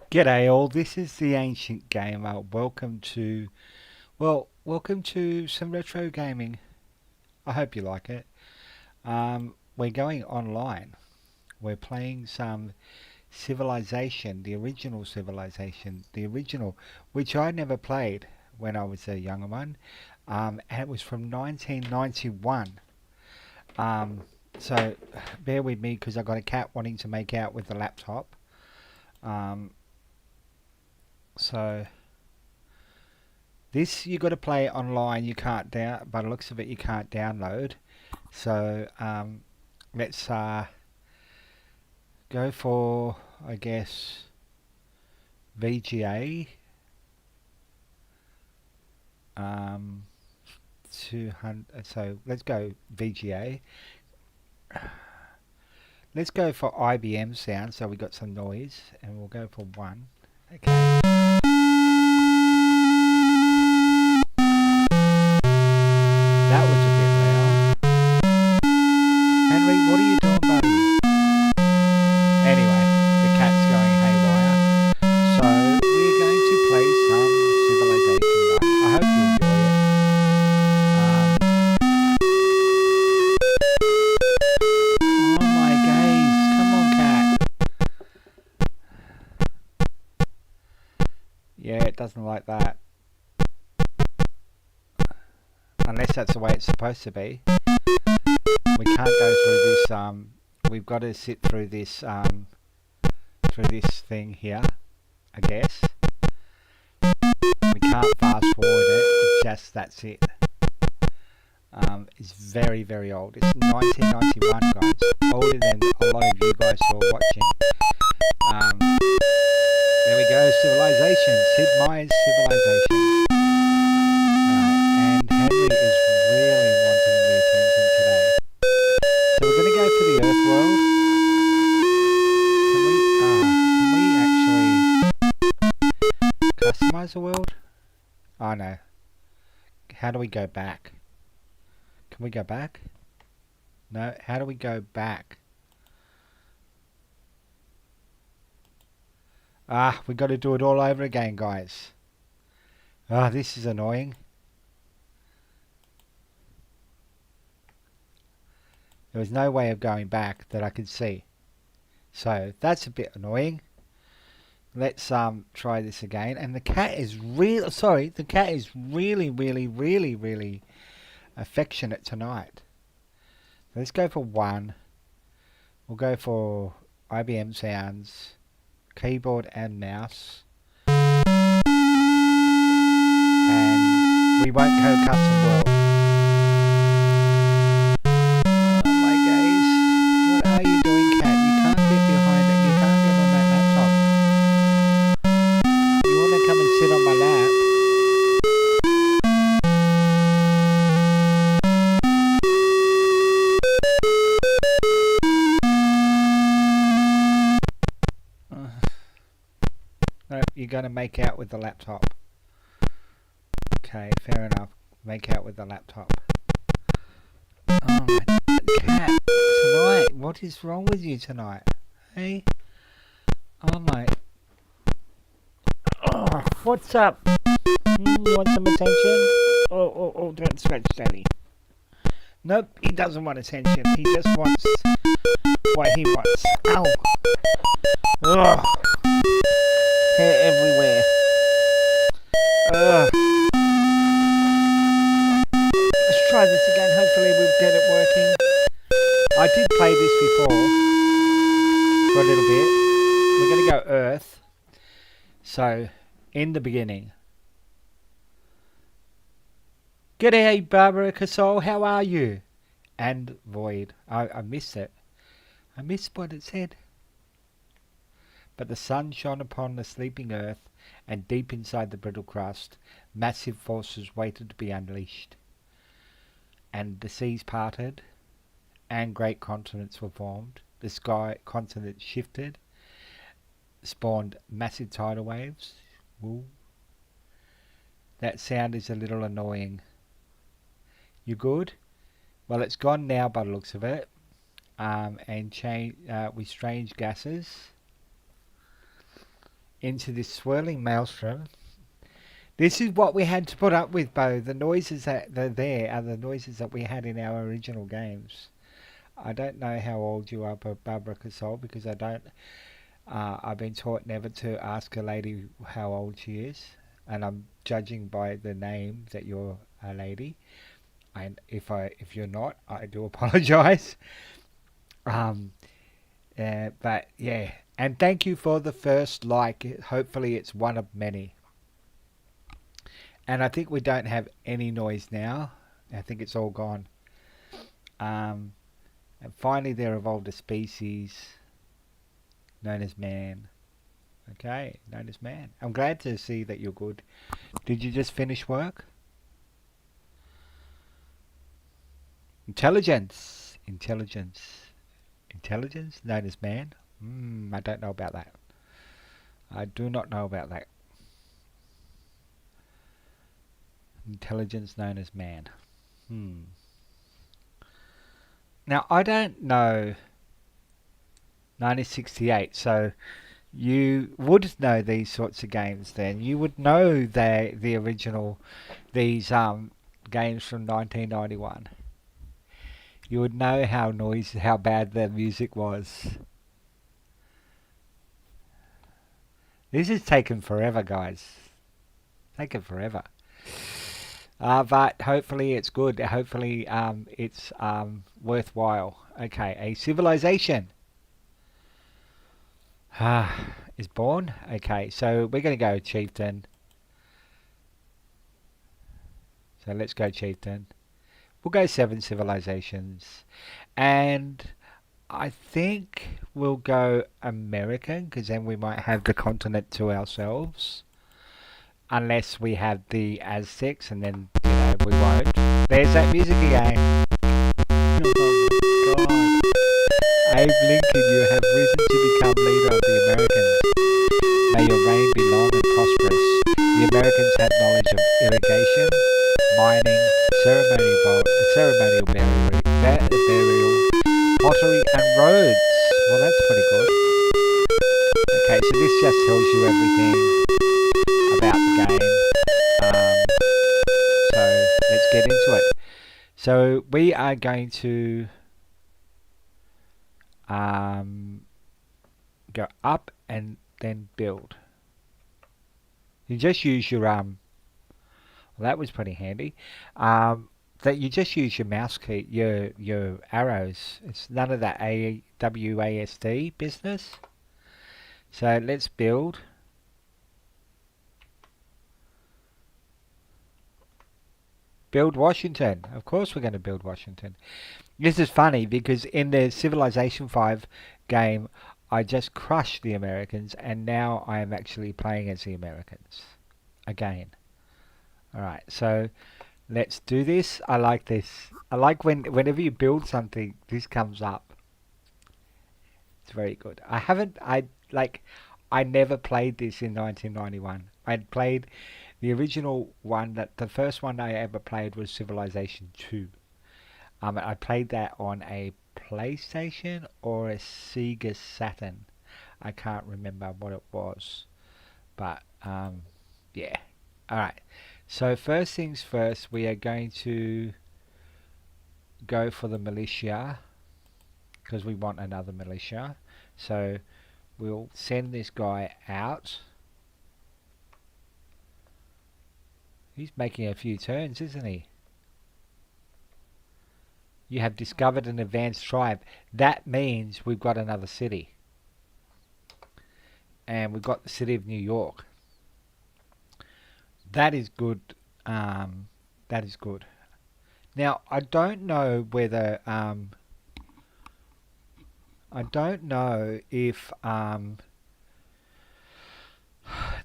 G'day all, this is the Ancient Gamer. Welcome to some retro gaming. I hope you like it. We're going online. We're playing some Civilization, the original, which I never played when I was a younger one. And it was from 1991. Um, so bear with me because I got a cat wanting to make out with the laptop. Um, so This you got to play online. You can't down. By the looks of it, you can't download. So let's go for, I guess, VGA. 200. So let's go VGA. Let's go for IBM sound. So we got some noise, and we'll go for one. Okay. That was a bit loud. Henry, what are you doing, buddy? Anyway, the cat's going haywire. So we're going to play some Civilization 1. I hope you enjoy it. Oh my gaze. Come on, cat. Yeah, it doesn't like that. Unless that's the way it's supposed to be. We can't go through this, we've got to sit through this thing here, I guess. We can't fast forward it, just that's it. It's very, very old. It's 1991, guys. Older than a lot of you guys who are watching. There we go, Civilization. Sid Meier's Civilization. And Henry is really wanting the attention today. So we're going to go for the Earth world. Can we actually customize the world? Oh no. How do we go back? Can we go back? No. How do we go back? We got to do it all over again, guys. This is annoying. There was no way of going back that I could see. So that's a bit annoying. Let's try this again. And the cat is really really affectionate tonight. Let's go for one. We'll go for IBM sounds, keyboard and mouse. And we won't go custom world. What are you doing, cat? You can't get behind it. You can't get on that laptop. You want to come and sit on my lap? No, you're going to make out with the laptop. Okay, fair enough. Make out with the laptop. Oh my cat. Tonight, what is wrong with you tonight? Hey? Oh my. Oh, what's up? You want some attention? Oh, don't scratch Daddy. Nope, he doesn't want attention. He just wants what he wants. Ow! Ugh! Hair everywhere. Ugh! Let's try this again. Hopefully we'll get it working. I did play this before for a little bit. We're going to go Earth. So, in the beginning. G'day, Barbara Casol. How are you? And Void. I missed it. I missed what it said. But the sun shone upon the sleeping earth, and deep inside the brittle crust, massive forces waited to be unleashed. And the seas parted, and great continents were formed. The sky continent shifted, spawned massive tidal waves. Woo. That sound is a little annoying. You good? Well, it's gone now by the looks of it. And change with strange gases into this swirling maelstrom. This is what we had to put up with, Bo. The noises that are there are the noises that we had in our original games. I don't know how old you are, Barbara Casol, because I don't. I've been taught never to ask a lady how old she is, and I'm judging by the name that you're a lady. And if you're not, I do apologise. Um, but yeah, and thank you for the first like. Hopefully, it's one of many. And I think we don't have any noise now. I think it's all gone. And finally, there evolved a species known as man. Okay, known as man. I'm glad to see that you're good. Did you just finish work? Intelligence. Intelligence known as man? I don't know about that. I do not know about that. Intelligence known as man. Now, I don't know 1968, so you would know these sorts of games then. You would know the original, these games from 1991. You would know how bad the music was. This has taken forever, guys. Taken forever. But hopefully it's good. Hopefully it's worthwhile. Okay, a civilization is born. Okay, so we're going to go chieftain. So let's go chieftain. We'll go 7 civilizations. And I think we'll go American, because then we might have the continent to ourselves. Unless we have the Aztecs, and then, we won't. There's that music again. Oh my god. Abe Lincoln, you have risen to become leader of the Americans. May your reign be long and prosperous. The Americans had knowledge of irrigation, mining, ceremonial burial, pottery, and roads. Well, that's pretty good. Okay, so this just tells you everything about the game. So let's get into it. So we are going to go up and then build. You just use your well, that was pretty handy. That you just use your mouse key, your arrows. It's none of that WASD business. So let's build. Build Washington. Of course we're going to build Washington. This is funny because in the Civilization 5 game, I just crushed the Americans, and now I am actually playing as the Americans again. Alright, so let's do this. I like this. I like whenever you build something, this comes up. It's very good. I never played this in 1991. I'd played the original one, the first one I ever played was Civilization 2. I played that on a PlayStation or a Sega Saturn. I can't remember what it was. But, yeah. Alright. So first things first, we are going to go for the militia. Because we want another militia. So we'll send this guy out. He's making a few turns, isn't he? You have discovered an advanced tribe. That means we've got another city. And we've got the city of New York. That is good. That is good. Now, I don't know whether... I don't know if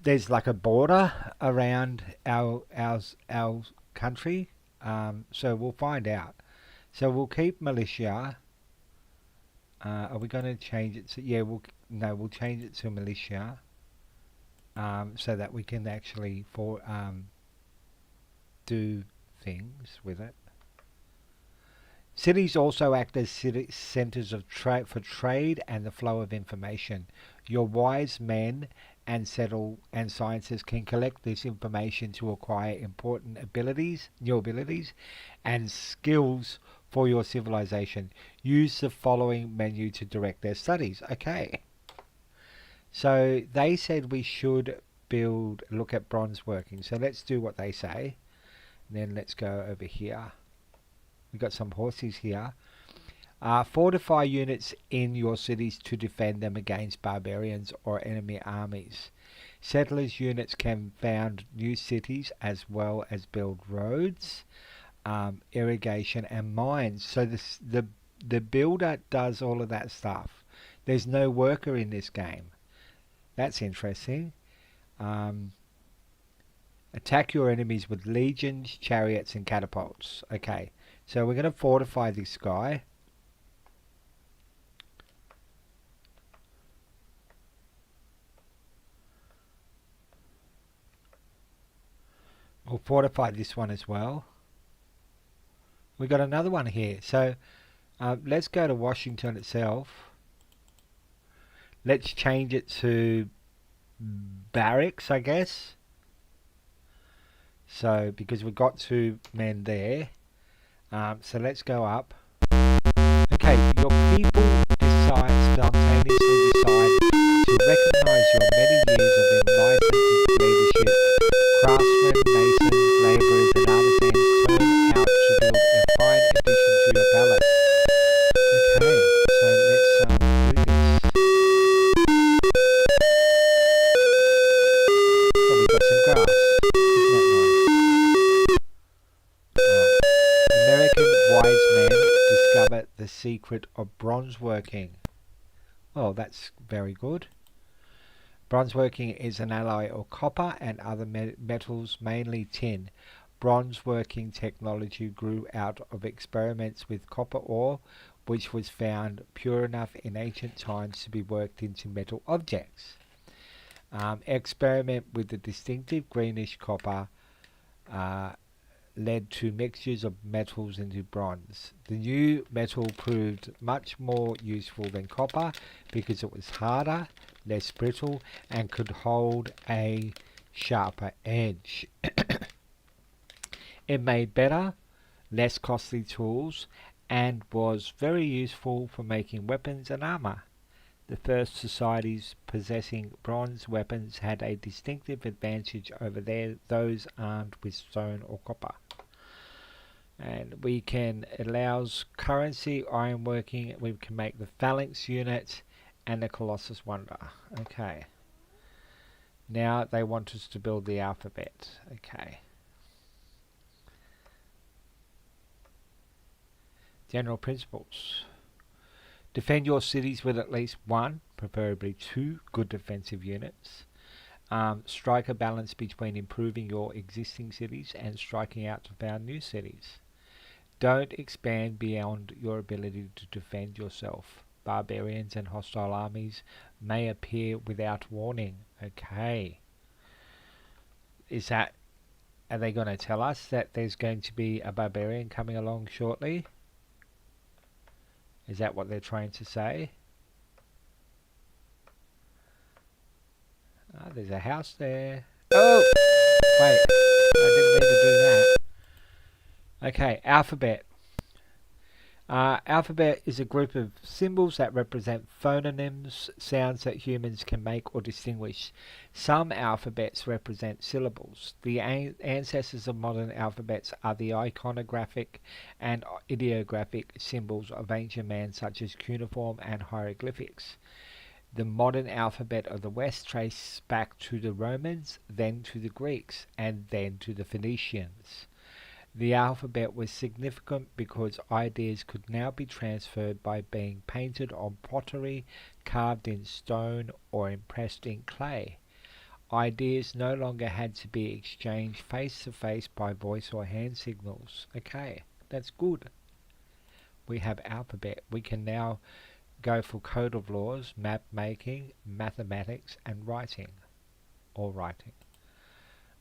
there's like a border around our country. So we'll find out. So we'll keep militia. Are we going to change it to... Yeah, we'll change it to militia. So that we can actually do things with it. Cities also act as centers of for trade and the flow of information. Your wise men and settle, and scientists can collect this information to acquire important abilities, new abilities, and skills for your civilization. Use the following menu to direct their studies. Okay. So they said we should look at bronze working. So let's do what they say. And then let's go over here. We've got some horses here. Fortify units in your cities to defend them against barbarians or enemy armies. Settlers units can found new cities as well as build roads, irrigation and mines. So the builder does all of that stuff. There's no worker in this game. That's interesting. Attack your enemies with legions, chariots and catapults. Okay, so we're going to fortify this guy. We'll fortify this one as well. We got another one here. So let's go to Washington itself. Let's change it to barracks, I guess. So because we've got 2 men there. So let's go up. Okay, your people spontaneously decide to recognize your many years of enlightened leadership. Craftsmen, masons, laborers and artisans turn out to build a fine addition to your palace. Okay, so let's do this. Oh, we've got some grass. Isn't that nice? American wise men discover the secret of bronze working. Oh, that's very good. Bronze working is an alloy of copper and other metals, mainly tin. Bronze working technology grew out of experiments with copper ore, which was found pure enough in ancient times to be worked into metal objects. Experiment with the distinctive greenish copper led to mixtures of metals into bronze. The new metal proved much more useful than copper because it was harder, less brittle, and could hold a sharper edge. It made better, less costly tools and was very useful for making weapons and armor. The first societies possessing bronze weapons had a distinctive advantage over those armed with stone or copper. And it allows currency, ironworking, we can make the phalanx unit and the Colossus Wonder. Okay. Now they want us to build the alphabet. Okay. General principles. Defend your cities with at least 1, preferably 2, good defensive units. Strike a balance between improving your existing cities and striking out to found new cities. Don't expand beyond your ability to defend yourself. Barbarians and hostile armies may appear without warning. Okay. Are they going to tell us that there's going to be a barbarian coming along shortly? Is that what they're trying to say? There's a house there. Oh! Wait. I didn't mean to do that. Okay, alphabet. Alphabet is a group of symbols that represent phononyms, sounds that humans can make or distinguish. Some alphabets represent syllables. The ancestors of modern alphabets are the iconographic and ideographic symbols of ancient man, such as cuneiform and hieroglyphics. The modern alphabet of the West traces back to the Romans, then to the Greeks, and then to the Phoenicians. The alphabet was significant because ideas could now be transferred by being painted on pottery, carved in stone, or impressed in clay. Ideas no longer had to be exchanged face to face by voice or hand signals. Okay, that's good. We have alphabet. We can now go for code of laws, map making, mathematics, and writing. Or writing.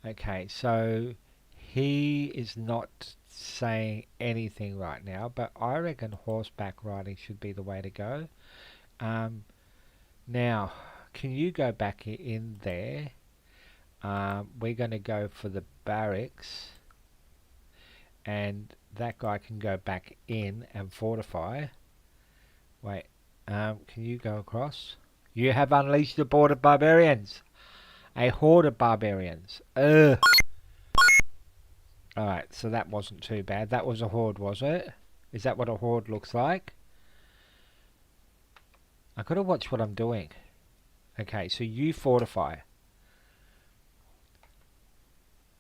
Okay, so he is not saying anything right now, but I reckon horseback riding should be the way to go. Now, can you go back in there? We're going to go for the barracks, and that guy can go back in and fortify. Wait, can you go across? You have unleashed a horde of barbarians. A horde of barbarians. Ugh. Alright, so that wasn't too bad. That was a horde, was it? Is that what a horde looks like? I've got to watch what I'm doing. Okay, so you fortify.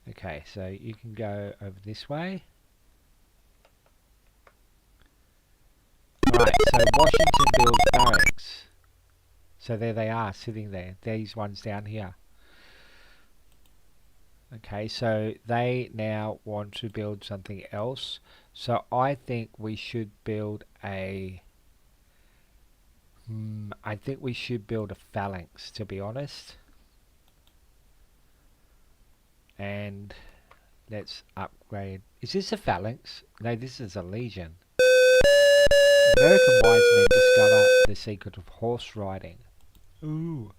Okay, so you can go over this way. Right, so Washington builds barracks. So there they are, sitting there. These ones down here. Okay, so they now want to build something else. So I think we should build a... I think we should build a phalanx, to be honest. And let's upgrade. Is this a phalanx? No, this is a legion. American wise men discover the secret of horse riding. Ooh.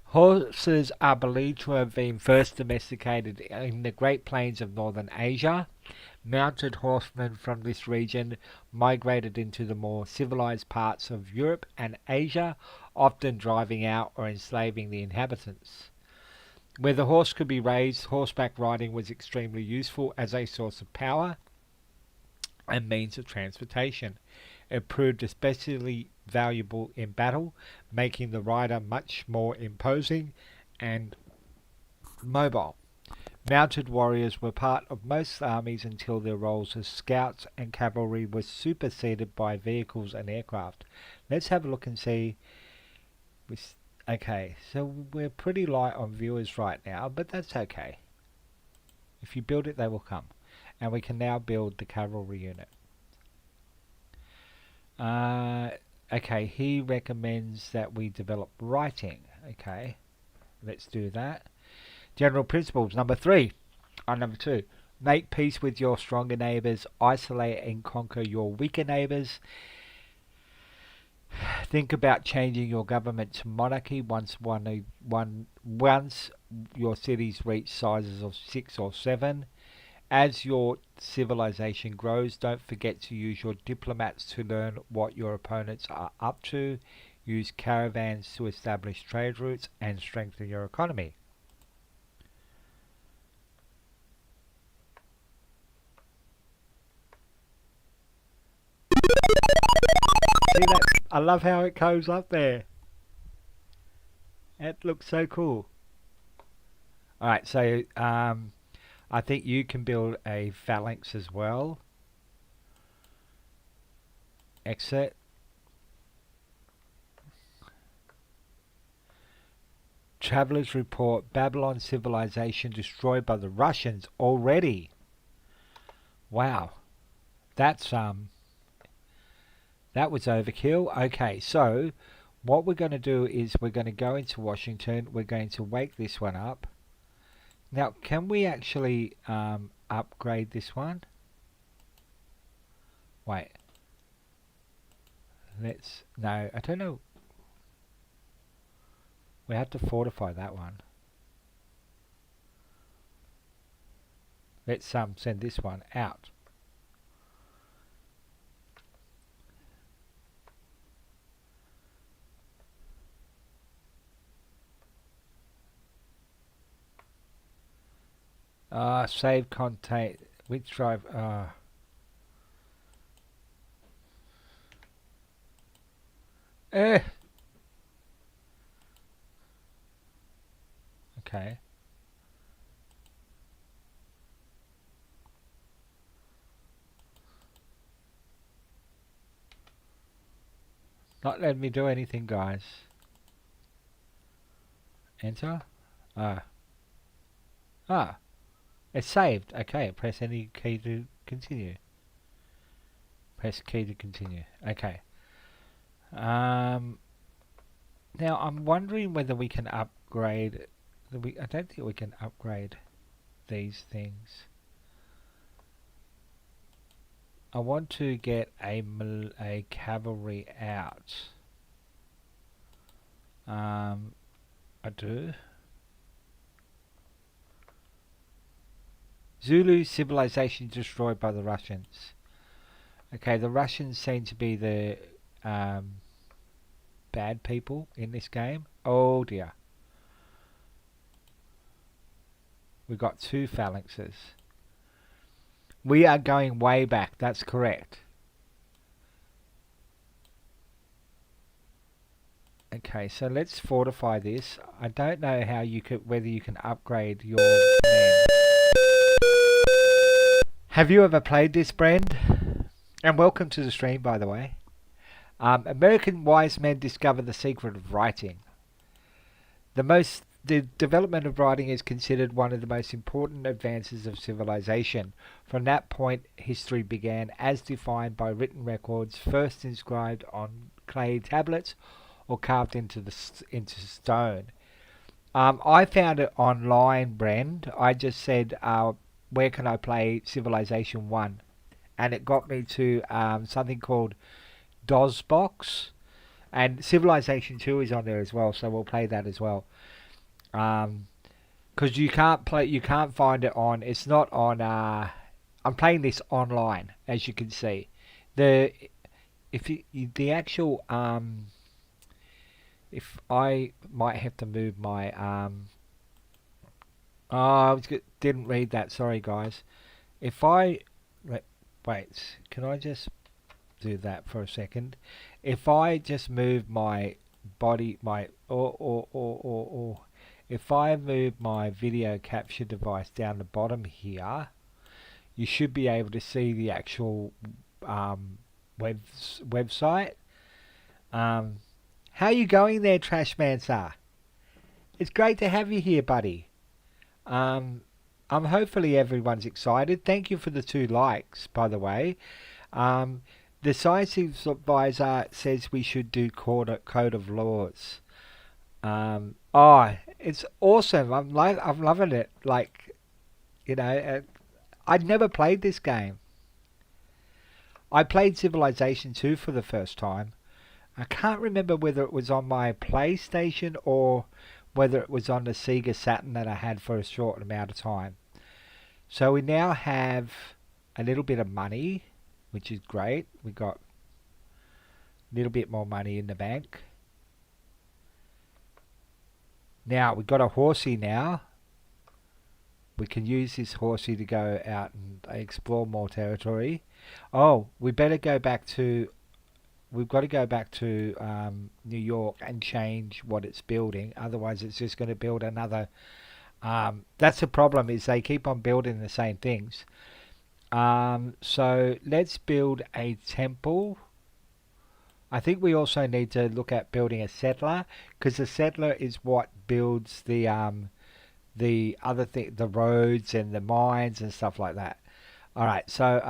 Horses are believed to have been first domesticated in the Great Plains of northern Asia. Mounted horsemen from this region migrated into the more civilized parts of Europe and Asia, often driving out or enslaving the inhabitants. Where the horse could be raised, horseback riding was extremely useful as a source of power and means of transportation. It proved especially valuable in battle, making the rider much more imposing and mobile. Mounted warriors were part of most armies until their roles as scouts and cavalry were superseded by vehicles and aircraft. Let's have a look and see. Okay, so we're pretty light on viewers right now, but that's okay. If you build it, they will come. And we can now build the cavalry unit. Okay, he recommends that we develop writing. Okay, let's do that. General principles, number 3. Number 2. Make peace with your stronger neighbours. Isolate and conquer your weaker neighbours. Think about changing your government to monarchy once your cities reach sizes of 6 or 7. As your civilization grows, don't forget to use your diplomats to learn what your opponents are up to. Use caravans to establish trade routes and strengthen your economy. See that? I love how it goes up there. It looks so cool. Alright, so I think you can build a phalanx as well. Exit. Travelers report Babylon civilization destroyed by the Russians already. Wow. That's that was overkill. Okay, so what we're going to do is we're going to go into Washington. We're going to wake this one up. Now, can we actually upgrade this one? Wait. No, I don't know. We have to fortify that one. Let's send this one out. Save content. Which drive? Okay. Not letting me do anything, guys. Enter. It's saved. Okay, press any key to continue. Press key to continue. Okay. Now I'm wondering whether we can upgrade. I don't think we can upgrade these things. I want to get a cavalry out. I do. Zulu civilization destroyed by the Russians. Okay, the Russians seem to be the um, bad people in this game. Oh dear. We got 2 phalanxes. We are going way back, that's correct. Okay, so let's fortify this. I don't know how you could, whether you can upgrade your men. Have you ever played this, Brand? And welcome to the stream, by the way. American wise men discovered the secret of writing. The development of writing is considered one of the most important advances of civilization. From that point, history began as defined by written records, first inscribed on clay tablets or carved into stone. I found it online, Brand. I just said, where can I play Civilization 1? And it got me to something called DOSBox. And Civilization 2 is on there as well, so we'll play that as well. Because you can't find it on, it's not on, I'm playing this online, as you can see. The actual, if I might have to move my, didn't read that, sorry guys. If I, wait, can I just do that for a second? If I just move my body, if I move my video capture device down the bottom here, you should be able to see the actual website. How you going there, Trashman Sir? It's great to have you here, buddy. Hopefully everyone's excited. Thank you for the 2 likes, by the way. The science advisor says we should do code of laws. It's awesome. I'm loving it. Like, you know, I'd never played this game. I played Civilization 2 for the first time. I can't remember whether it was on my PlayStation or whether it was on the Sega Saturn that I had for a short amount of time. So we now have a little bit of money, which is great. We got a little bit more money in the bank. Now we've got a horsey now. We can use this horsey to go out and explore more territory. Oh, we better go back to, we've got to go back to New York and change what it's building. Otherwise it's just going to build another, that's the problem, is they keep on building the same things. So let's build a temple. I think we also need to look at building a settler, because the settler is what builds the other thing, the roads and the mines and stuff like that. All right, so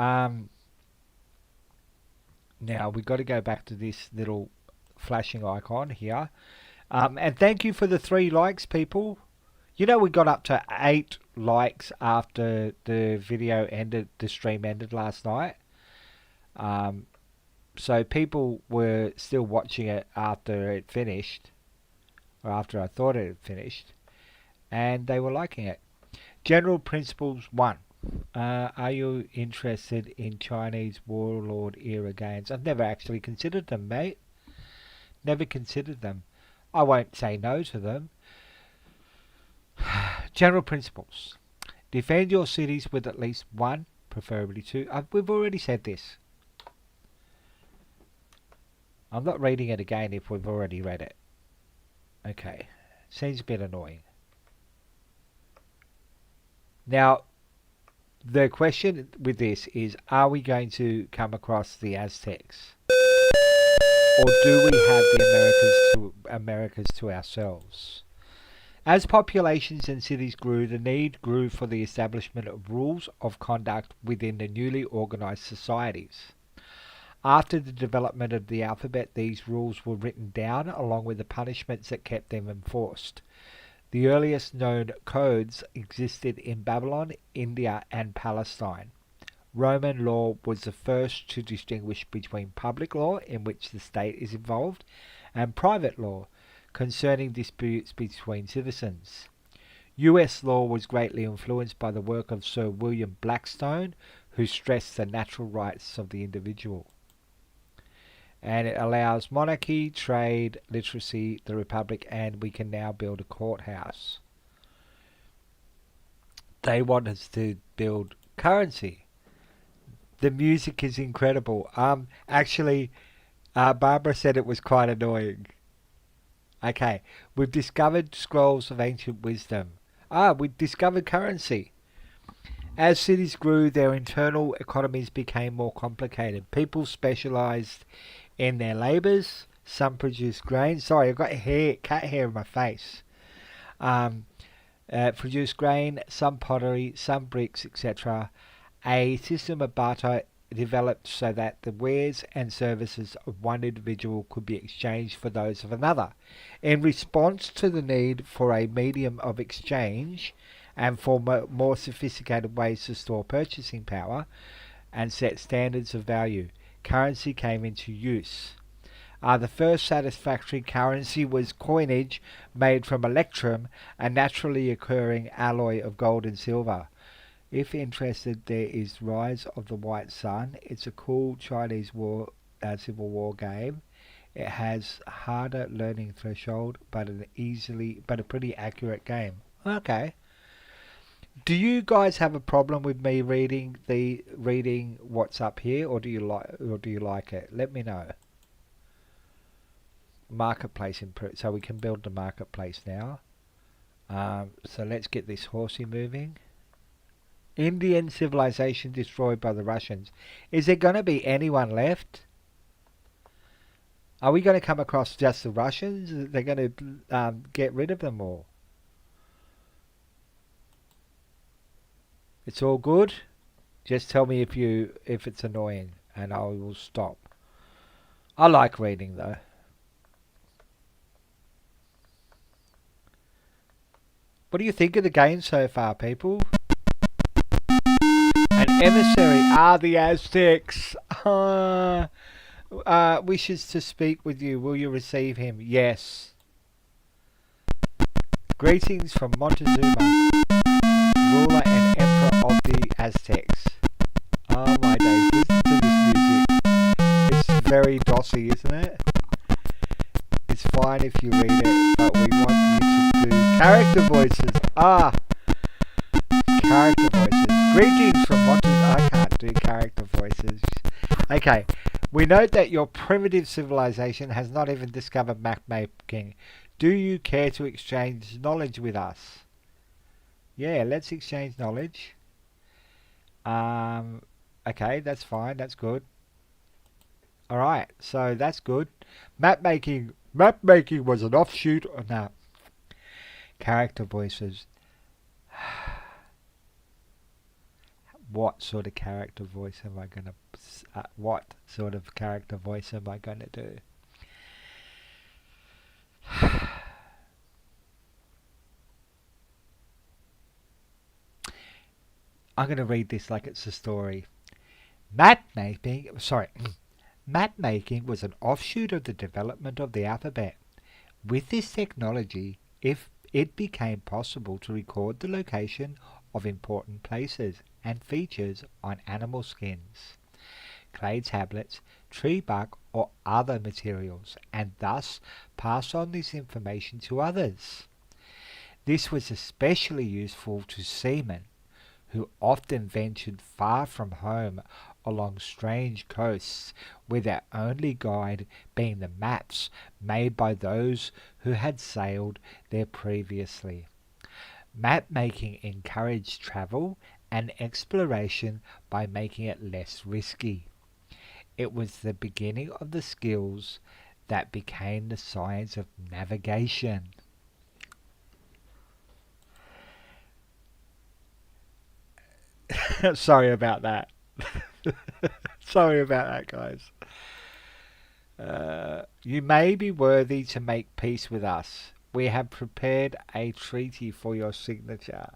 now we've got to go back to this little flashing icon here, and thank you for the 3 likes, people. You know, we got up to 8 likes after the video ended, the stream ended last night. So people were still watching it after it finished, or after I thought it had finished, and they were liking it. General Principles 1. Are you interested in Chinese warlord era games? I've never actually considered them, mate. Never considered them. I won't say no to them. General Principles. Defend your cities with at least 1, preferably 2. We've already said this. I'm not reading it again if we've already read it. Okay. Seems a bit annoying. Now, the question with this is, are we going to come across the Aztecs? Or do we have the Americas to ourselves? As populations and cities grew, the need grew for the establishment of rules of conduct within the newly organized societies. After the development of the alphabet, these rules were written down along with the punishments that kept them enforced. The earliest known codes existed in Babylon, India, and Palestine. Roman law was the first to distinguish between public law, in which the state is involved, and private law, concerning disputes between citizens. US law was greatly influenced by the work of Sir William Blackstone, who stressed the natural rights of the individual. And it allows monarchy, trade, literacy, the republic, and we can now build a courthouse. They want us to build currency. The music is incredible. Actually, Barbara said it was quite annoying. Okay, we've discovered scrolls of ancient wisdom. We discovered currency. As cities grew, their internal economies became more complicated. People specialized in their labors. Some produced grain. Sorry, I've got cat hair in my face. Produced grain, some pottery, some bricks, etc. A system of barter developed so that the wares and services of one individual could be exchanged for those of another. In response to the need for a medium of exchange and for more sophisticated ways to store purchasing power and set standards of value, currency came into use. The first satisfactory currency was coinage made from electrum, a naturally occurring alloy of gold and silver. If interested, there is Rise of the White Sun. It's a cool Chinese Civil War game. It has harder learning threshold, but a pretty accurate game. Okay. Do you guys have a problem with me reading what's up here, or do you like it? Let me know. Marketplace improved, so we can build the marketplace now. So let's get this horsey moving. Indian civilization destroyed by the Russians. Is there going to be anyone left? Are we going to come across just the Russians? They're going to get rid of them all. It's all good. Just tell me if it's annoying, and I will stop. I like reading though. What do you think of the game so far, people? An emissary. The Aztecs. Wishes to speak with you. Will you receive him? Yes. Greetings from Montezuma, ruler and emperor of the Aztecs. Oh my days, listen to this music. It's very dossy, isn't it? It's fine if you read it, but we want you to do character voices. Character voices. Greetings from Montezuma. I can't do character voices. Okay. We note that your primitive civilization has not even discovered map making. Do you care to exchange knowledge with us? Yeah, let's exchange knowledge. Okay, that's fine. That's good. Alright, so that's good. Map making was an offshoot of that. Character voices. What sort of character voice am I going to do? I'm going to read this like it's a story. Map making was an offshoot of the development of the alphabet. With this technology, it became possible to record the location of important places and features on animal skins, clay tablets, tree bark, or other materials, and thus pass on this information to others. This was especially useful to seamen, who often ventured far from home along strange coasts, with their only guide being the maps made by those who had sailed there previously. Map making encouraged travel and exploration by making it less risky. It was the beginning of the skills that became the science of navigation. Sorry about that. Sorry about that, guys. You may be worthy to make peace with us. We have prepared a treaty for your signature.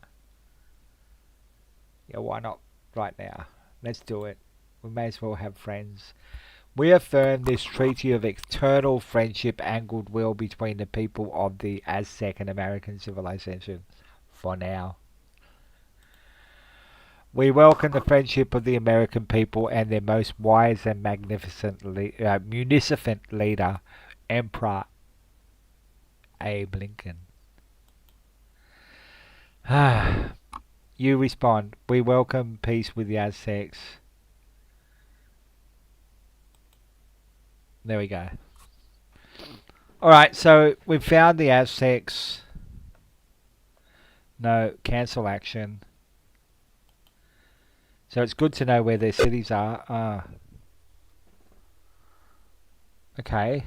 Yeah, why not right now? Let's do it. We may as well have friends. We affirm this treaty of eternal friendship and goodwill between the people of the Aztec and American civilization. For now. We welcome the friendship of the American people and their most wise and magnificent munificent leader, Emperor Abe Lincoln. You respond, we welcome peace with the Aztecs. There we go. Alright, so we've found the Aztecs. No, cancel action. So it's good to know where their cities are. Okay.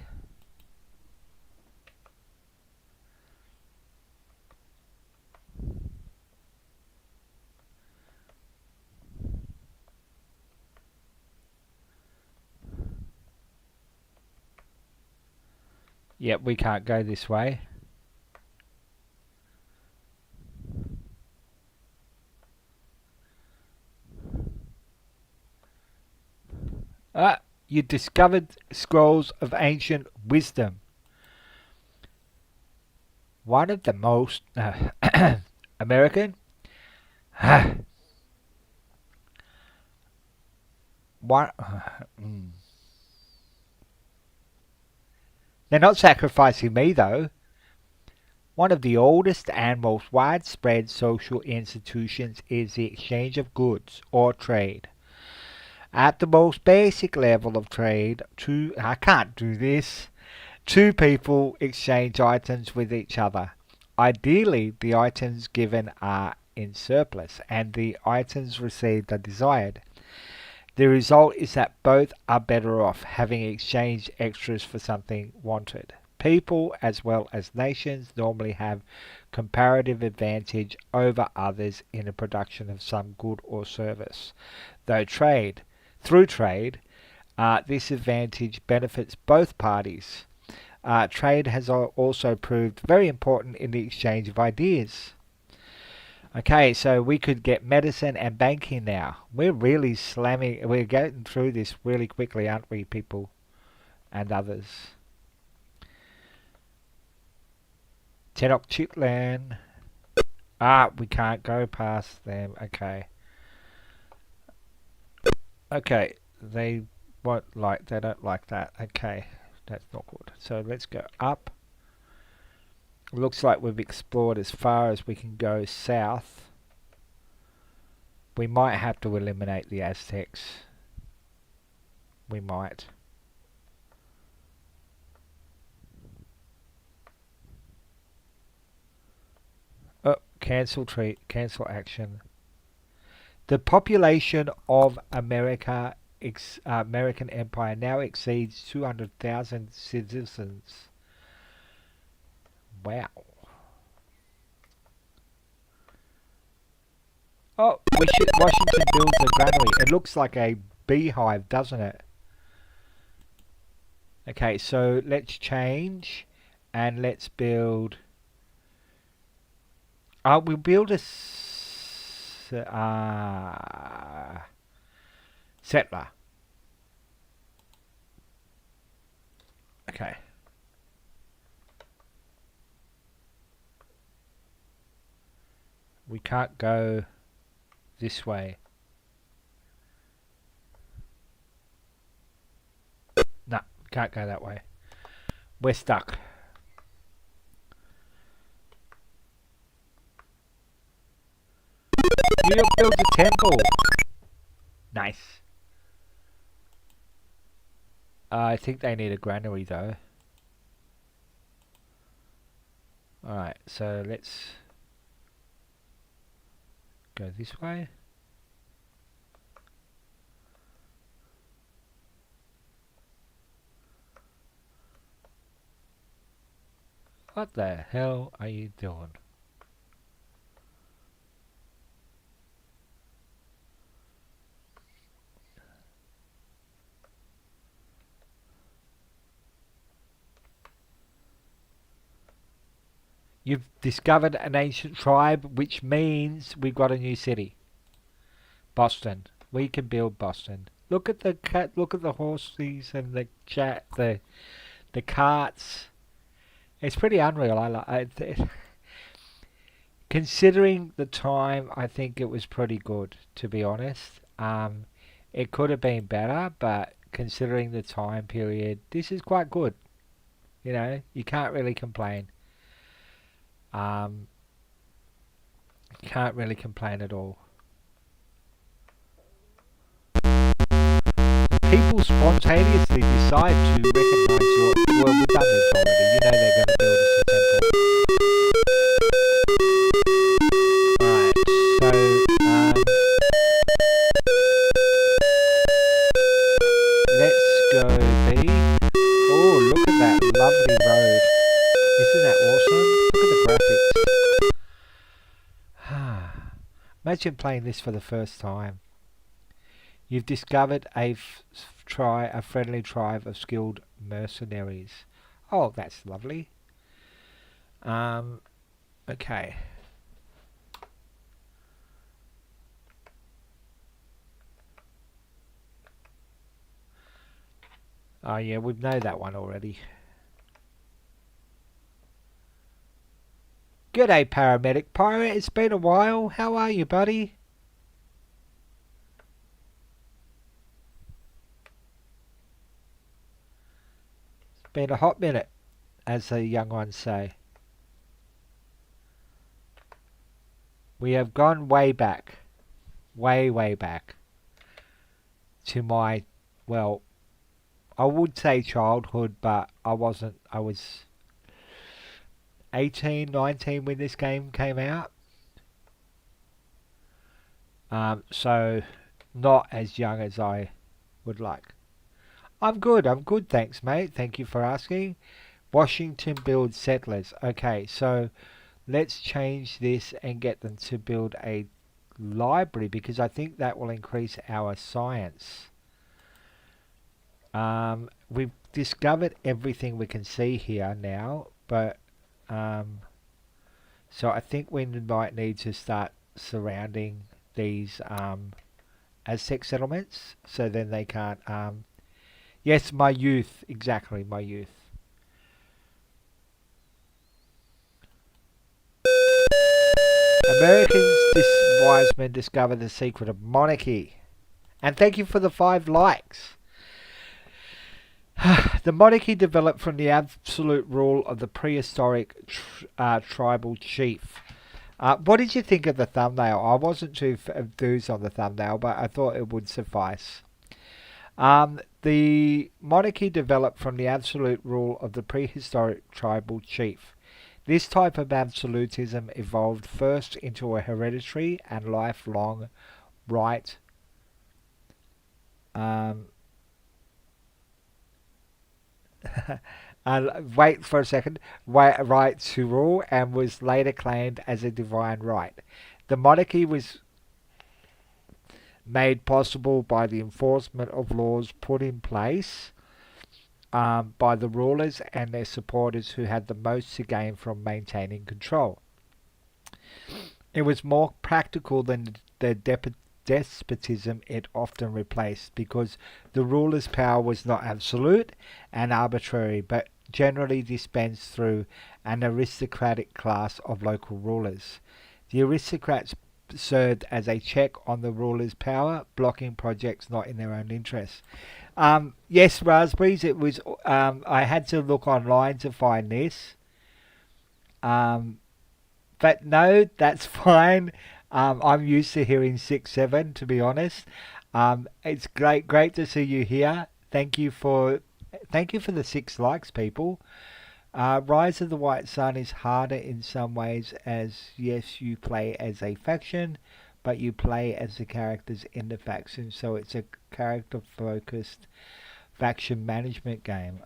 Yep, we can't go this way. You discovered scrolls of ancient wisdom. One of the most American. What? They're not sacrificing me though. One of the oldest and most widespread social institutions is the exchange of goods or trade. At the most basic level of trade, I can't do this. Two people exchange items with each other. Ideally, the items given are in surplus and the items received are desired. The result is that both are better off having exchanged extras for something wanted. People, as well as nations, normally have comparative advantage over others in the production of some good or service. Through trade, this advantage benefits both parties. Trade has also proved very important in the exchange of ideas. Okay, so we could get medicine and banking now. We're really we're getting through this really quickly, aren't we, people and others? Tenochtitlan. We can't go past them. Okay. Okay, they don't like that. Okay, that's not good. So let's go up. Looks like we've explored as far as we can go south. We might have to eliminate the Aztecs. We might. Oh, cancel action. The population of American Empire now exceeds 200,000 citizens. Wow. Oh, Washington builds a granary. It looks like a beehive, doesn't it? Okay, so let's change and let's build. We'll build a settler. Okay. We can't go this way. No, can't go that way. We're stuck. New York builds a temple. Nice. I think they need a granary though. Alright, so let's go this way. What the hell are you doing? You've discovered an ancient tribe, which means we've got a new city. Boston. We can build Boston. Look at the cat. Look at the horses and the carts. It's pretty unreal. I like it. Considering the time, I think it was pretty good, to be honest. It could have been better, but considering the time period, this is quite good. You know, you can't really complain. Um, can't really complain at all. People spontaneously decide to recognize your. Well, we've done this already. You know they're going to build us a temple. Right. Let's go B. Oh, look at that lovely road. Isn't that awesome? Look at the graphics. Imagine playing this for the first time. You've discovered a friendly tribe of skilled mercenaries. Oh, that's lovely. Okay. Oh yeah, we know that one already. G'day, paramedic pirate. It's been a while. How are you, buddy? It's been a hot minute, as the young ones say. We have gone way back. Way back. To my, well, I would say childhood, but I wasn't. I was 18, 19 when this game came out. So not as young as I would like. I'm good, thanks, mate. Thank you for asking. Washington builds settlers. Okay, so let's change this and get them to build a library because I think that will increase our science. We've discovered everything we can see here now, but so I think we might need to start surrounding these Aztec settlements so then they can't. Yes, my youth, exactly, my youth. Americans, this wise men discover the secret of monarchy. And thank you for the 5 likes. The monarchy developed from the absolute rule of the prehistoric tribal chief. What did you think of the thumbnail? I wasn't too enthused on the thumbnail, but I thought it would suffice. The monarchy developed from the absolute rule of the prehistoric tribal chief. This type of absolutism evolved first into a hereditary and lifelong right. Wait for a second. Right to rule, and was later claimed as a divine right. The monarchy was made possible by the enforcement of laws put in place by the rulers and their supporters who had the most to gain from maintaining control. It was more practical than the despotism it often replaced because the ruler's power was not absolute and arbitrary but generally dispensed through an aristocratic class of local rulers. The aristocrats served as a check on the ruler's power, blocking projects not in their own interests. Yes, raspberries. It was. I had to look online to find this. But no, that's fine. I'm used to hearing 6-7. To be honest, it's great to see you here. Thank you for the 6 likes, people. Rise of the White Sun is harder in some ways as yes, you play as a faction, but you play as the characters in the faction, so it's a character-focused faction management game.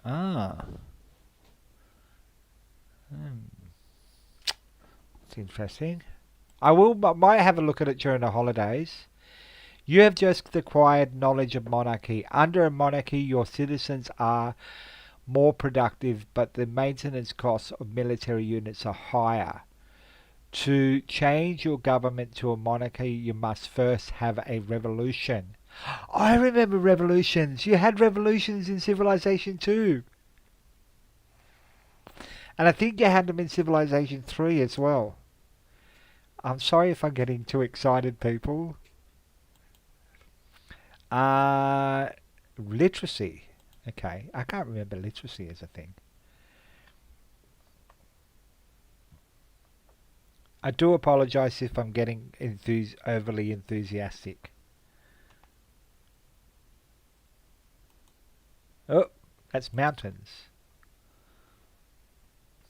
It's interesting. Might have a look at it during the holidays. You have just acquired knowledge of monarchy. Under a monarchy, your citizens are more productive, but the maintenance costs of military units are higher. To change your government to a monarchy, you must first have a revolution. I remember revolutions. You had revolutions in Civilization 2. And I think you had them in Civilization 3 as well. I'm sorry if I'm getting too excited, people. Uh, Literacy. Okay, I can't remember literacy as a thing. I do apologise if I'm getting overly enthusiastic. Oh, that's mountains.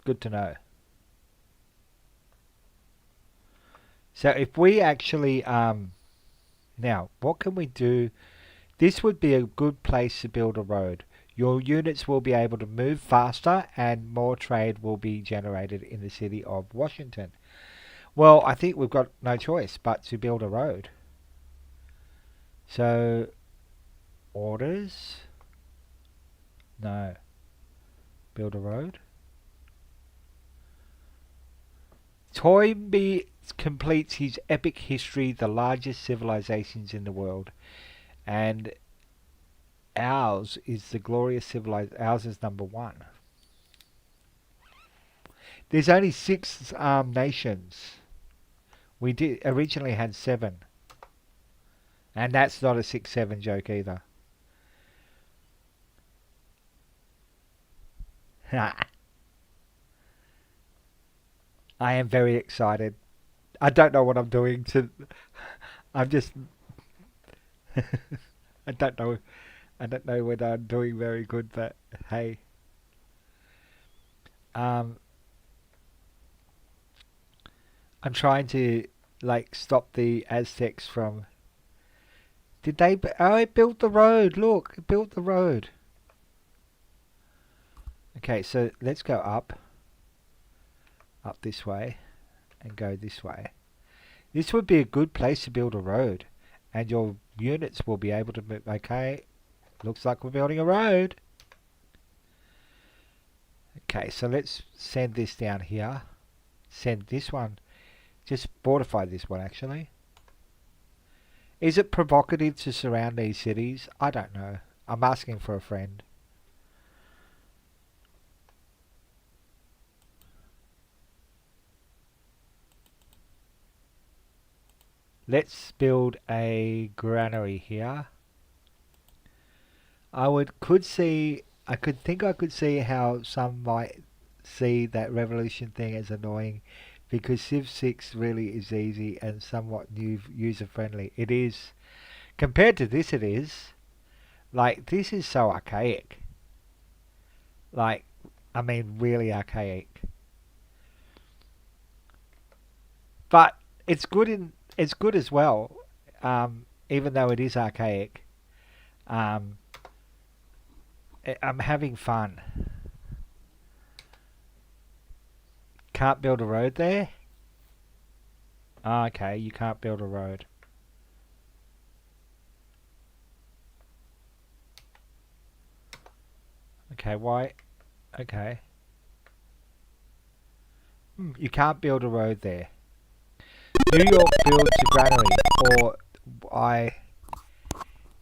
Good to know. So if we actually, now, what can we do? This would be a good place to build a road. Your units will be able to move faster and more trade will be generated in the city of Washington. Well, I think we've got no choice but to build a road. So, orders? No. Build a road? Toynbee completes his epic history, the largest civilizations in the world. And ours is the glorious civilization. Ours is number one. There's only six nations. We did originally had seven. And that's not a 6-7 joke either. I am very excited. I don't know what I'm doing to. I'm just. I don't know. I don't know whether I'm doing very good, but hey. Um, I'm trying to like stop the Aztecs from. Did they? Oh, it built the road. Look, it built the road. Okay, so let's go up this way, and go this way. This would be a good place to build a road, and your units will be able to move. Okay, looks like we're building a road. Okay, so let's send this down here. Send this one. Just fortify this one, actually. Is it provocative to surround these cities? I don't know. I'm asking for a friend. Let's build a granary here. I could see how some might see that revolution thing as annoying because Civ 6 really is easy and somewhat new user friendly. It is compared to this. It is like this is so archaic. Like I mean, really archaic. But it's good as well. Even though it is archaic, um, I'm having fun. Can't build a road there? Okay, you can't build a road. Okay, why? Okay. You can't build a road there. New York builds a granary, or I...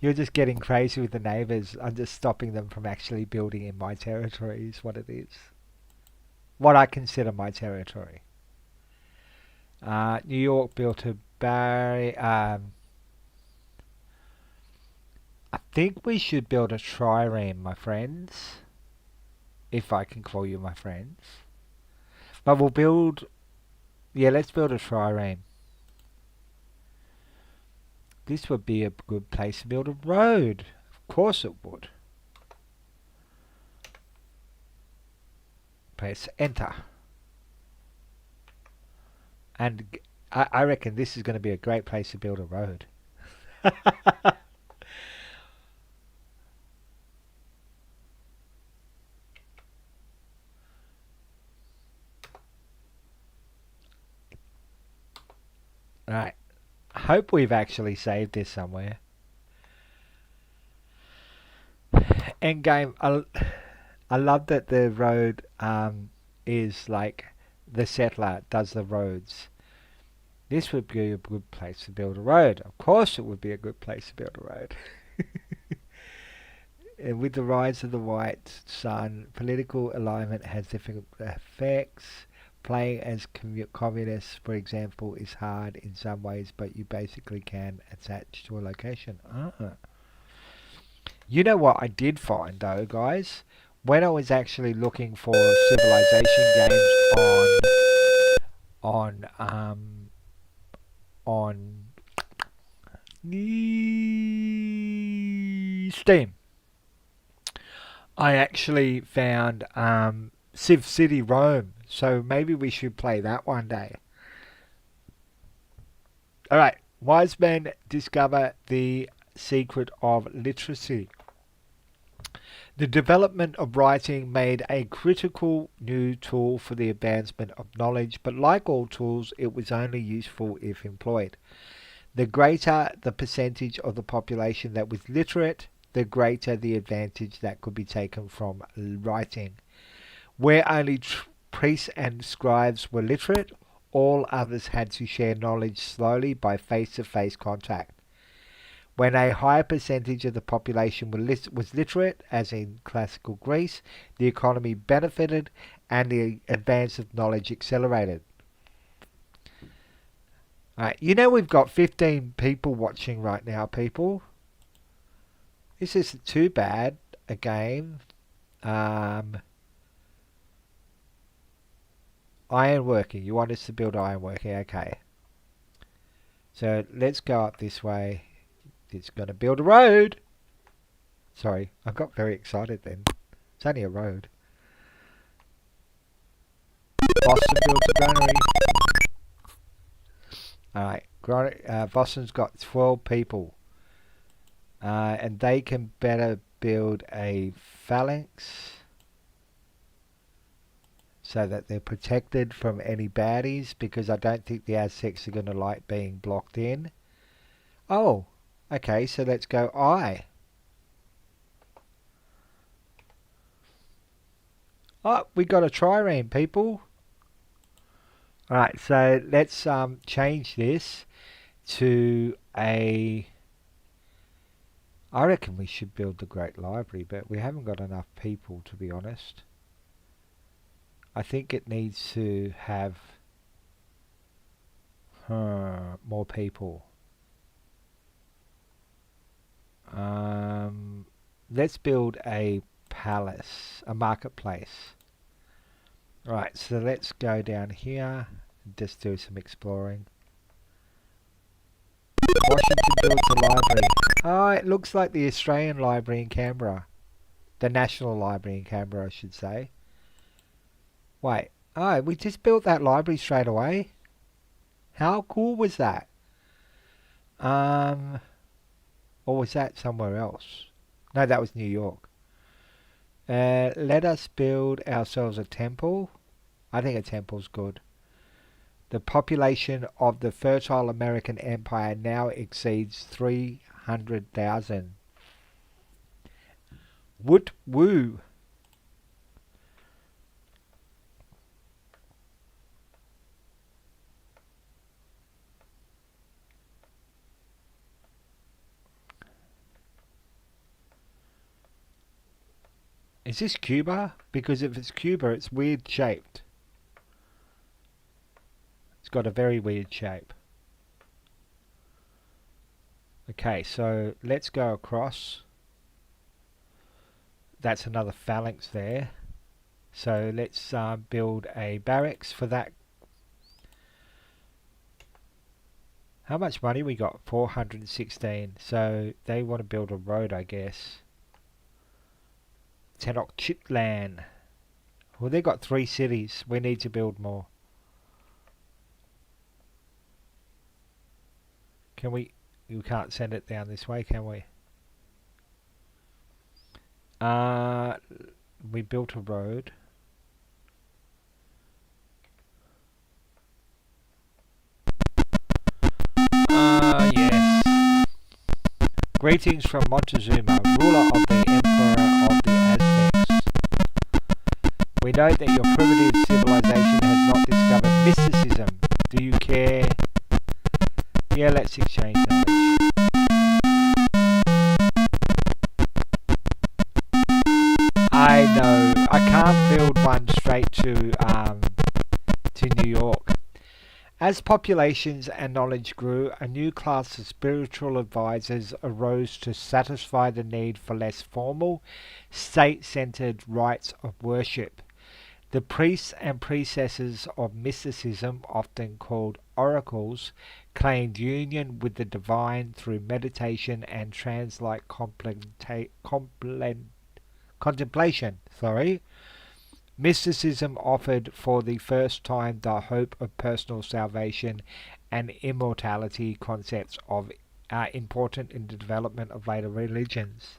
You're just getting crazy with the neighbours. I'm just stopping them from actually building in my territory is what it is. What I consider my territory. New York built a barrier. I think we should build a trireme, my friends. If I can call you my friends. But we'll build... Yeah, let's build a trireme. This would be a good place to build a road. Of course it would. Press enter. And I reckon this is going to be a great place to build a road. Right. Hope we've actually saved this somewhere. Endgame. I love that the road is like the settler does the roads. This would be a good place to build a road. Of course it would be a good place to build a road. And with the rise of the white sun, political alignment has different effects. Playing as communists, for example, is hard in some ways, but you basically can attach to a location. You know what I did find though, guys? When I was actually looking for civilization games on Steam, I actually found Civ City Rome. So maybe we should play that one day. Alright, wise men discover the secret of literacy. The development of writing made a critical new tool for the advancement of knowledge, but like all tools, it was only useful if employed. The greater the percentage of the population that was literate, the greater the advantage that could be taken from writing. Where only priests and scribes were literate, all others had to share knowledge slowly by face-to-face contact. When a higher percentage of the population was literate, as in classical Greece, the economy benefited and the advance of knowledge accelerated. Alright, you know we've got 15 people watching right now, people. This isn't too bad, a game. Ironworking. You want us to build ironworking? Okay. So let's go up this way. It's going to build a road. Sorry, I got very excited then. It's only a road. Boston builds a granary. Alright, Boston's got 12 people. And they can better build a phalanx so that they're protected from any baddies, because I don't think the Aztecs are going to like being blocked in. Oh, okay, so let's go I. Oh, we got a trireme, people. Alright, so let's change this to a... I reckon we should build the Great Library, but we haven't got enough people, to be honest. I think it needs to have more people. Let's build a palace, a marketplace. Right, so let's go down here and just do some exploring. Washington builds a library. Oh, it looks like the Australian Library in Canberra. The National Library in Canberra, I should say. Wait, oh, we just built that library straight away? How cool was that? Or was that somewhere else? No, that was New York. Let us build ourselves a temple. I think a temple's good. The population of the fertile American Empire now exceeds 300,000. Woot woo! Is this Cuba? Because if it's Cuba, it's weird shaped. It's got a very weird shape. Okay, so let's go across. That's another phalanx there. So let's build a barracks for that. How much money we got? 416. So they want to build a road, I guess. Tenochtitlan. Well, they've got 3 cities. We need to build more. Can we... You can't send it down this way, can we? We built a road. Yes. Greetings from Montezuma, ruler of the Emperor of the Aztecs. We note that your primitive civilization has not discovered mysticism. Do you care Yeah, let's exchange knowledge. I know. I can't build one straight to New York. As populations and knowledge grew, a new class of spiritual advisors arose to satisfy the need for less formal, state-centered rites of worship. The priests and priestesses of mysticism, often called oracles, claimed union with the divine through meditation and trance-like contemplation. Mysticism offered for the first time the hope of personal salvation and immortality, concepts of important in the development of later religions.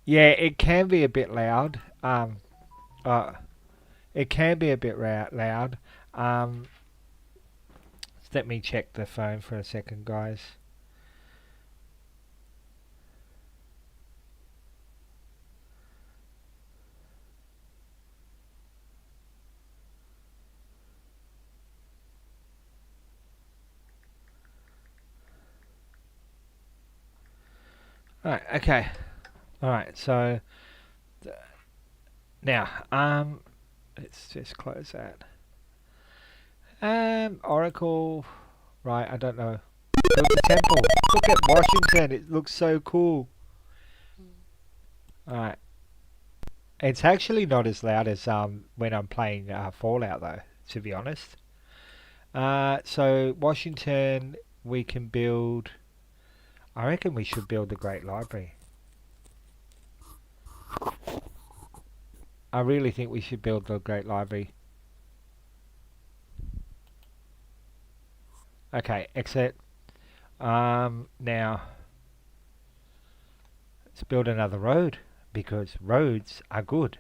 Yeah, it can be a bit loud. Uh, it can be a bit loud. Um, Let me check the phone for a second, guys. Right, okay. Alright, so now, let's just close that. Oracle, right, I don't know. Build the temple. Look at Washington, it looks so cool. Alright. It's actually not as loud as when I'm playing Fallout though, to be honest. So Washington, we can build. I reckon we should build the Great Library. I really think we should build the Great Library. Okay, exit. Now let's build another road because roads are good.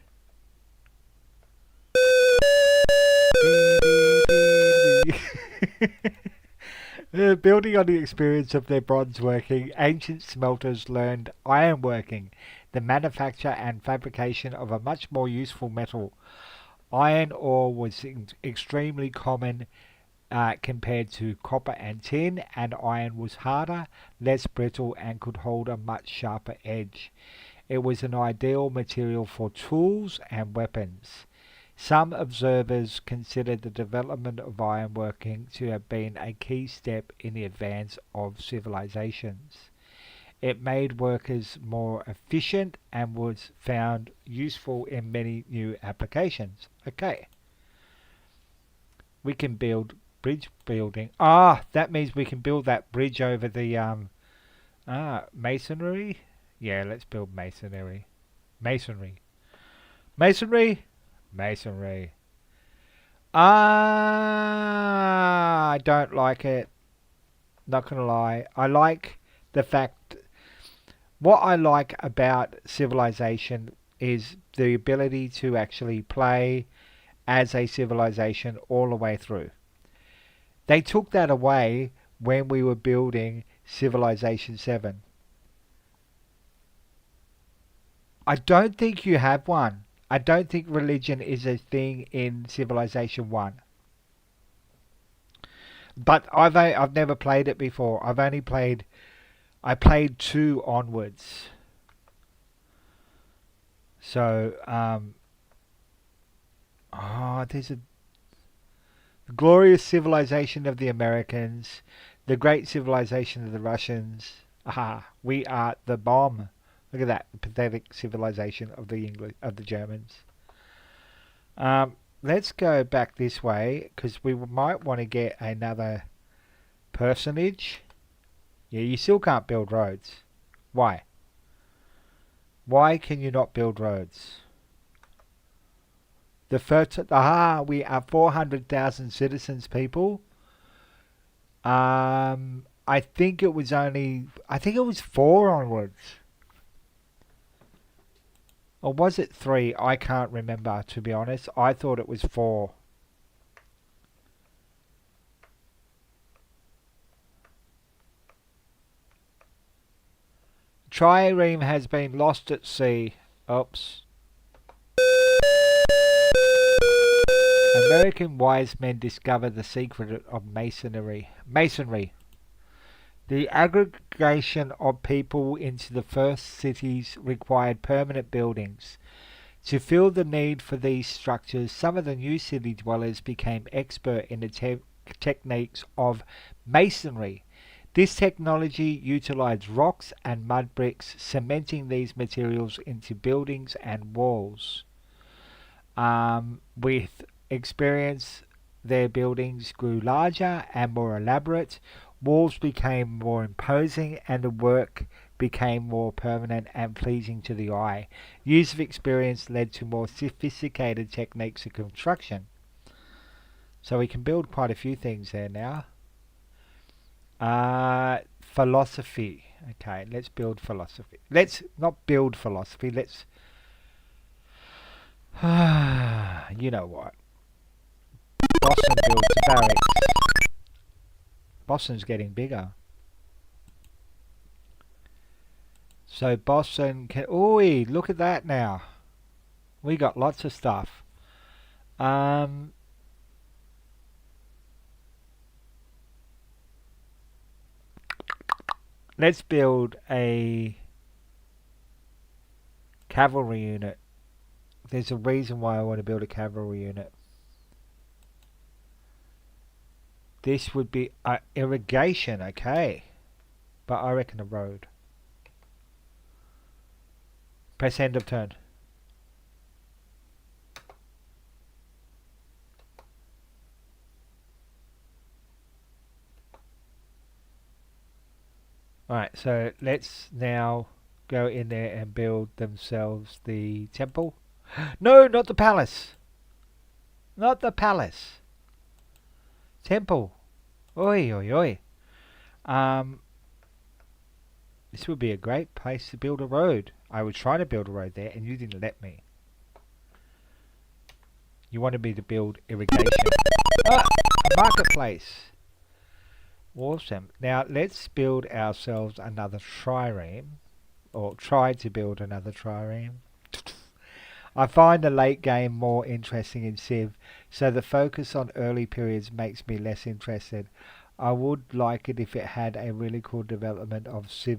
Building on the experience of their bronze working, ancient smelters learned iron working, the manufacture and fabrication of a much more useful metal. Iron ore was extremely common compared to copper and tin, and iron was harder, less brittle, and could hold a much sharper edge. It was an ideal material for tools and weapons. Some observers consider the development of ironworking to have been a key step in the advance of civilizations. It made workers more efficient and was found useful in many new applications. Okay. We can build bridge building. That means we can build that bridge over the masonry. Yeah, let's build masonry. Masonry. Masonry. Masonry. I don't like it. Not gonna lie. I like the fact. What I like about Civilization is the ability to actually play as a civilization all the way through. They took that away when we were building Civilization 7. I don't think you have one. I don't think religion is a thing in Civilization 1. But I've never played it before. I played 2 onwards. So there's a glorious civilization of the Americans, the great civilization of the Russians. We are the bomb. Look at that, the pathetic civilization of the Germans. Let's go back this way because we might want to get another personage. Yeah, you still can't build roads. Why? Why can you not build roads? The first, we are 400,000 citizens, people. I think it was 4 onwards. Or was it 3? I can't remember, to be honest. I thought it was 4. Trireme has been lost at sea. Oops. And American wise men discovered the secret of Masonry. The aggregation of people into the first cities required permanent buildings. To fill the need for these structures, some of the new city dwellers became expert in the techniques of masonry. This technology utilized rocks and mud bricks, cementing these materials into buildings and walls. With experience, their buildings grew larger and more elaborate, walls became more imposing, and the work became more permanent and pleasing to the eye. Years of experience led to more sophisticated techniques of construction. So we can build quite a few things there now. Philosophy. Okay, let's build philosophy. Let's not build philosophy, let's... you know what? Boston builds barracks. Boston's getting bigger. So Boston can... Oi, look at that now. We got lots of stuff. Let's build a cavalry unit. There's a reason why I want to build a cavalry unit. This would be irrigation, okay. But I reckon a road. Press end of turn. Alright, so let's now go in there and build themselves the temple. No, not the palace. Not the palace. Temple. Oi, oi, oi. This would be a great place to build a road. I was trying to build a road there and you didn't let me. You wanted me to build irrigation. Ah, a marketplace. Awesome. Now let's build ourselves another trireme. Or try to build another trireme. I find the late game more interesting in Civ, so the focus on early periods makes me less interested. I would like it if it had a really cool development of Civ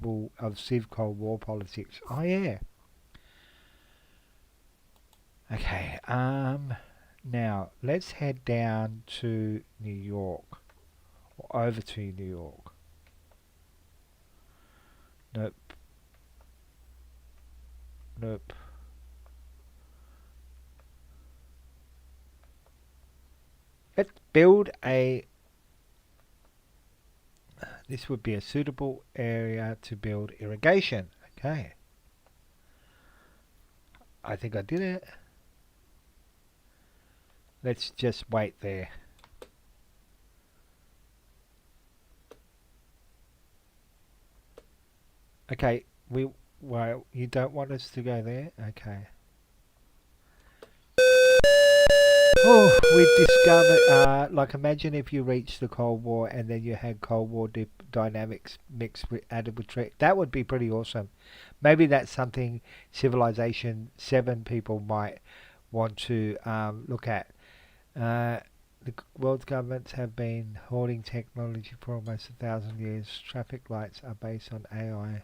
Cold War politics. Oh yeah. Okay, now let's head down to New York. Or over to New York. Nope. Nope. Let's build a... This would be a suitable area to build irrigation. Okay. I think I did it. Let's just wait there. Okay, well, you don't want us to go there? Okay. Oh, we discovered, like imagine if you reached the Cold War and then you had Cold War dynamics mixed with added with trade. That would be pretty awesome. Maybe that's something Civilization 7 people might want to look at. The world's governments have been hoarding technology for almost 1,000 years. Traffic lights are based on AI.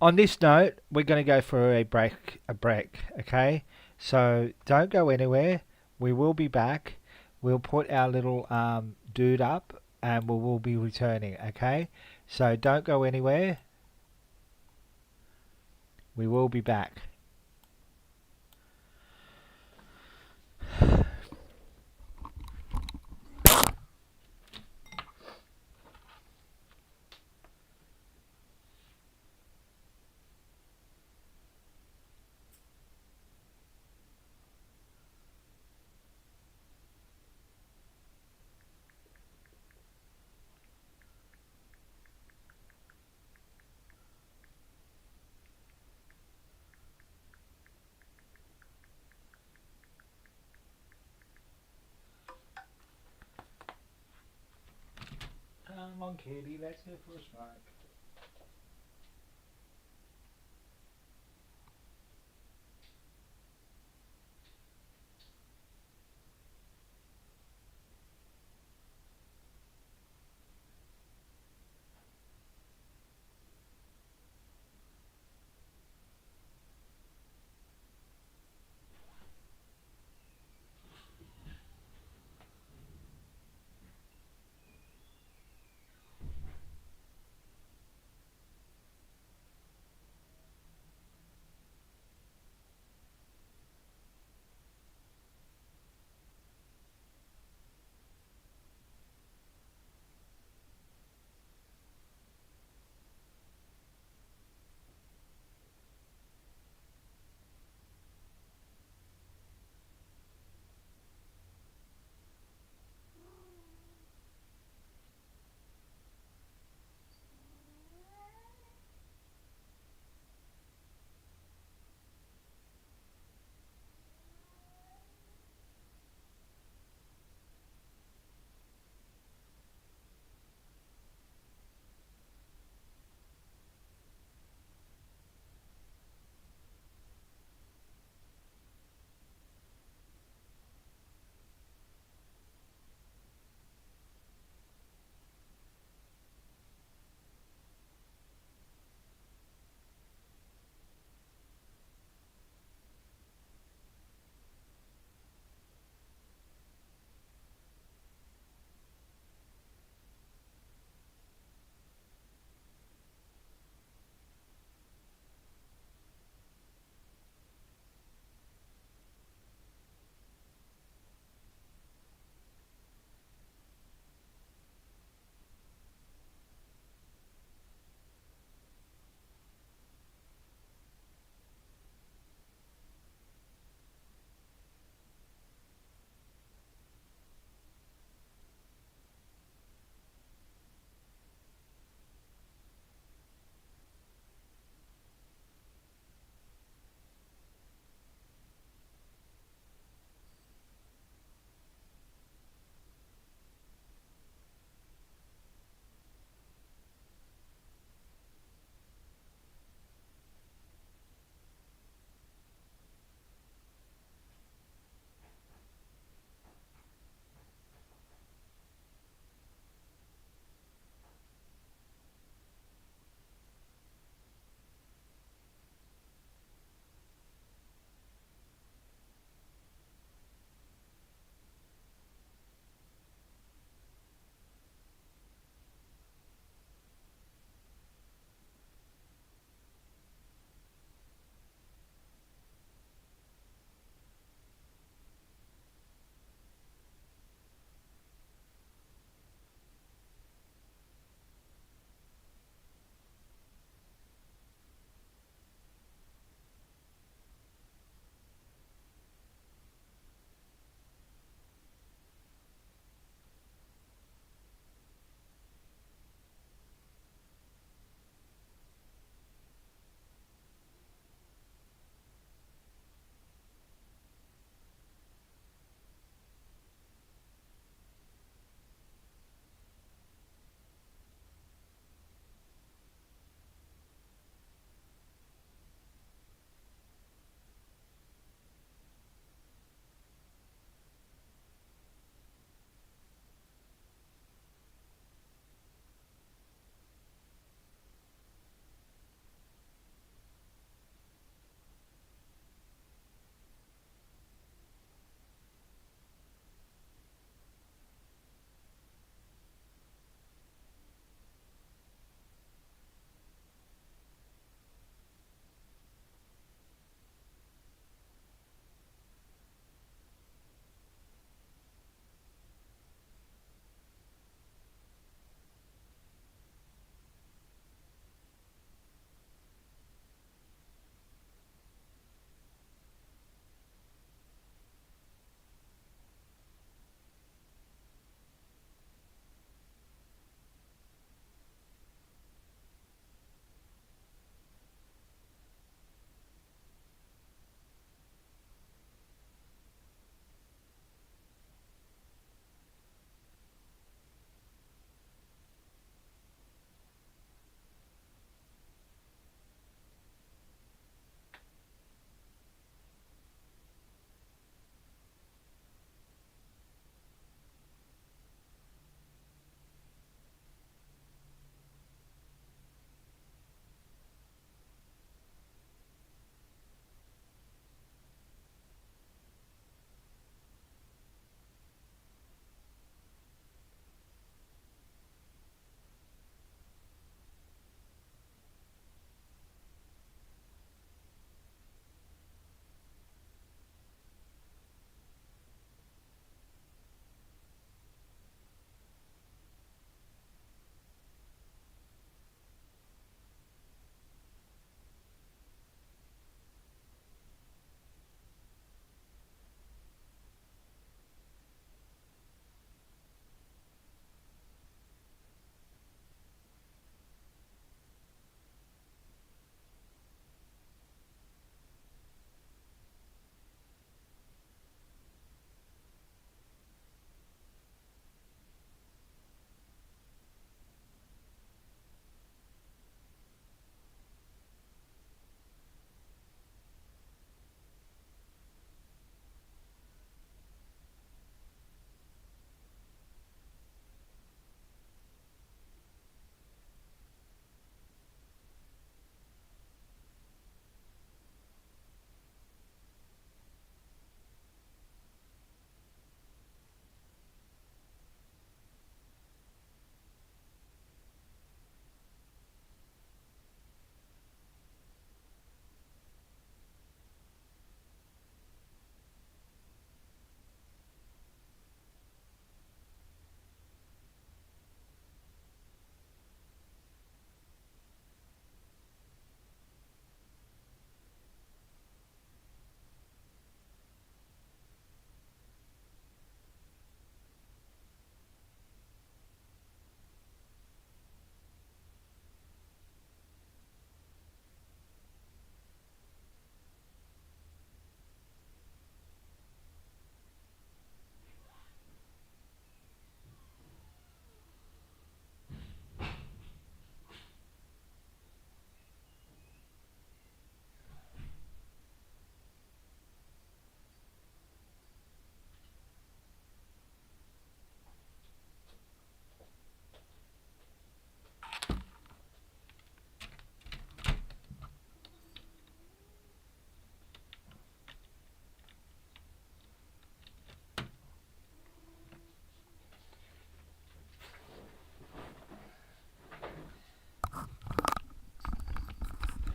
On this note, we're going to go for a break, okay? So don't go anywhere. We will be back. We'll put our little dude up and we will be returning, okay? So don't go anywhere. We will be back. Come on, kitty, let's go for a smoke.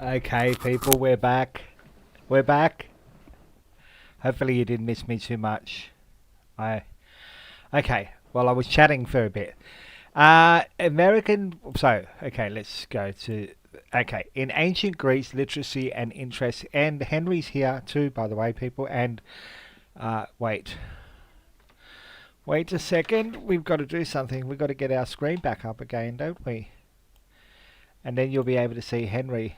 Okay, people, we're back. We're back. Hopefully you didn't miss me too much. Okay, well, I was chatting for a bit. Let's go to... Okay, in ancient Greece, literacy and interest... And Henry's here too, by the way, people. And, wait. Wait a second. We've got to do something. We've got to get our screen back up again, don't we? And then you'll be able to see Henry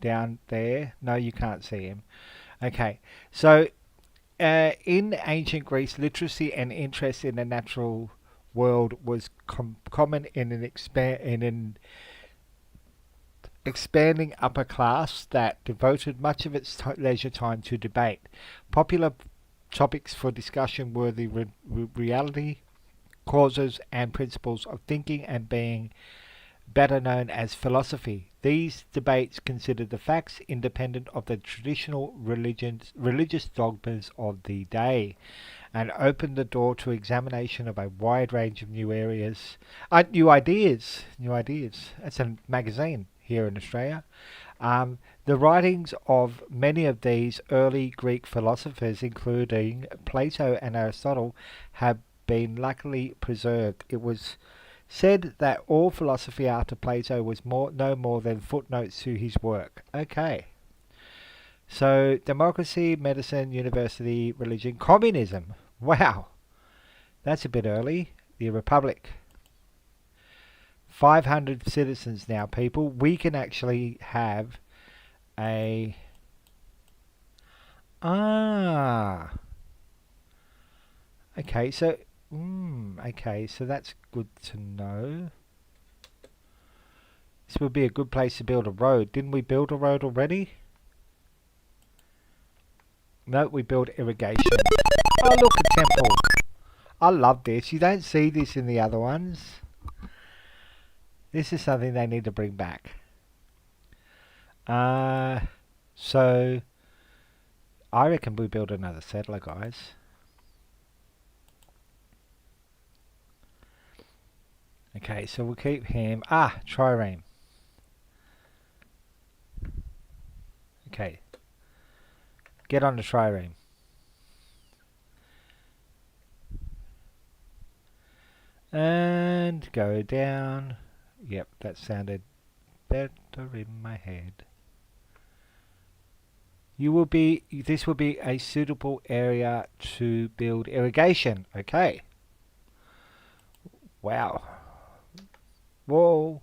down there. No, you can't see him. Okay, so in ancient Greece, literacy and interest in the natural world was common in an expanding upper class that devoted much of its leisure time to debate. Popular topics for discussion were the reality, causes, and principles of thinking and being, better known as philosophy. These debates considered the facts independent of the traditional religious dogmas of the day, and opened the door to examination of a wide range of new ideas. It's a magazine here in Australia. The writings of many of these early Greek philosophers, including Plato and Aristotle, have been luckily preserved. It was said that all philosophy after Plato was no more than footnotes to his work. Okay. So, democracy, medicine, university, religion, communism. Wow. That's a bit early. The Republic. 500 citizens now, people. We can actually have a... Okay, so... okay, so that's good to know. This would be a good place to build a road. Didn't we build a road already? No, we built irrigation. Oh, look, a temple. I love this. You don't see this in the other ones. This is something they need to bring back. So, I reckon we build another settler, guys. Okay, so we'll keep him. Trireme. Okay. Get on the trireme. And go down. Yep, that sounded better in my head. This will be a suitable area to build irrigation. Okay. Wow. Whoa.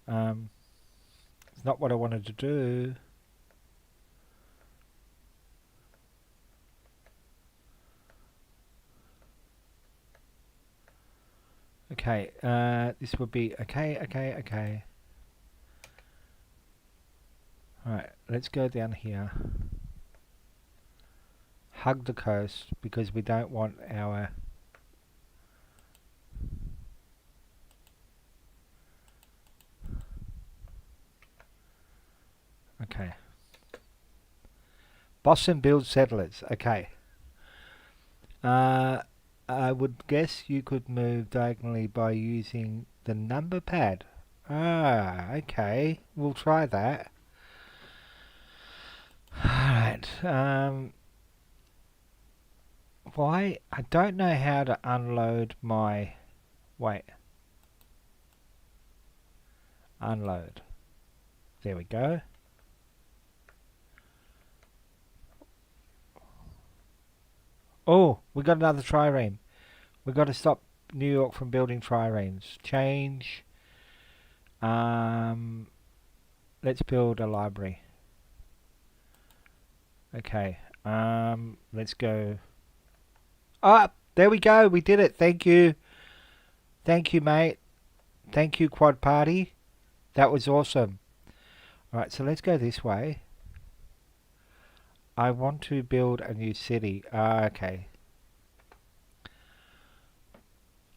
It's not what I wanted to do. Okay, this would be okay. Alright, let's go down here. Hug the coast because we don't want our... Okay. Boston builds settlers. Okay. I would guess you could move diagonally by using the number pad. Okay. We'll try that. Alright. Why? I don't know how to unload my... Wait. Unload. There we go. Oh, we got another trireme. We've got to stop New York from building triremes. Change. Let's build a library. Okay. Let's go. There we go. We did it. Thank you. Thank you, mate. Thank you, Quad Party. That was awesome. Alright, so let's go this way. I want to build a new city. Okay.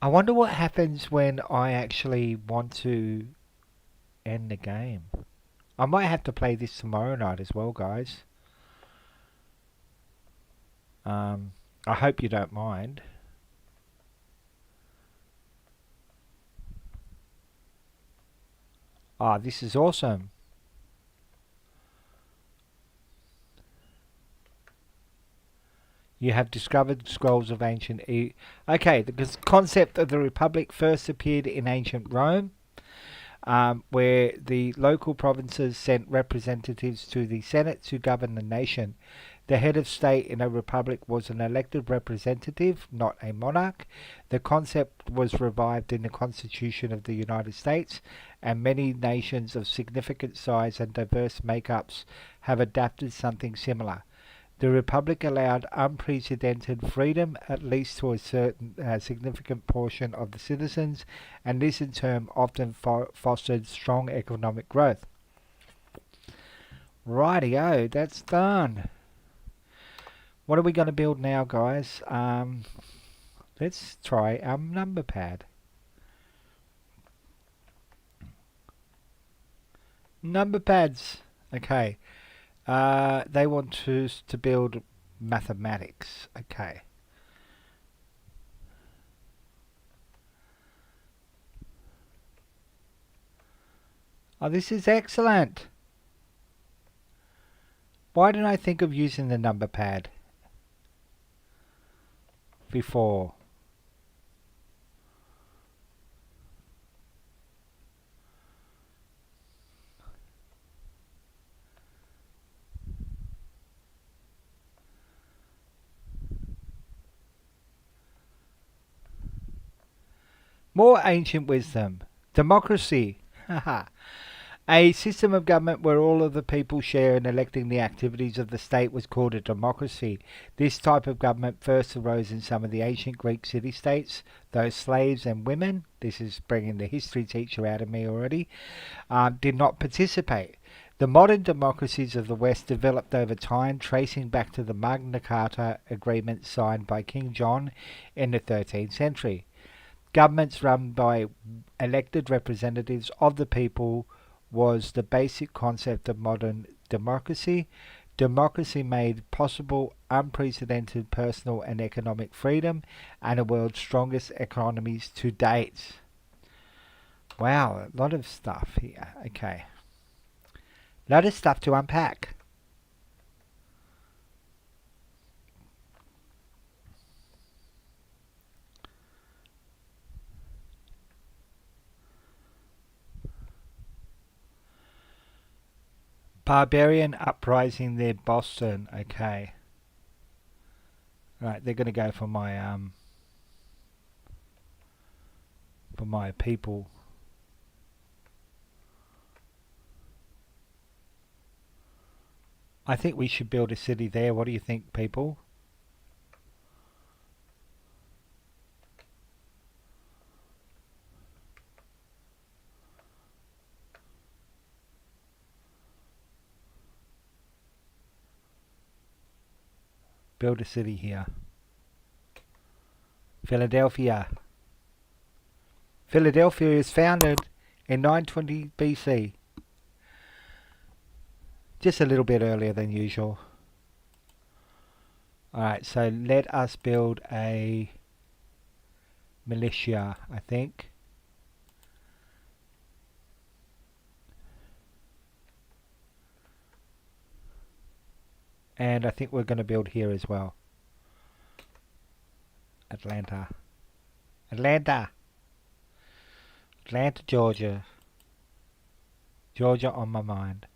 I wonder what happens when I actually want to end the game. I might have to play this tomorrow night as well, guys. I hope you don't mind. This is awesome. You have discovered scrolls of ancient Okay, the concept of the Republic first appeared in ancient Rome, where the local provinces sent representatives to the Senate to govern the nation. The head of state in a republic was an elected representative, not a monarch. The concept was revived in the Constitution of the United States, and many nations of significant size and diverse makeups have adapted something similar. The Republic allowed unprecedented freedom, at least to a certain significant portion of the citizens, and this in turn often fostered strong economic growth. Rightio, that's done. What are we going to build now, guys? Let's try our number pad. Number pads. Okay. They want us to build mathematics. Okay. Oh, this is excellent. Why didn't I think of using the number pad before? More ancient wisdom. Democracy. Haha. A system of government where all of the people share in electing the activities of the state was called a democracy. This type of government first arose in some of the ancient Greek city-states. Those slaves and women, this is bringing the history teacher out of me already, did not participate. The modern democracies of the West developed over time, tracing back to the Magna Carta agreement signed by King John in the 13th century. Governments run by elected representatives of the people was the basic concept of modern democracy. Democracy made possible unprecedented personal and economic freedom and the world's strongest economies to date. Wow, a lot of stuff here. Okay. A lot of stuff to unpack. Barbarian uprising near Boston. Okay. Right, they're going to go for my people. I think we should build a city there. What do you think, people? Build a city here. Philadelphia. Philadelphia is founded in 920 BC. Just a little bit earlier than usual. Alright, so let us build a militia, I think. And I think we're going to build here as well. Atlanta. Atlanta, Georgia. Georgia on my mind.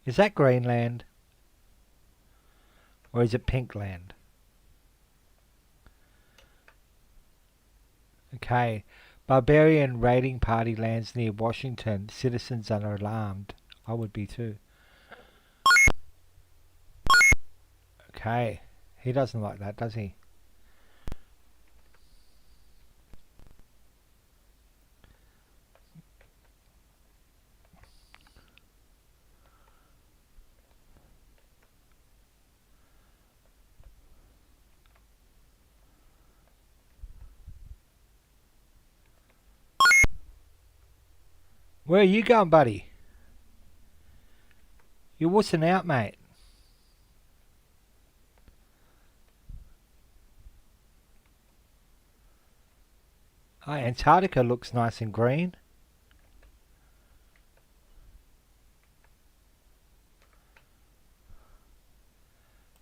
Is that Greenland? Or is it Pinkland? Okay. Barbarian raiding party lands near Washington. Citizens are alarmed. I would be too. Okay. He doesn't like that, does he? Where are you going, buddy? You're wussing out, mate. Oh, Antarctica looks nice and green.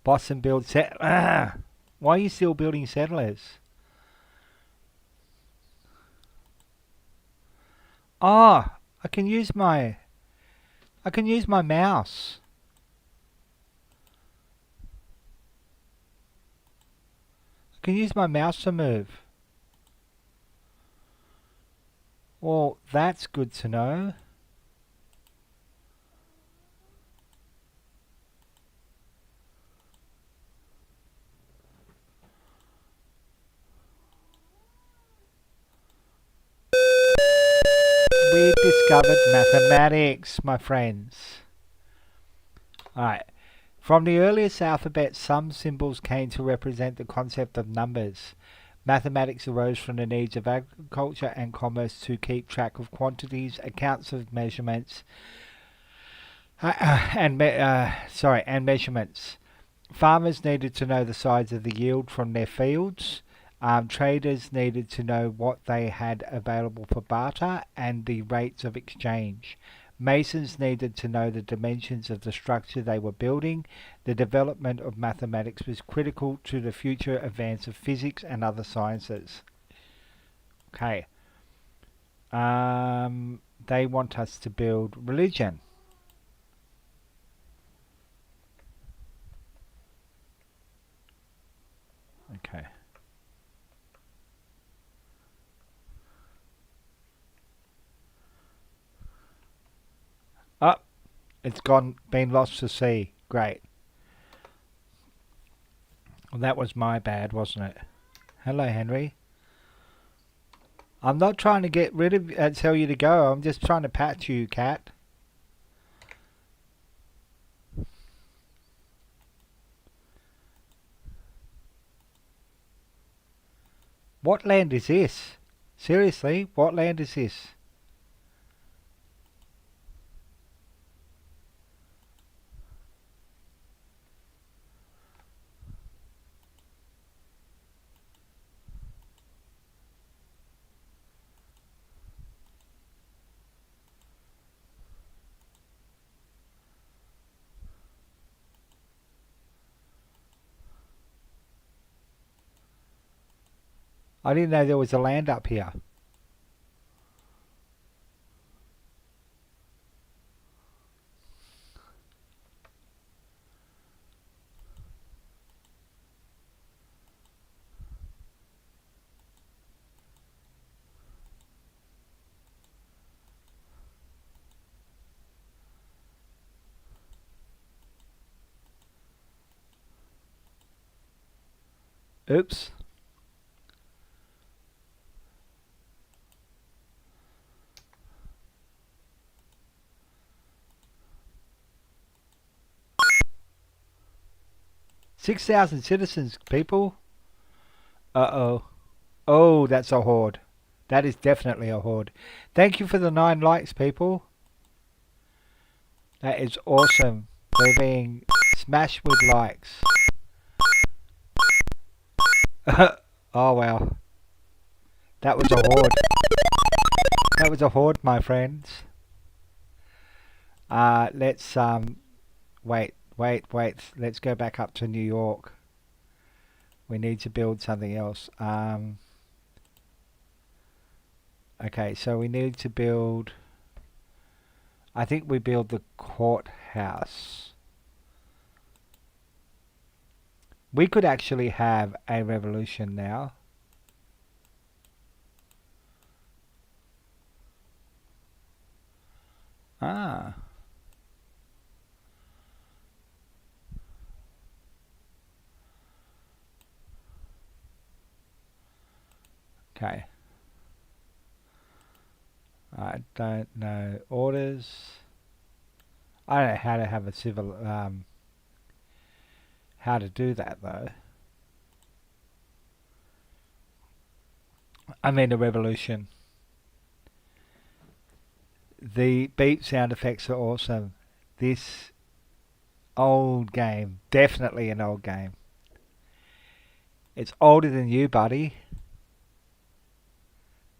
Boston builds set. Why are you still building settlers? Ah, I can use my. I can use my mouse. I can use my mouse to move. Well, that's good to know. We discovered mathematics, my friends. Alright. From the earliest alphabet, some symbols came to represent the concept of numbers. Mathematics arose from the needs of agriculture and commerce to keep track of quantities, accounts of measurements, and measurements. Farmers needed to know the size of the yield from their fields. Traders needed to know what they had available for barter and the rates of exchange. Masons needed to know the dimensions of the structure they were building. The development of mathematics was critical to the future advance of physics and other sciences. Okay. They want us to build religion. Okay. Oh, it's been lost to sea. Great. Well, that was my bad, wasn't it? Hello, Henry. I'm not trying to get rid of tell you to go. I'm just trying to patch you, cat. What land is this? Seriously, what land is this? I didn't know there was a land up here. Oops. $6,000 citizens, people. Uh-oh. Oh, that's a horde. That is definitely a horde. Thank you for the 9 likes, people. That is awesome. They're being smashed with likes. Oh, wow. That was a horde. That was a horde, my friends. Let's, wait. Let's go back up to New York. We need to build something else. Okay, so we need to build... I think we build the courthouse. We could actually have a revolution now. Ah. Okay. I don't know. Orders. I don't know how to have a civil, how to do that though. I mean a revolution. The beat sound effects are awesome. This old game. Definitely an old game. It's older than you, buddy.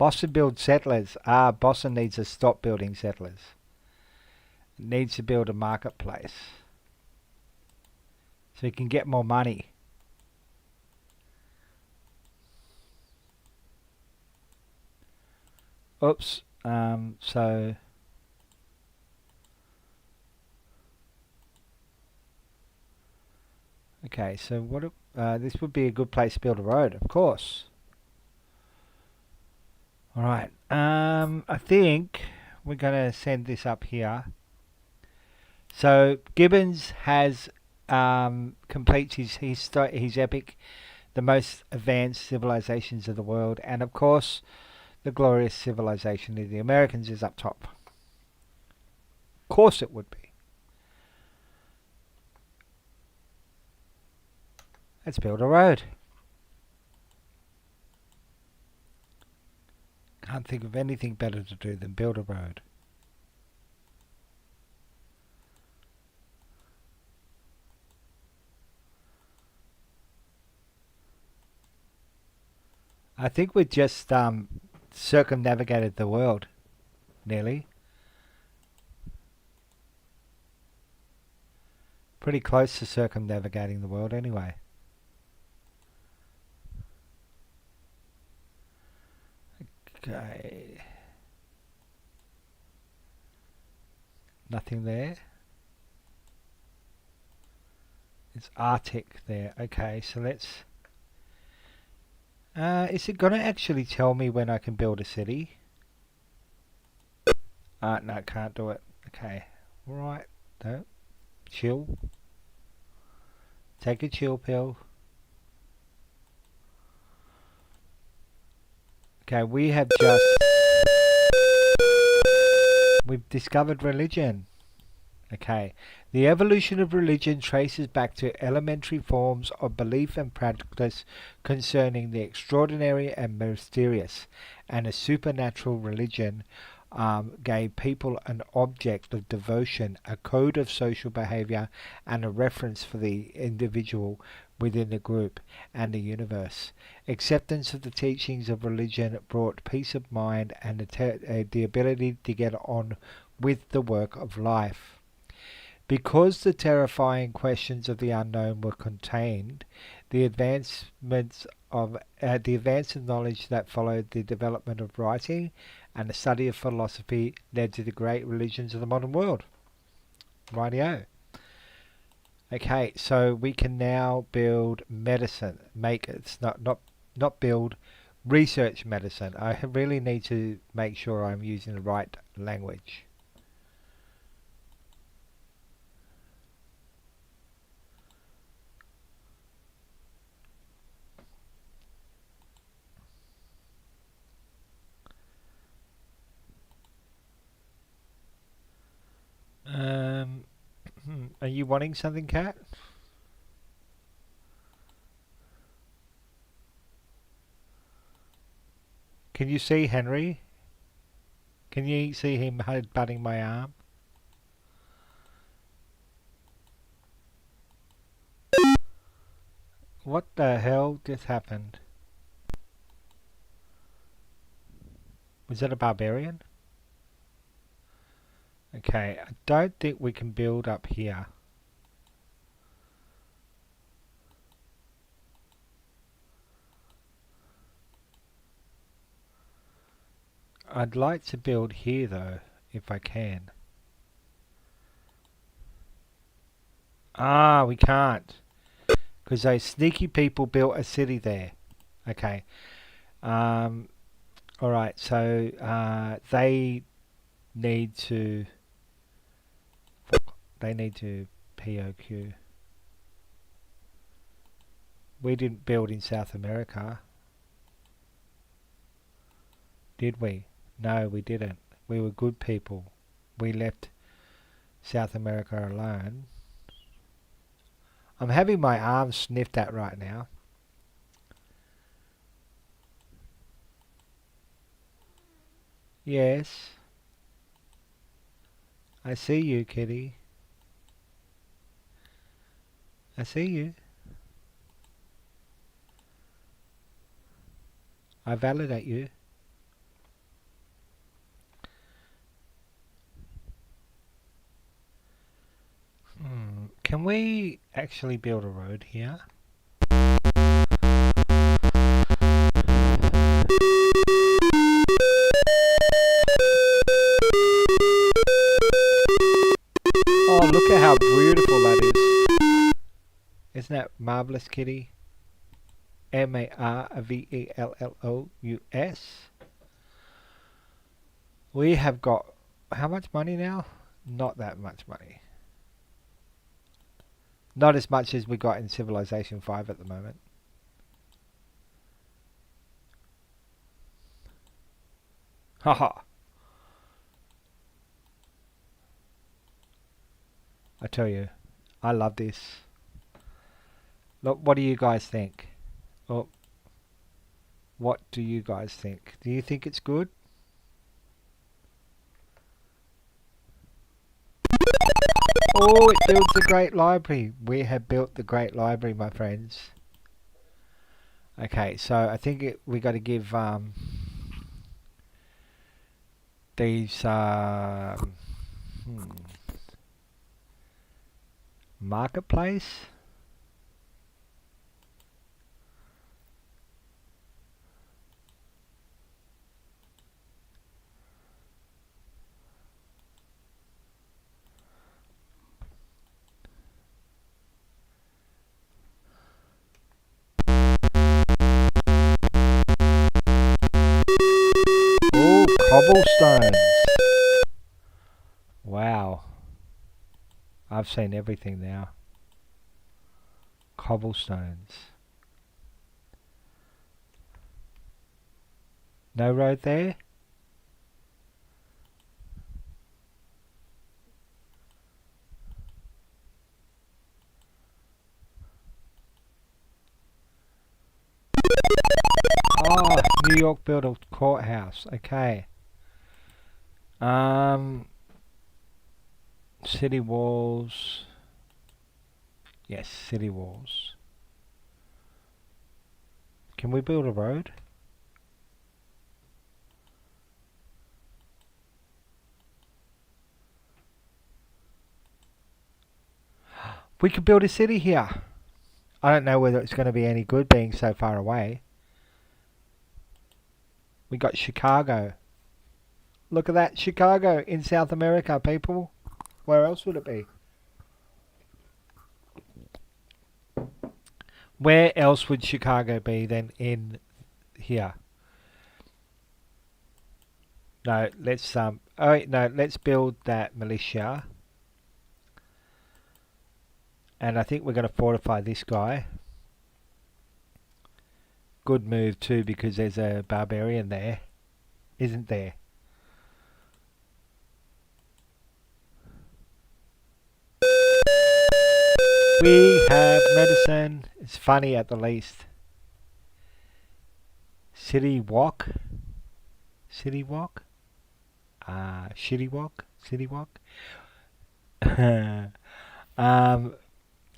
Boston builds settlers. Boston needs to stop building settlers. It needs to build a marketplace. So you can get more money. Oops. So... Okay, so what? This would be a good place to build a road, of course. All right. I think we're gonna send this up here. So Gibbons has completes his epic, the most advanced civilizations of the world, and of course, the glorious civilization of the Americans is up top. Of course, it would be. Let's build a road. Can't think of anything better to do than build a road. I think we just circumnavigated the world, nearly. Pretty close to circumnavigating the world anyway. Okay. Nothing there. It's Arctic there. Okay, so let's... is it going to actually tell me when I can build a city? No, can't do it. Okay. Right. No. Chill. Take a chill pill. Okay, we've discovered religion. Okay. The evolution of religion traces back to elementary forms of belief and practice concerning the extraordinary and mysterious, and a supernatural religion gave people an object of devotion, a code of social behavior, and a reference for the individual within the group and the universe. Acceptance of the teachings of religion brought peace of mind and the ability to get on with the work of life. Because the terrifying questions of the unknown were contained, the advance of knowledge that followed the development of writing and the study of philosophy led to the great religions of the modern world. Rightio. Okay, so we can now build medicine. Not build, research medicine. I really need to make sure I'm using the right language. Are you wanting something, Kat? Can you see Henry? Can you see him headbutting my arm? What the hell just happened? Was that a barbarian? Okay, I don't think we can build up here. I'd like to build here though, if I can. We can't. Because those sneaky people built a city there. Okay. Alright, so they need to... They need to POQ. We didn't build in South America. Did we? No, we didn't. We were good people. We left South America alone. I'm having my arm sniffed at right now. Yes. I see you, kitty. I see you. I validate you. we actually build a road here? Oh, look at how beautiful that is. Isn't that marvelous, kitty? Marvellous. We have got how much money now? Not that much money. Not as much as we got in Civilization 5 at the moment. Haha. I tell you, I love this. Look, what do you guys think? Oh, what do you guys think? Do you think it's good? Oh, it builds a great library. We have built the great library, my friends. Okay, so I think we got to give these marketplace. Oh, cobblestones. Wow. I've seen everything now. Cobblestones. No road there? Oh, New York built a courthouse. Okay. City walls. Yes, city walls. Can we build a road? We could build a city here. I don't know whether it's going to be any good being so far away. We got Chicago. Look at that, Chicago in South America, people. Where else would it be? Where else would Chicago be than in here? No, let's let's build that militia. And I think we're going to fortify this guy. Good move too, because there's a barbarian there, isn't there? We have medicine. It's funny at the least. City walk. City walk. Shitty walk. City walk.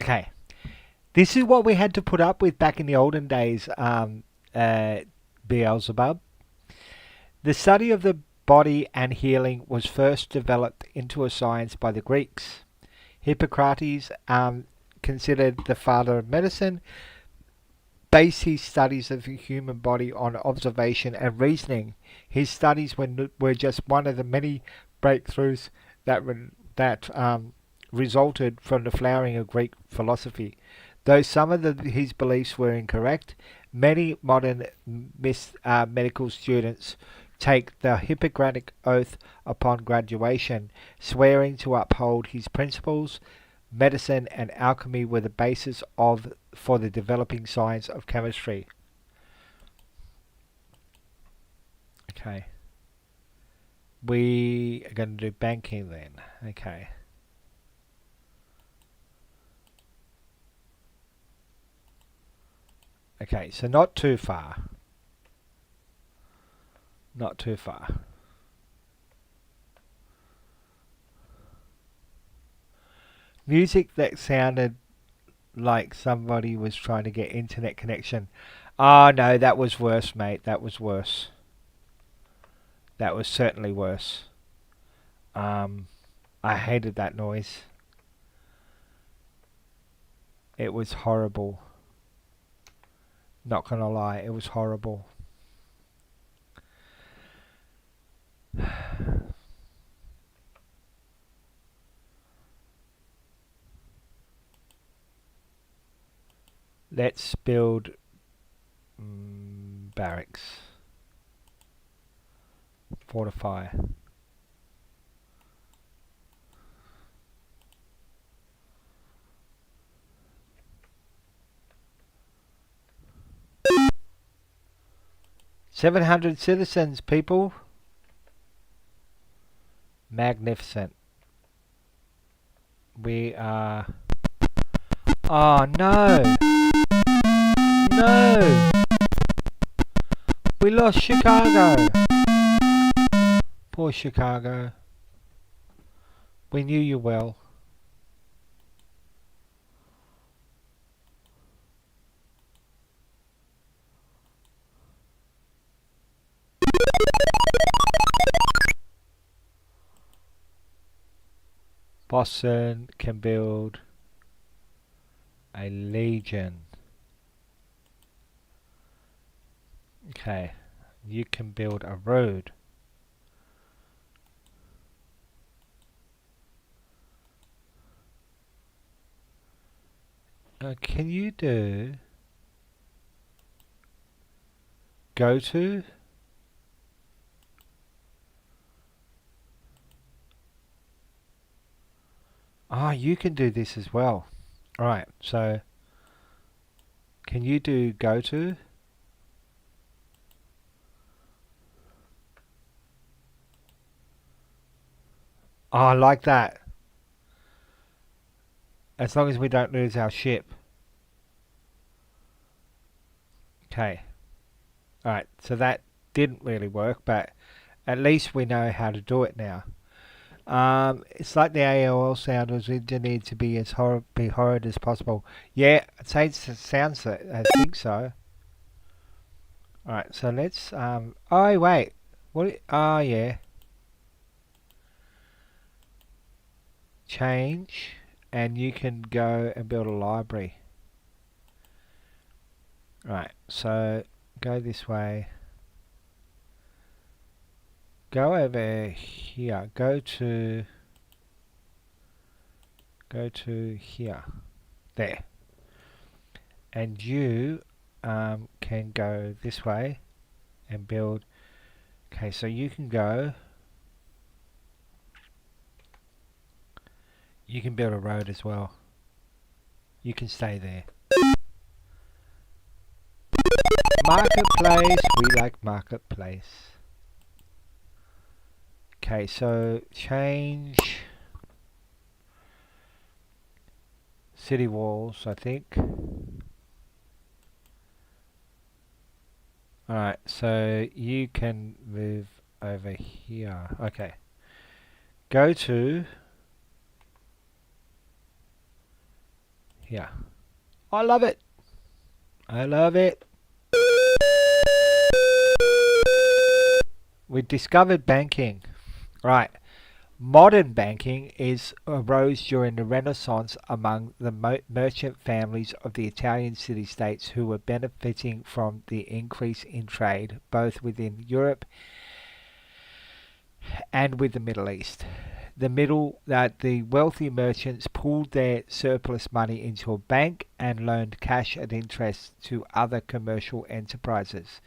Okay. This is what we had to put up with back in the olden days, Beelzebub. The study of the body and healing was first developed into a science by the Greeks. Hippocrates, considered the father of medicine, based his studies of the human body on observation and reasoning. His studies were just one of the many breakthroughs that resulted from the flowering of Greek philosophy. Though some of his beliefs were incorrect, many modern medical students take the Hippocratic Oath upon graduation, swearing to uphold his principles. Medicine and alchemy were the basis for the developing science of chemistry. Okay. We are going to do banking then. Okay. Okay, so not too far. Not too far. Music that sounded like somebody was trying to get internet connection. Oh no, that was worse, mate. That was worse. That was certainly worse. I hated that noise. It was horrible. Not gonna lie, it was horrible. Let's build barracks. Fortify. $700 citizens, people. Magnificent. We are... Oh no! No! We lost Chicago! Poor Chicago. We knew you well. Boston can build a legion. Okay, you can build a road. Can you do go to? Ah, you can do this as well. Alright, so can you do go to? Oh, I like that. As long as we don't lose our ship. Okay. Alright, so that didn't really work, but at least we know how to do it now. It's like the AOL sound was engineered to be as horrid as possible. Yeah, I'd say it sounds. I think so. All right, so let's. Oh wait, what? Oh yeah. Change, and you can go and build a library. Right, so go this way. Go over here. Go to here. There. And you can go this way and build. Okay, so you can go. You can build a road as well. You can stay there. Marketplace. We like marketplace. Okay, so change city walls, I think. Alright, so you can move over here. Okay. Go to here. I love it. I love it. We discovered banking. Right. Modern banking arose during the Renaissance among the merchant families of the Italian city-states who were benefiting from the increase in trade both within Europe and with the Middle East. The wealthy merchants pooled their surplus money into a bank and loaned cash at interest to other commercial enterprises.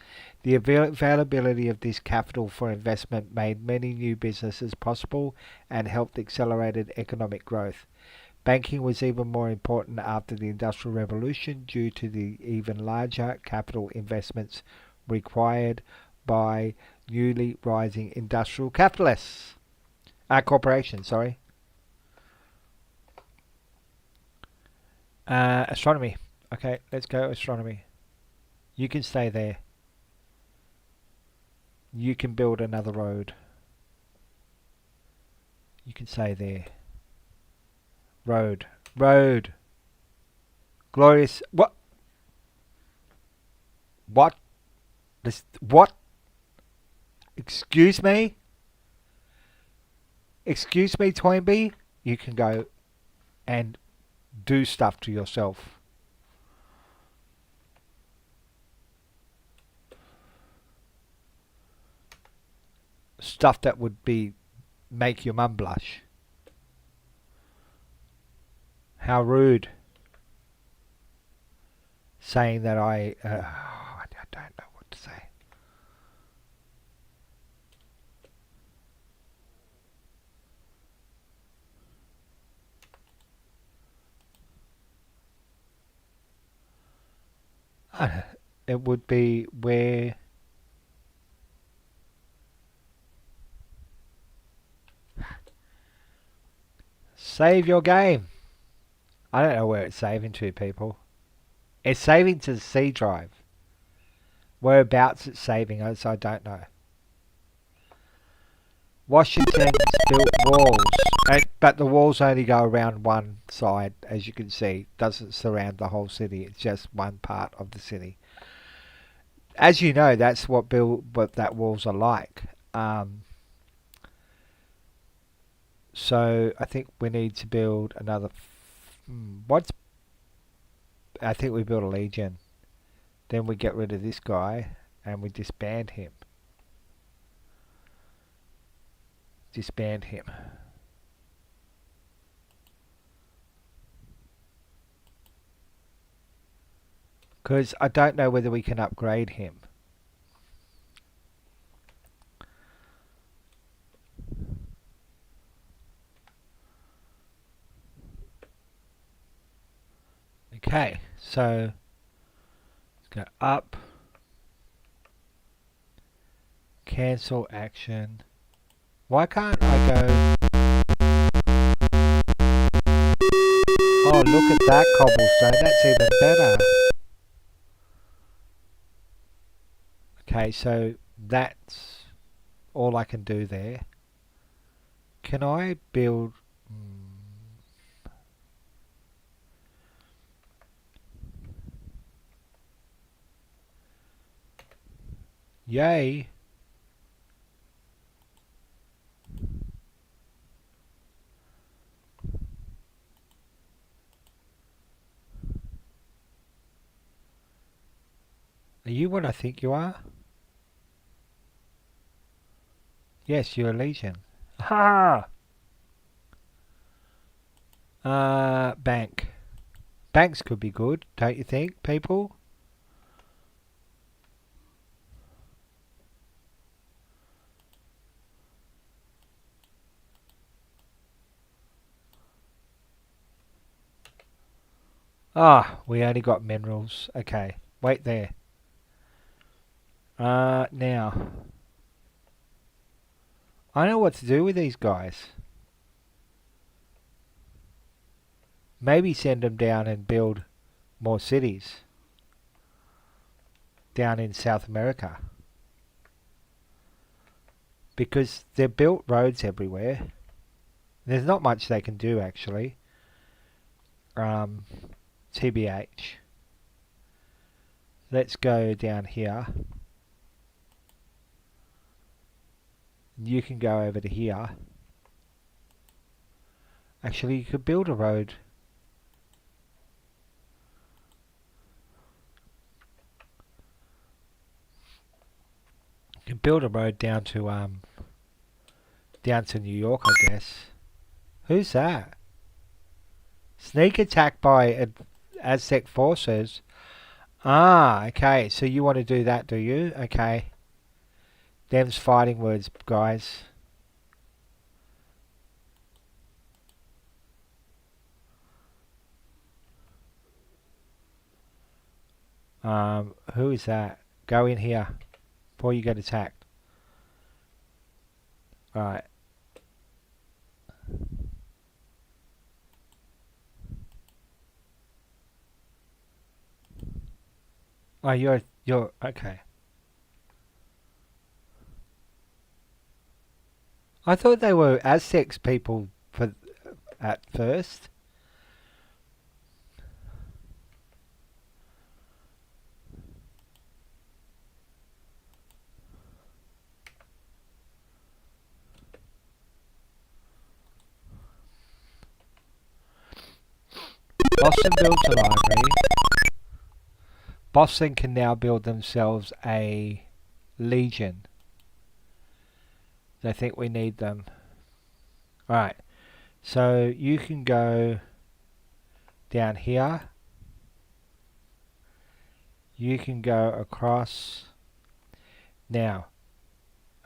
The availability of this capital for investment made many new businesses possible and helped accelerate economic growth. Banking was even more important after the Industrial Revolution due to the even larger capital investments required by newly rising industrial capitalists. Corporations, sorry. Astronomy. Okay, let's go astronomy. You can stay there. You can build another road. You can stay there. Road. Road. Glorious. What? What? What? Excuse me? Excuse me, Toynbee? You can go and do stuff to yourself. stuff that would make your mum blush. How rude. Saying that I don't know what to say. It would be where save your game. I don't know where it's saving to, people. It's saving to the C drive. Whereabouts it's saving us, I don't know. Washington's built walls, but the walls only go around one side, as you can see. Doesn't surround the whole city. It's just one part of the city. As you know, that's what that walls are like. So I think we need to build another. I think we build a legion. Then we get rid of this guy and we disband him. Disband him. Because I don't know whether we can upgrade him. Okay, so let's go up. Cancel action. Why can't I go? Oh, look at that cobblestone. That's even better. Okay, so that's all I can do there. Can I build? Yay. Are you what I think you are? Yes, you're a legion. Ha! Bank. Banks could be good, don't you think, people? Ah, we only got minerals. Okay, wait there. Now. I know what to do with these guys. Maybe send them down and build more cities. Down in South America. Because they've built roads everywhere. There's not much they can do, actually. TBH. Let's go down here. You can go over to here. Actually, you could build a road. You can build a road down to New York, I guess. Who's that? Sneak attack by Aztec forces. Ah, okay. So you want to do that, do you? Okay. Them's fighting words, guys. Who is that? Go in here before you get attacked. Alright. Oh, you're okay. I thought they were Aztecs people at first. Boston built a library. Boston can now build themselves a legion. They think we need them. Alright, so you can go down here. You can go across. Now,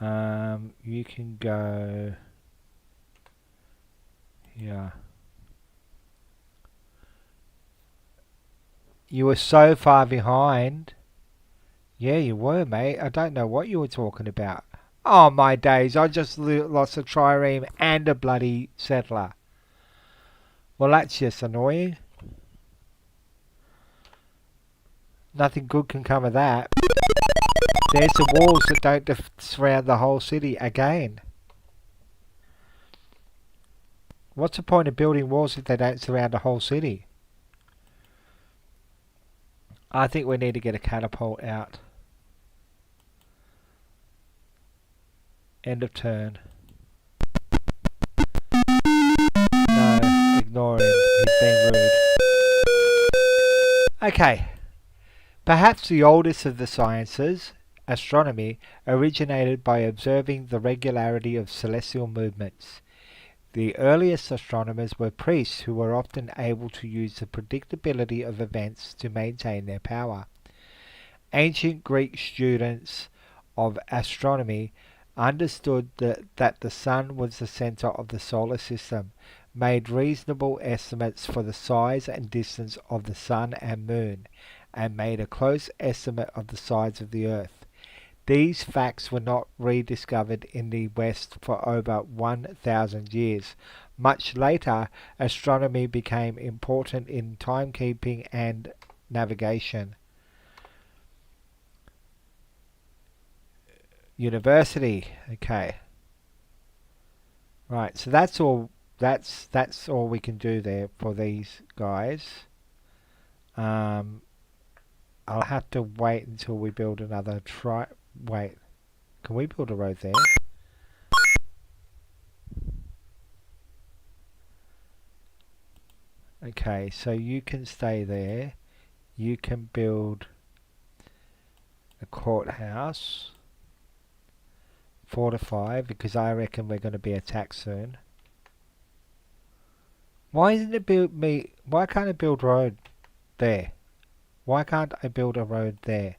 you can go here. You were so far behind. Yeah, you were, mate. I don't know what you were talking about. Oh, my days. I just lost a trireme and a bloody settler. Well, that's just annoying. Nothing good can come of that. There's the walls that don't surround the whole city again. What's the point of building walls if they don't surround the whole city? I think we need to get a catapult out. End of turn. No, ignore him. He's being rude. Okay. Perhaps the oldest of the sciences, astronomy, originated by observing the regularity of celestial movements. The earliest astronomers were priests who were often able to use the predictability of events to maintain their power. Ancient Greek students of astronomy understood that the sun was the center of the solar system, made reasonable estimates for the size and distance of the sun and moon, and made a close estimate of the size of the earth. These facts were not rediscovered in the West for over 1,000 years. Much later, astronomy became important in timekeeping and navigation. University, okay. Right, so that's all. That's all we can do there for these guys. I'll have to wait until we build another Wait, can we build a road there? Okay, so you can stay there. You can build a courthouse. Fortify, because I reckon we're going to be attacked soon. Why isn't it why can't I build road there? Why can't I build a road there?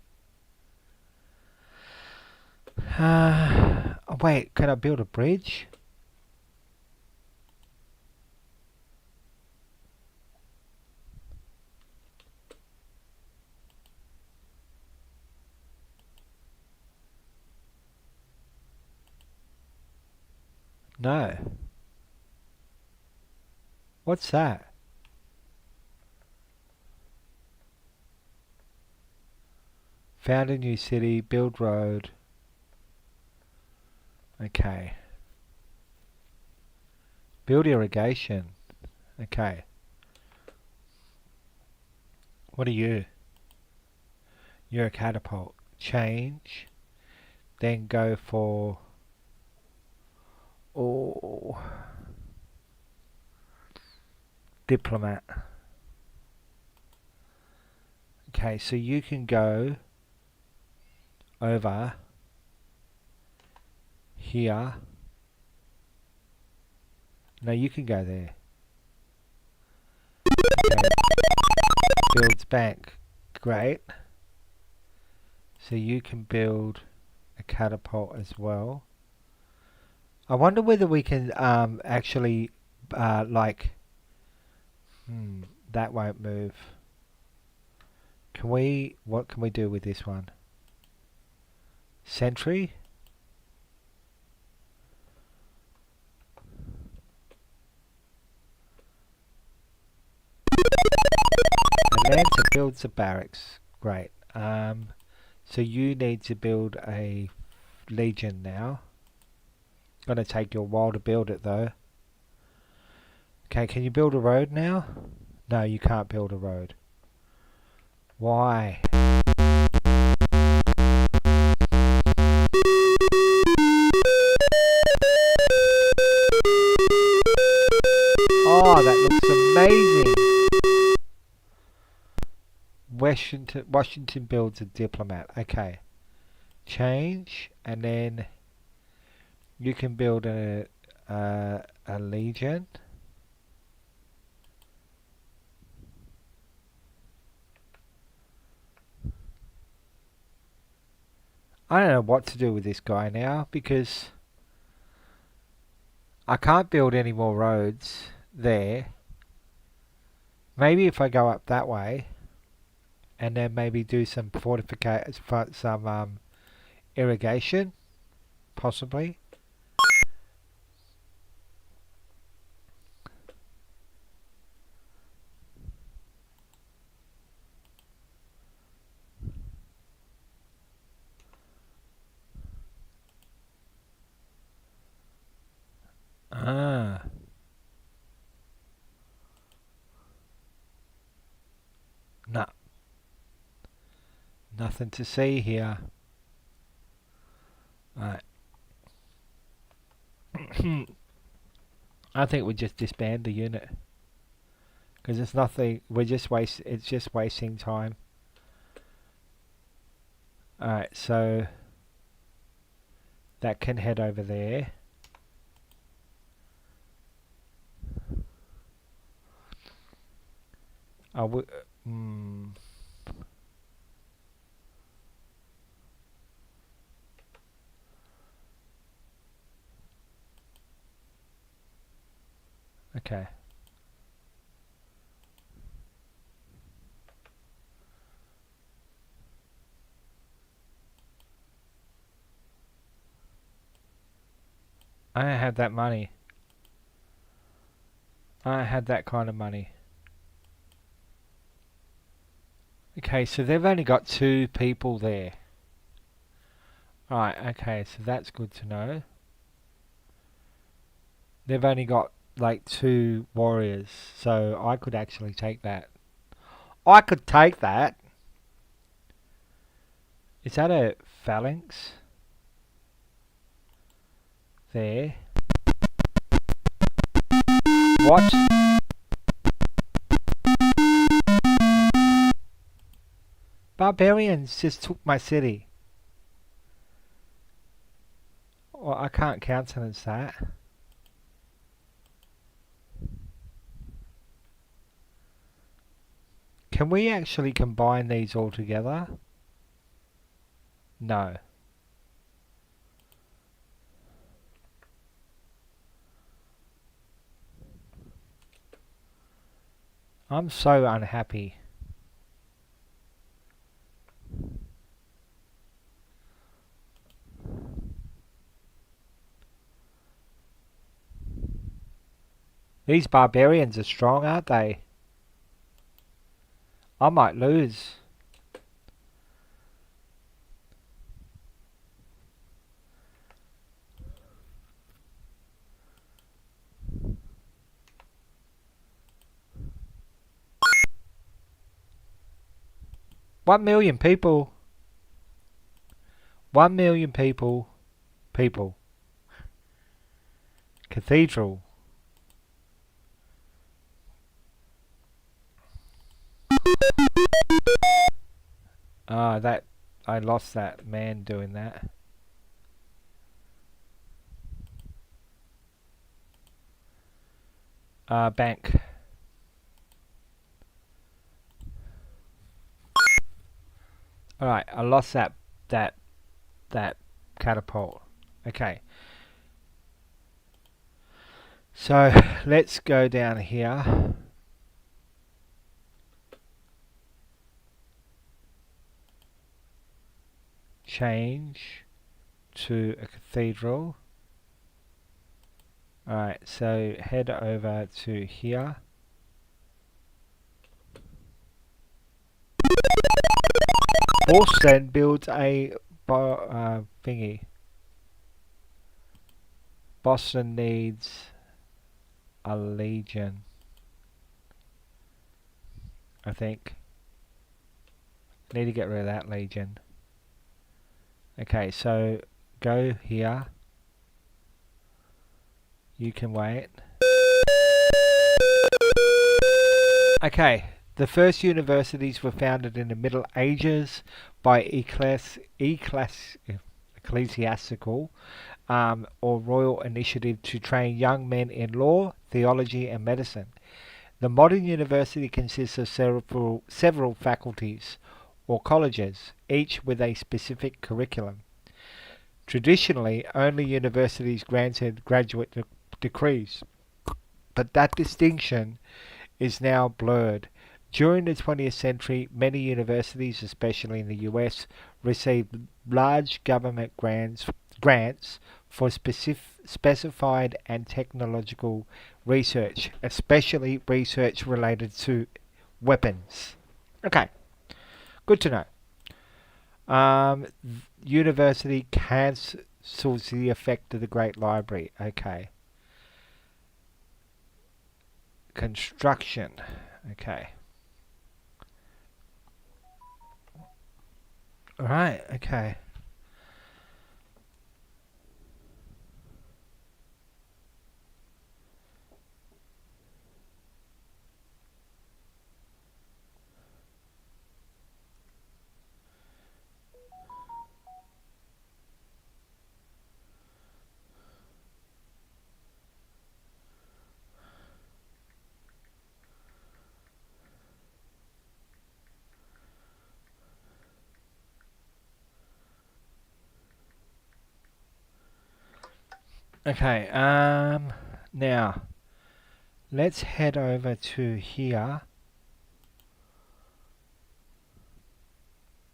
Wait, can I build a bridge? No. What's that? Found a new city, build road. Okay. Build irrigation. Okay. What are you? You're a catapult. Change. Then go for... Oh. Diplomat. Okay, so you can go over here. No, you can go there. Okay. Builds bank. Great. So you can build a catapult as well. I wonder whether we can actually like... that won't move. Can we... What can we do with this one? Sentry? Lancer builds a barracks. Great. So you need to build a legion now. Gonna take you a while to build it though. Okay, can you build a road now? No, you can't build a road. Why? Oh, that looks amazing. Washington builds a diplomat. Okay. Change, and then You can build a legion. I don't know what to do with this guy now because I can't build any more roads there. Maybe if I go up that way and then maybe do some some irrigation, possibly. Ah, no, nothing to see here. Right. I think we just disband the unit because it's nothing. It's just wasting time. All right, so that can head over there. I would. Okay. I don't have that money. I don't have that kind of money. Okay, so they've only got 2 people there. Right, okay, so that's good to know. They've only got like 2 warriors, so I could actually take that. I could take that. Is that a phalanx? There. What? Barbarians just took my city. Well, I can't countenance that. Can we actually combine these all together? No. I'm so unhappy. These barbarians are strong, aren't they? I might lose. One million people. 1 million people. People. Cathedral. Ah, that I lost that man doing that. Bank. Alright, I lost that catapult. Okay. So let's go down here. Change to a cathedral. Alright, so head over to here. Boston builds a thingy. Boston needs a legion, I think. Need to get rid of that legion. Okay, so go here. You can wait. Okay, the first universities were founded in the Middle Ages by ecclesiastical or royal initiative to train young men in law, theology, and medicine. The modern university consists of several faculties or colleges, each with a specific curriculum. Traditionally, only universities granted graduate degrees, but that distinction is now blurred. During the 20th century, many universities, especially in the US, received large government grants for specified and technological research, especially research related to weapons. Okay, good to know. University cancels the effect of the Great Library. Okay. Construction. Okay. Alright, okay. Okay, now let's head over to here.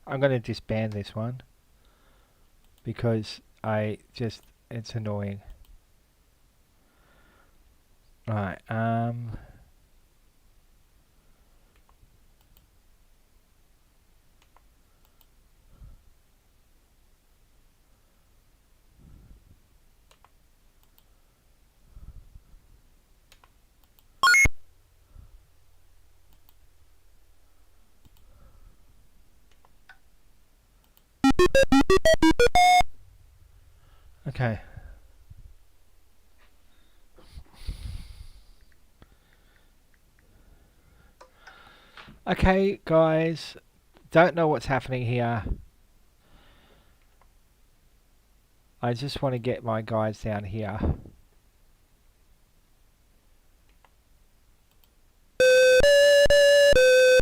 I'm going to disband this one because it's annoying. Right, okay. Okay, guys, don't know what's happening here. I just want to get my guys down here.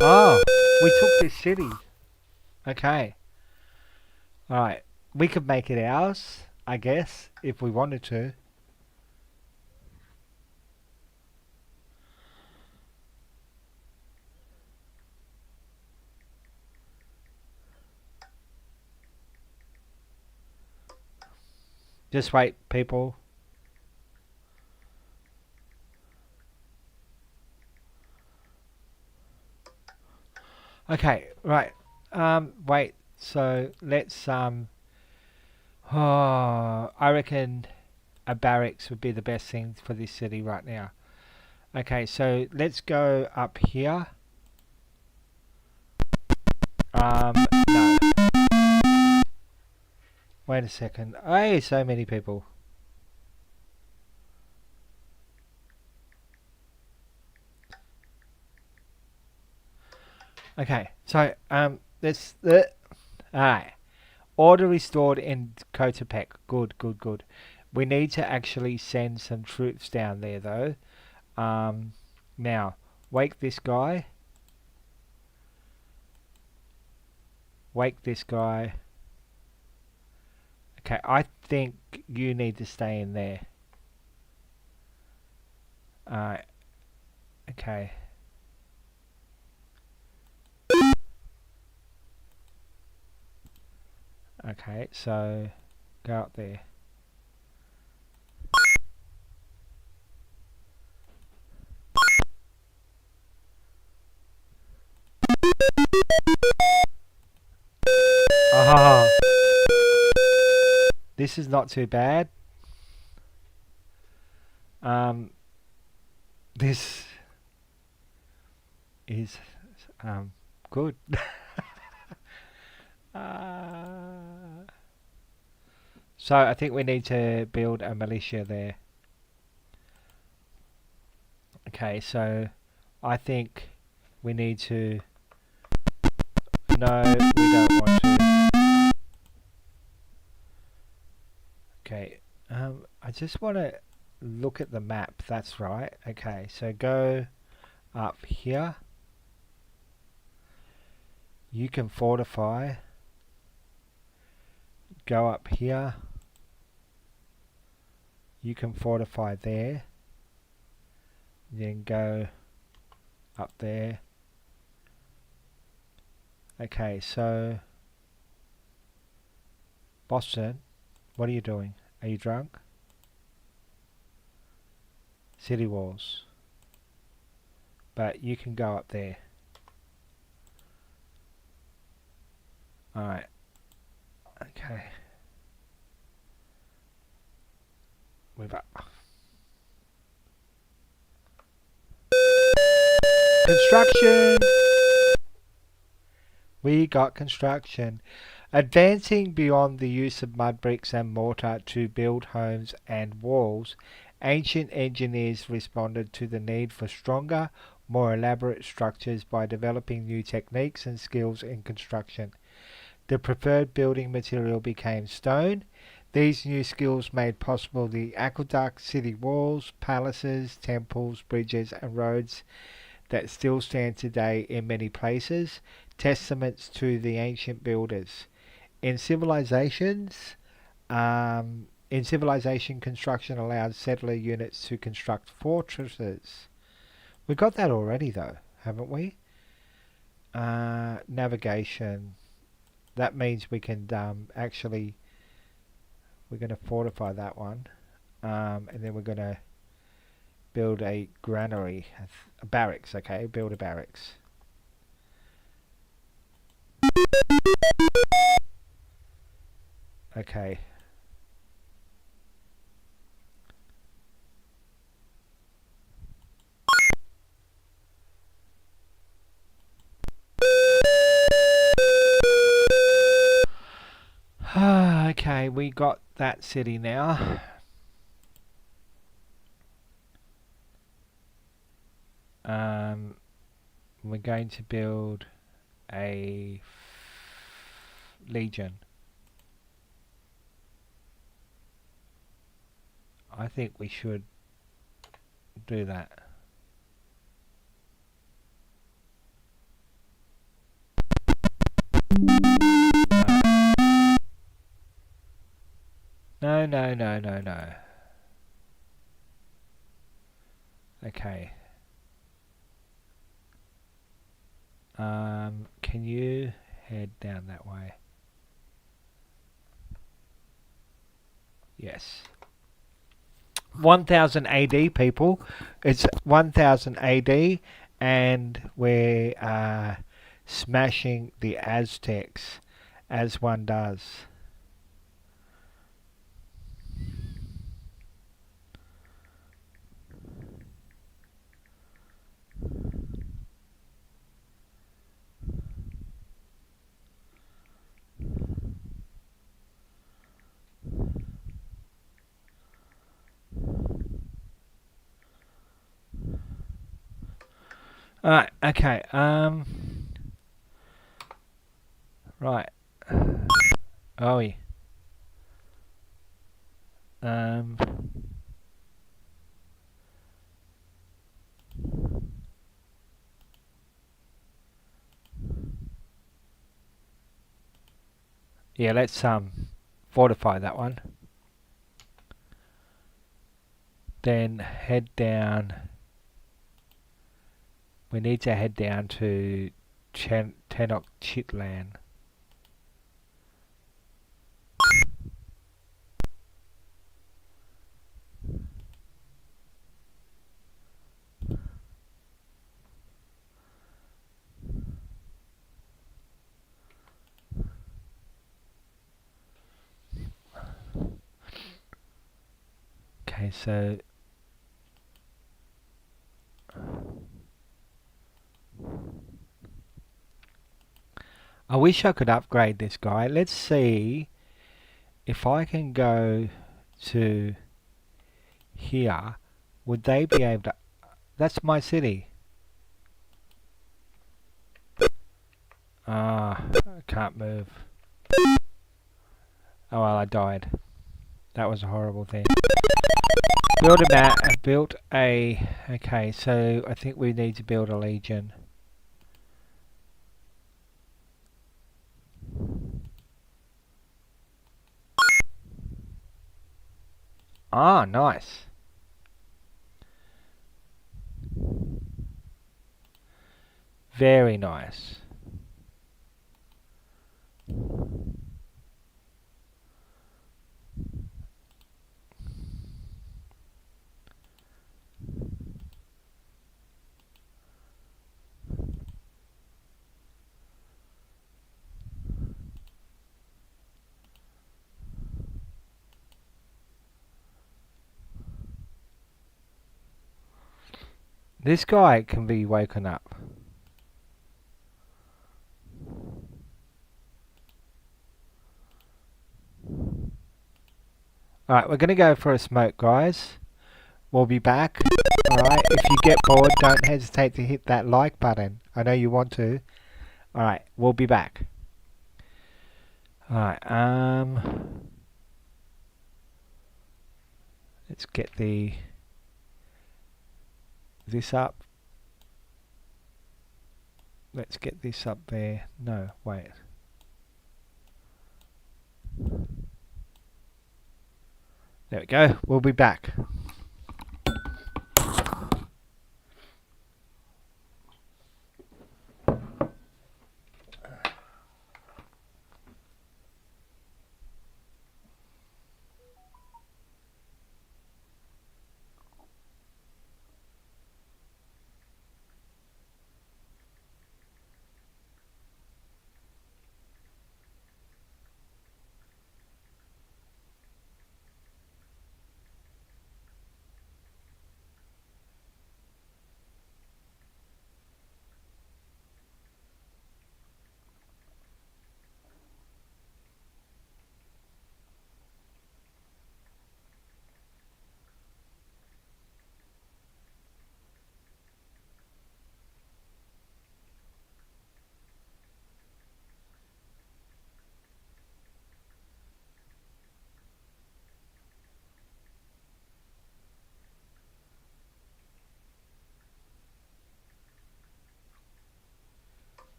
Oh, we took this city. Okay. Alright. We could make it ours, I guess, if we wanted to. Just wait, people. Okay, right. Wait. So let's I reckon a barracks would be the best thing for this city right now. Okay, so let's go up here. No. Wait a second. Hey, so many people. Okay, so let's alright. Order restored in Kotapek. Good, good, good. We need to actually send some troops down there though. Now, wake this guy. Wake this guy. Okay, I think you need to stay in there. Okay. Okay, so go up there. Ah, this is not too bad. This is good. So I think we need to build a militia there. Okay, so I think we need to... No, we don't want to. Okay. I just want to look at the map. That's right. Okay, so go up here. You can fortify. Go up here. You can fortify there. Then go up there. Okay, so Boston, what are you doing? Are you drunk? City walls. But you can go up there. Alright. Okay. Move up. Construction! We got construction. Advancing beyond the use of mud bricks and mortar to build homes and walls, ancient engineers responded to the need for stronger, more elaborate structures by developing new techniques and skills in construction. The preferred building material became stone. These new skills made possible the aqueducts, city walls, palaces, temples, bridges, and roads that still stand today in many places, testaments to the ancient builders. In civilizations, construction allowed settler units to construct fortresses. We got that already, though, haven't we? Navigation. That means we can actually, we're going to fortify that one, and then we're going to build a granary, a barracks. Okay, build a barracks. Okay. Okay, we got that city now. We're going to build a legion. I think we should do that. No, no, no, no, no. Okay. Can you head down that way? Yes. 1000 AD, people. It's 1000 AD, and we're smashing the Aztecs, as one does. Alright, okay, right. Oh, yeah. Yeah, let's fortify that one. Then head down. We need to head down to Tenochtitlan. Okay, so I wish I could upgrade this guy. Let's see if I can go to here. Would they be able to... That's my city. I can't move. Oh well, I died. That was a horrible thing. Build a map. I built a... Okay, so I think we need to build a legion. Ah, nice. Very nice. This guy can be woken up. Alright, we're going to go for a smoke, guys. We'll be back. Alright, if you get bored, don't hesitate to hit that like button. I know you want to. Alright, we'll be back. Alright, let's get this up. Let's get this up there. No, wait. There we go. We'll be back.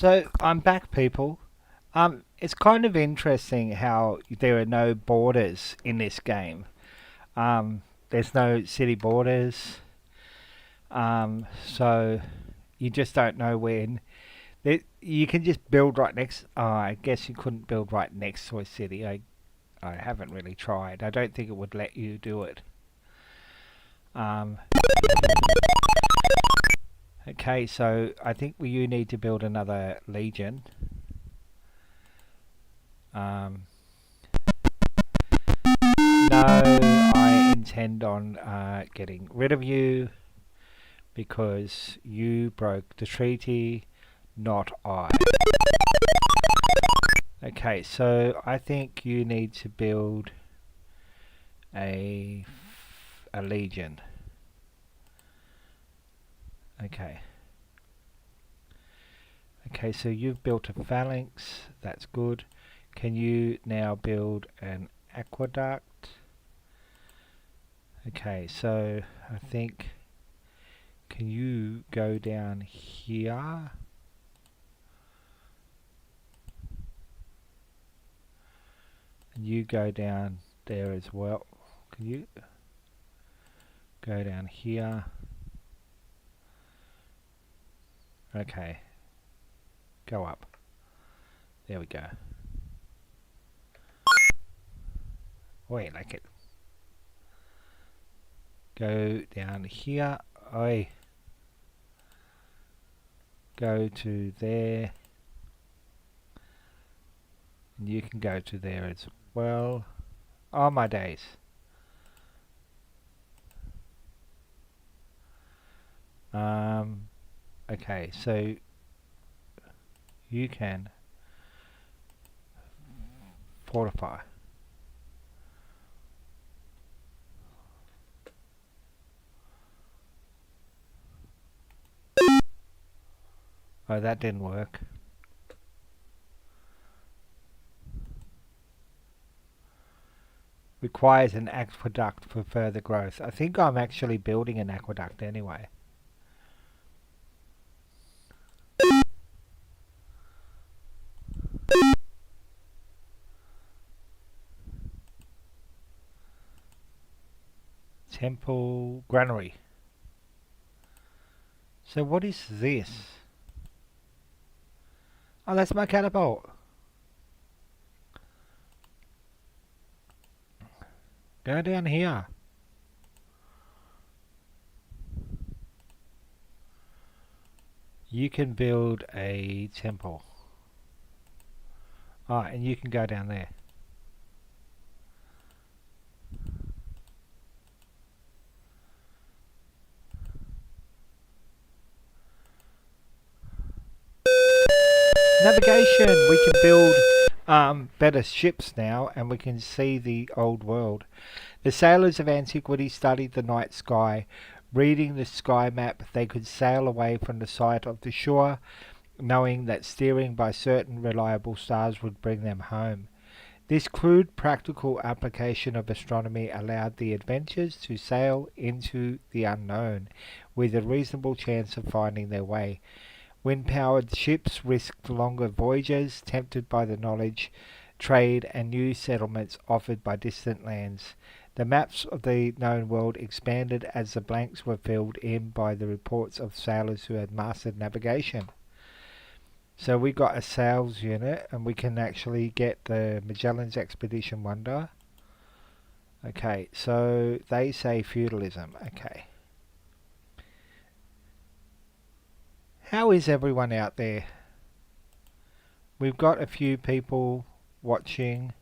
So I'm back, people. It's kind of interesting how there are no borders in this game. There's no city borders. So you just don't know when. You can just build right next. I guess you couldn't build right next to a city. I haven't really tried. I don't think it would let you do it. Um, okay, so I think you need to build another legion. No, I intend on getting rid of you because you broke the treaty, not I. Okay, so I think you need to build a legion. Okay. Okay, so you've built a phalanx. That's good. Can you now build an aqueduct? Okay, so I think, can you go down here? And you go down there as well. Can you go down here? Okay. Go up. There we go. Wait, like it. Go down here. Oi. Go to there. And you can go to there as well. Oh my days. Okay, so you can fortify. Oh, that didn't work. Requires an aqueduct for further growth. I think I'm actually building an aqueduct anyway. Temple granary. So what is this? Oh, that's my catapult. Go down here. You can build a temple. Ah, and you can go down there. Navigation! We can build better ships now, and we can see the old world. The sailors of antiquity studied the night sky. Reading the sky map, they could sail away from the sight of the shore, knowing that steering by certain reliable stars would bring them home. This crude practical application of astronomy allowed the adventurers to sail into the unknown, with a reasonable chance of finding their way. Wind-powered ships risked longer voyages, tempted by the knowledge, trade, and new settlements offered by distant lands. The maps of the known world expanded as the blanks were filled in by the reports of sailors who had mastered navigation. So we got a sales unit, and we can actually get the Magellan's Expedition Wonder. Okay, so they say feudalism. Okay. How is everyone out there? We've got a few people watching.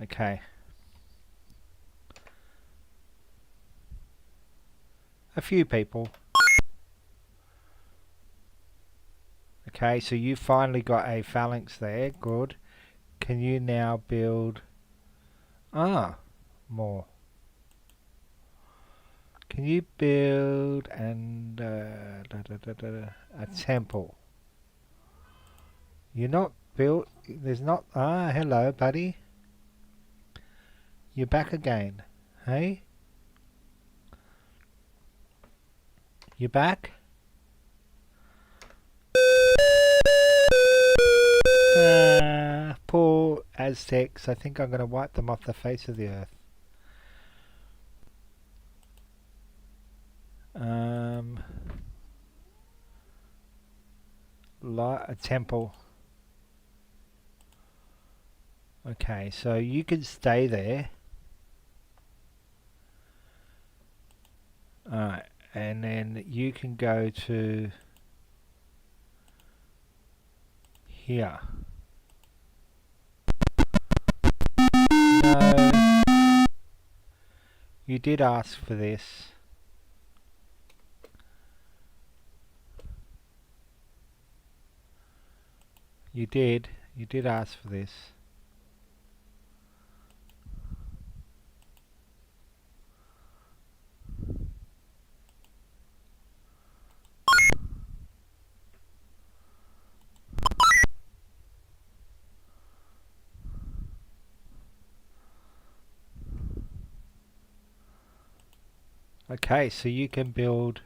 Okay. A few people. Okay, so you finally got a phalanx there. Good. Can you now build... more. Can you build a temple? You're not built... There's not... hello, buddy. You're back again. Hey? You back? Poor Aztecs. I think I'm going to wipe them off the face of the earth. A temple. Okay, so you can stay there. Alright, and then you can go to here. No. You did ask for this. You did ask for this. Okay, so you can build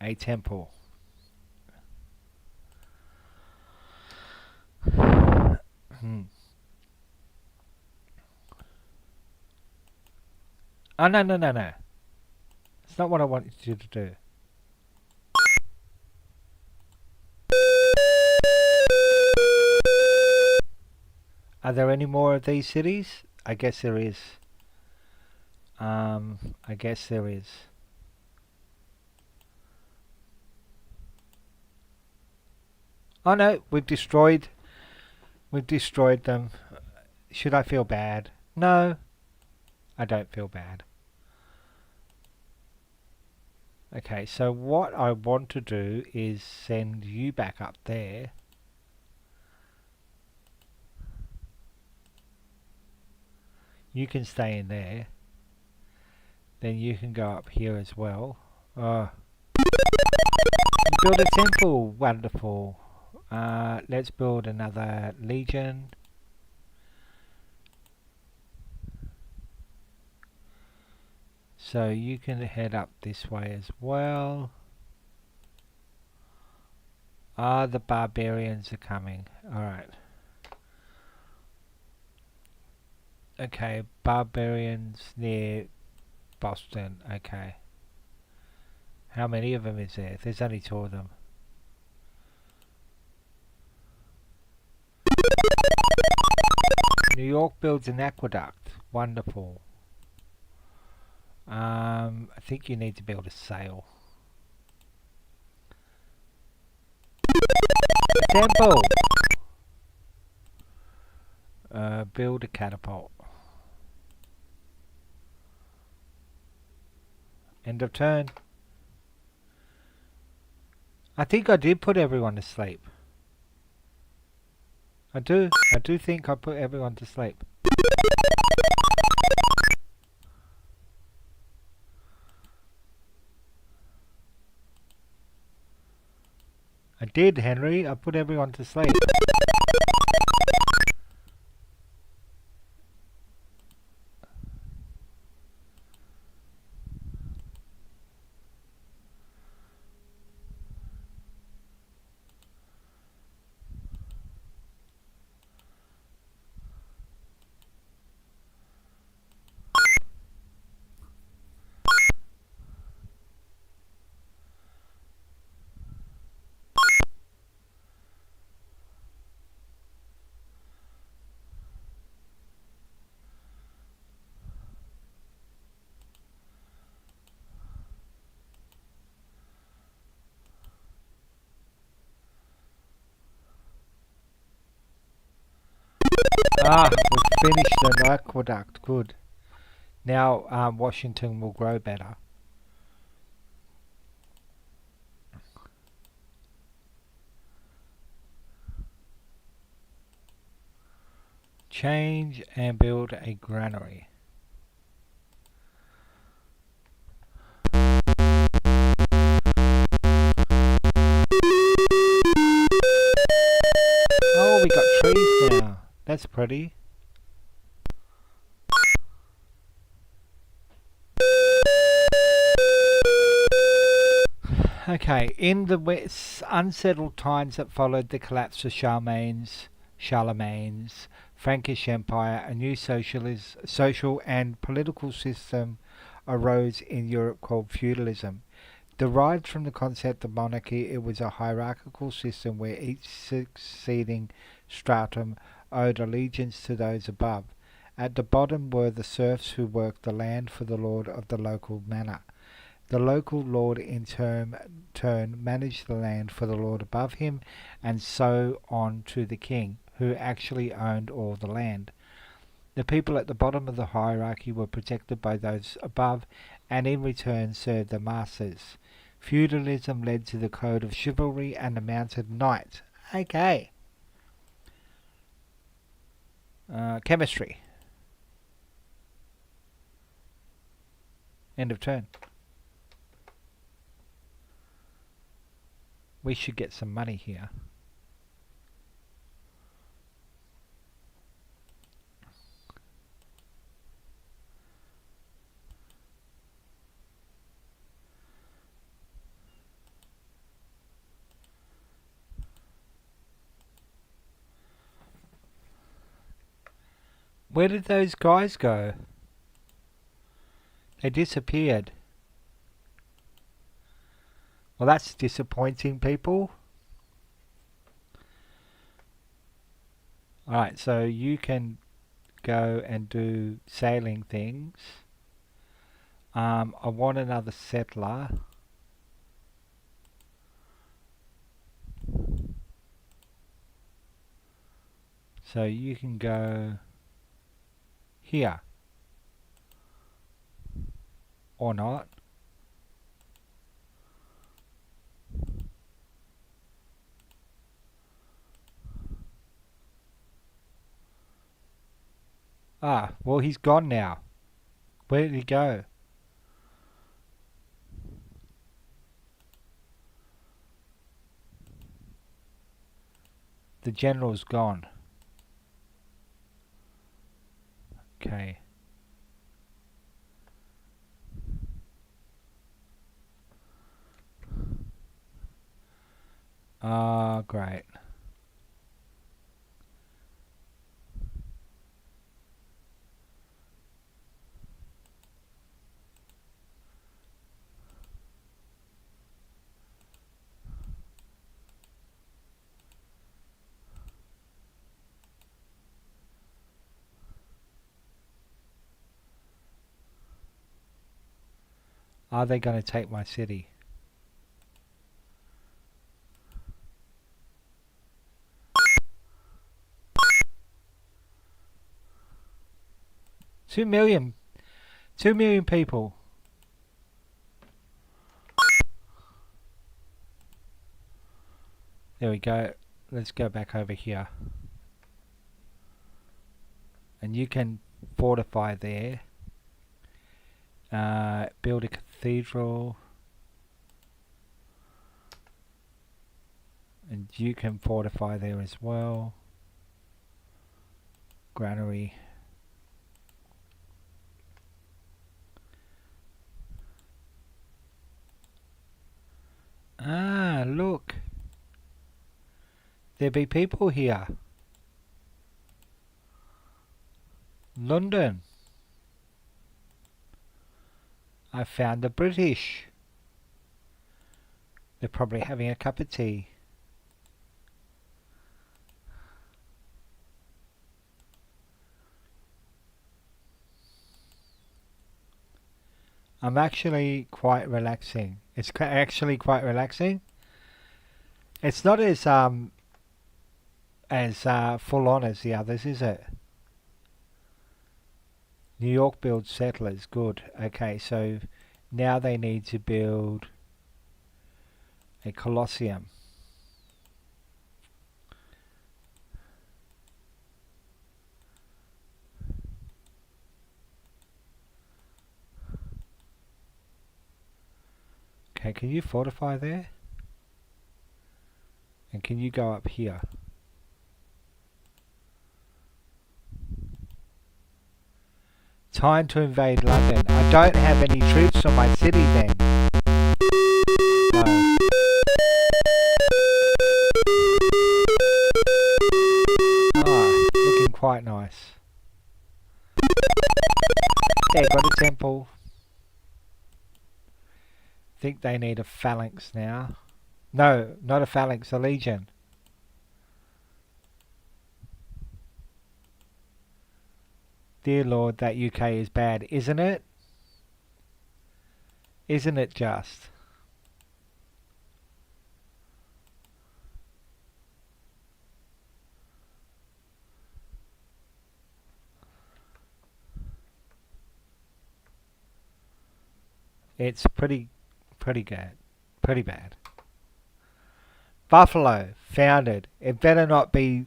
a temple. Oh, no. It's not what I wanted you to do. Are there any more of these cities? I guess there is. I guess there is. Oh no, we've destroyed them. Should I feel bad? No, I don't feel bad. Okay, so what I want to do is send you back up there. You can stay in there. Then you can go up here as well. Build a temple. Wonderful. Let's build another legion. So you can head up this way as well. The barbarians are coming. Alright. Okay, barbarians near Boston. Okay. How many of them is there? There's only 2 of them. New York builds an aqueduct. Wonderful. I think you need to build a sail. A temple! Build a catapult. End of turn. I think I did put everyone to sleep. I do think I put everyone to sleep. I did, Henry. I put everyone to sleep. We finished an aqueduct. Good. Now Washington will grow better. Change and build a granary. Oh, we got trees now. That's pretty. Okay, in the unsettled times that followed the collapse of Charlemagne's Frankish Empire, a new social and political system arose in Europe called feudalism. Derived from the concept of monarchy, it was a hierarchical system where each succeeding stratum owed allegiance to those above. At the bottom were the serfs who worked the land for the lord of the local manor. The local lord in turn managed the land for the lord above him, and so on to the king, who actually owned all the land. The people at the bottom of the hierarchy were protected by those above, and in return served the masters. Feudalism led to the code of chivalry and the mounted knight. Okay. Chemistry. End of turn. We should get some money here. Where did those guys go? They disappeared. Well, that's disappointing, people. Alright, so you can go and do sailing things. I want another settler. So you can go here. Or not. Ah, well, he's gone now. Where did he go? The general's gone. Okay. Ah, great. Are they going to take my city? Two million people. There we go. Let's go back over here. And you can fortify there. Build a cathedral. And you can fortify there as well. Granary. Ah, look. There be people here. London. I found the British. They're probably having a cup of tea. I'm actually quite relaxing. It's actually quite relaxing. It's not as full on as the others, is it? New York builds settlers. Good. Okay, so now they need to build a Colosseum. Okay, can you fortify there? And can you go up here? Time to invade London. I don't have any troops on my city then. No. quite nice. Yeah, got a temple. Think they need a phalanx now. No, not a phalanx, a legion. Dear Lord, that UK is bad, isn't it? Isn't it just? It's pretty good. Pretty bad. Buffalo, founded. It better not be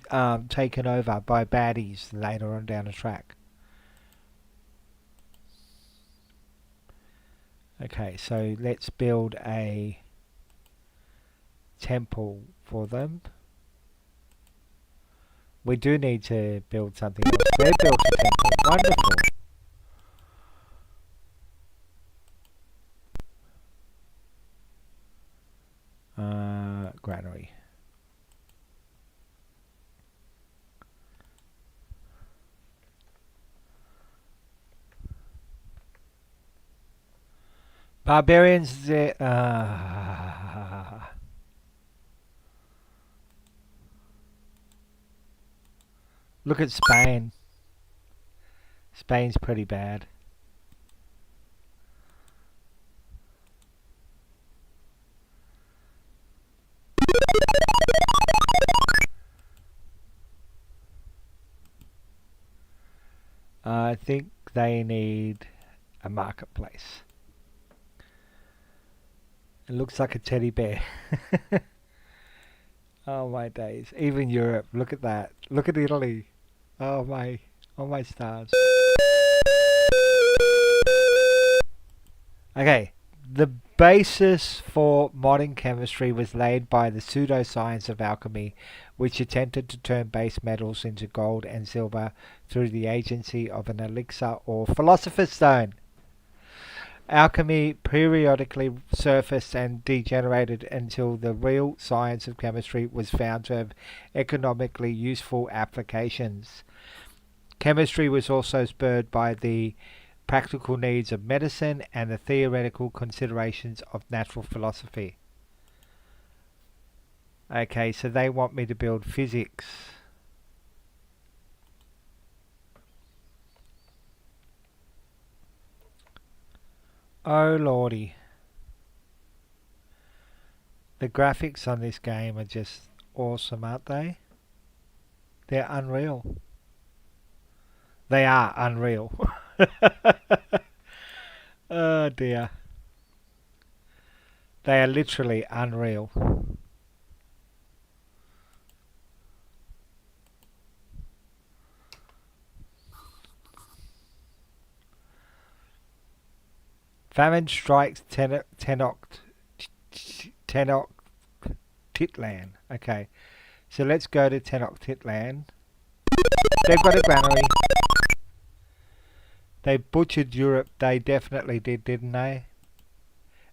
taken over by baddies later on down the track. Okay, so let's build a temple for them. We do need to build something else. They built a temple. Wonderful. Granary. Barbarians, look at Spain. Spain's pretty bad. I think they need a marketplace. It looks like a teddy bear. Oh my days. Even Europe, look at that. Look at Italy. Oh my stars. Okay. The basis for modern chemistry was laid by the pseudoscience of alchemy, which attempted to turn base metals into gold and silver through the agency of an elixir or philosopher's stone. Alchemy periodically surfaced and degenerated until the real science of chemistry was found to have economically useful applications. Chemistry was also spurred by the practical needs of medicine and the theoretical considerations of natural philosophy. Okay, so they want me to build physics. Oh lordy. The graphics on this game are just awesome, aren't they? They're unreal. They are unreal. Oh dear. They are literally unreal. Famine strikes Tenochtitlan. Okay, so let's go to Tenochtitlan. They've got a granary. They butchered Europe. They definitely did, didn't they?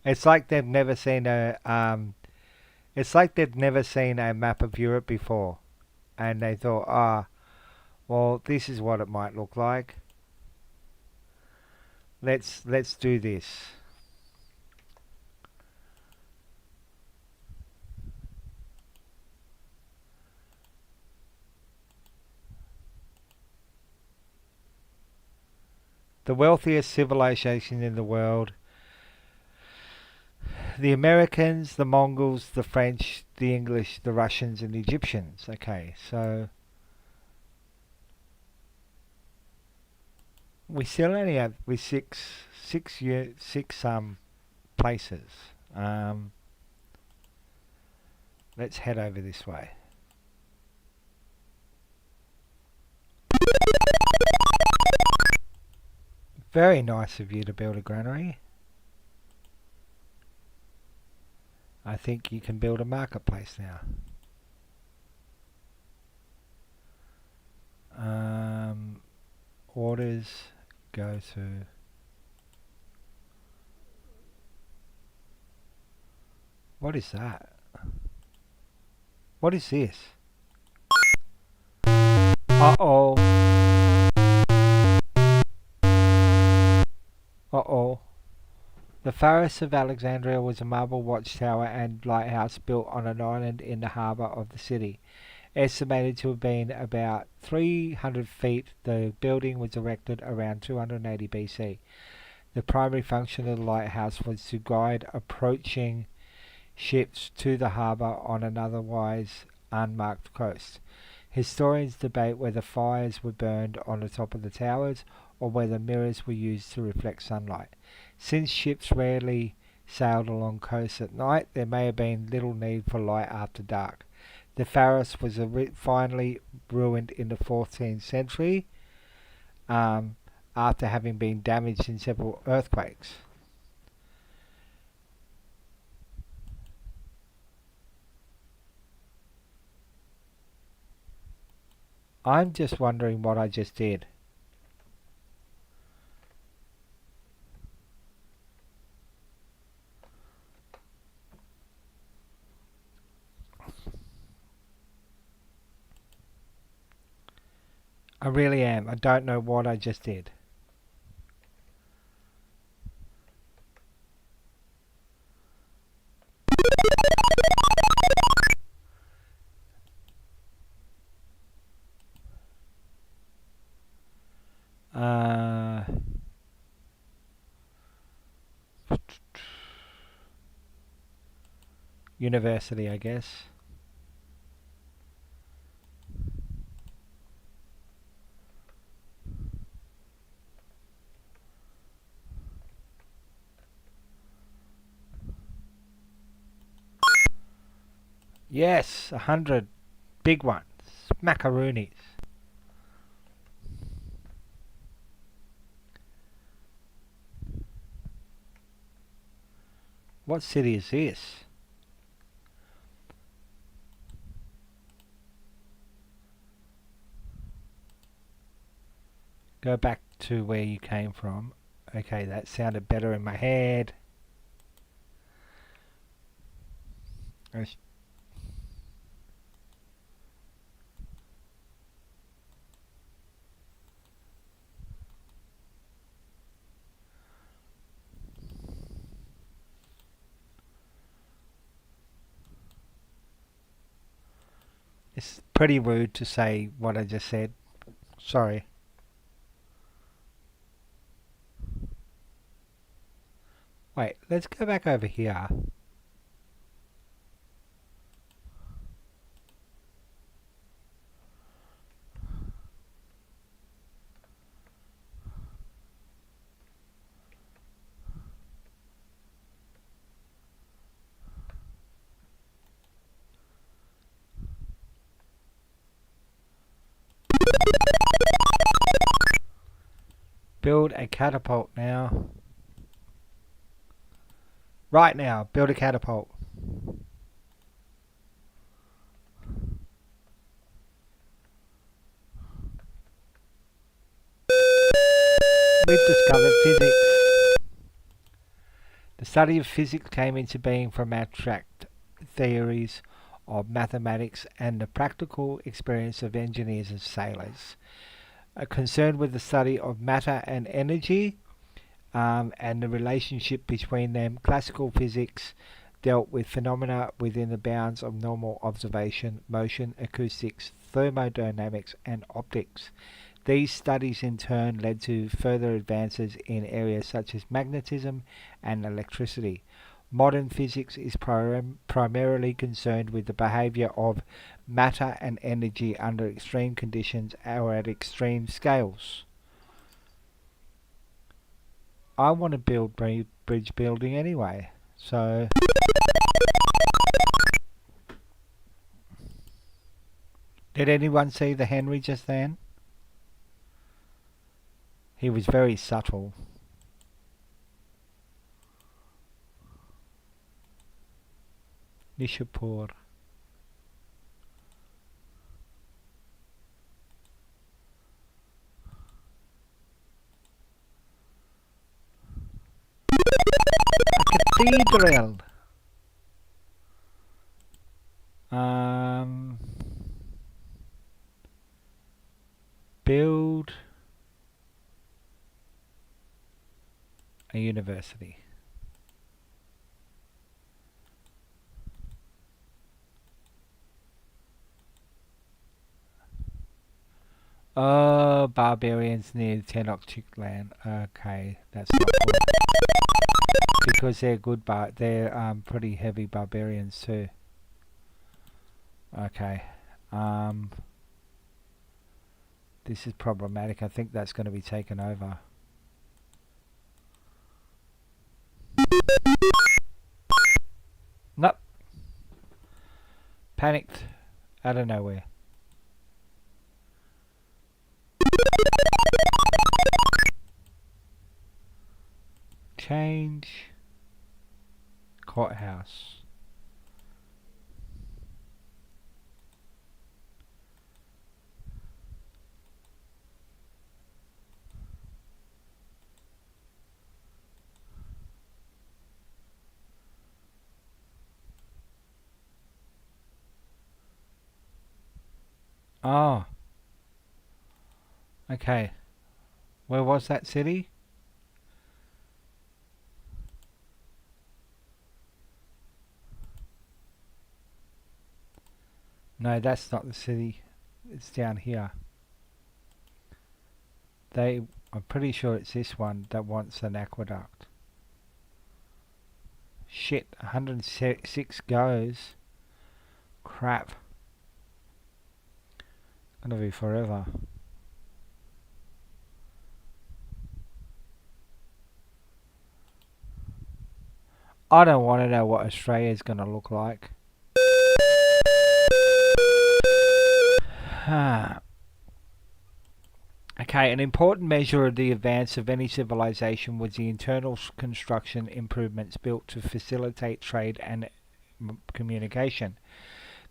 It's like they've never seen a It's like they'd never seen a map of Europe before, and they thought, well, this is what it might look like. Let's do this. The wealthiest civilization in the world. The Americans, the Mongols, the French, the English, the Russians, and the Egyptians. Okay, so we still only have six places. Let's head over this way. Very nice of you to build a granary. I think you can build a marketplace now. Orders go to... What is that? What is this? Uh-oh. The Pharos of Alexandria was a marble watchtower and lighthouse built on an island in the harbour of the city. Estimated to have been about 300 feet, the building was erected around 280 BC. The primary function of the lighthouse was to guide approaching ships to the harbour on an otherwise unmarked coast. Historians debate whether fires were burned on the top of the towers or whether mirrors were used to reflect sunlight. Since ships rarely sailed along coasts at night, there may have been little need for light after dark. The Pharos was finally ruined in the 14th century after having been damaged in several earthquakes. I'm just wondering what I just did. I really am. I don't know what I just did. University, I guess. Yes, 100 big ones. Macaroonies. What city is this? Go back to where you came from. Okay, that sounded better in my head. It's pretty rude to say what I just said. Sorry. Wait, let's go back over here. Build a catapult now. Right now, build a catapult. We've discovered physics. The study of physics came into being from abstract theories of mathematics and the practical experience of engineers and sailors. Concerned with the study of matter and energy and the relationship between them, classical physics dealt with phenomena within the bounds of normal observation, motion, acoustics, thermodynamics, and optics. These studies in turn led to further advances in areas such as magnetism and electricity. Modern physics is primarily concerned with the behavior of matter and energy under extreme conditions or at extreme scales. I want to build bridge building anyway, so did anyone see the Henry just then? He was very subtle. Nishapur. Cathedral. Build a university. Oh, barbarians near Tenochtitlan land. Okay, that's not good. Because they're good, but they're pretty heavy barbarians too. Okay. Um, this is problematic. I think that's going to be taken over. Nope. Panicked out of nowhere. Change courthouse. Oh. Okay. Where was that city? No, that's not the city. It's down here. I'm pretty sure it's this one that wants an aqueduct. Shit, 106 goes. Crap. Gonna be forever. I don't want to know what Australia's gonna look like. Okay, an important measure of the advance of any civilization was the internal construction improvements built to facilitate trade and communication.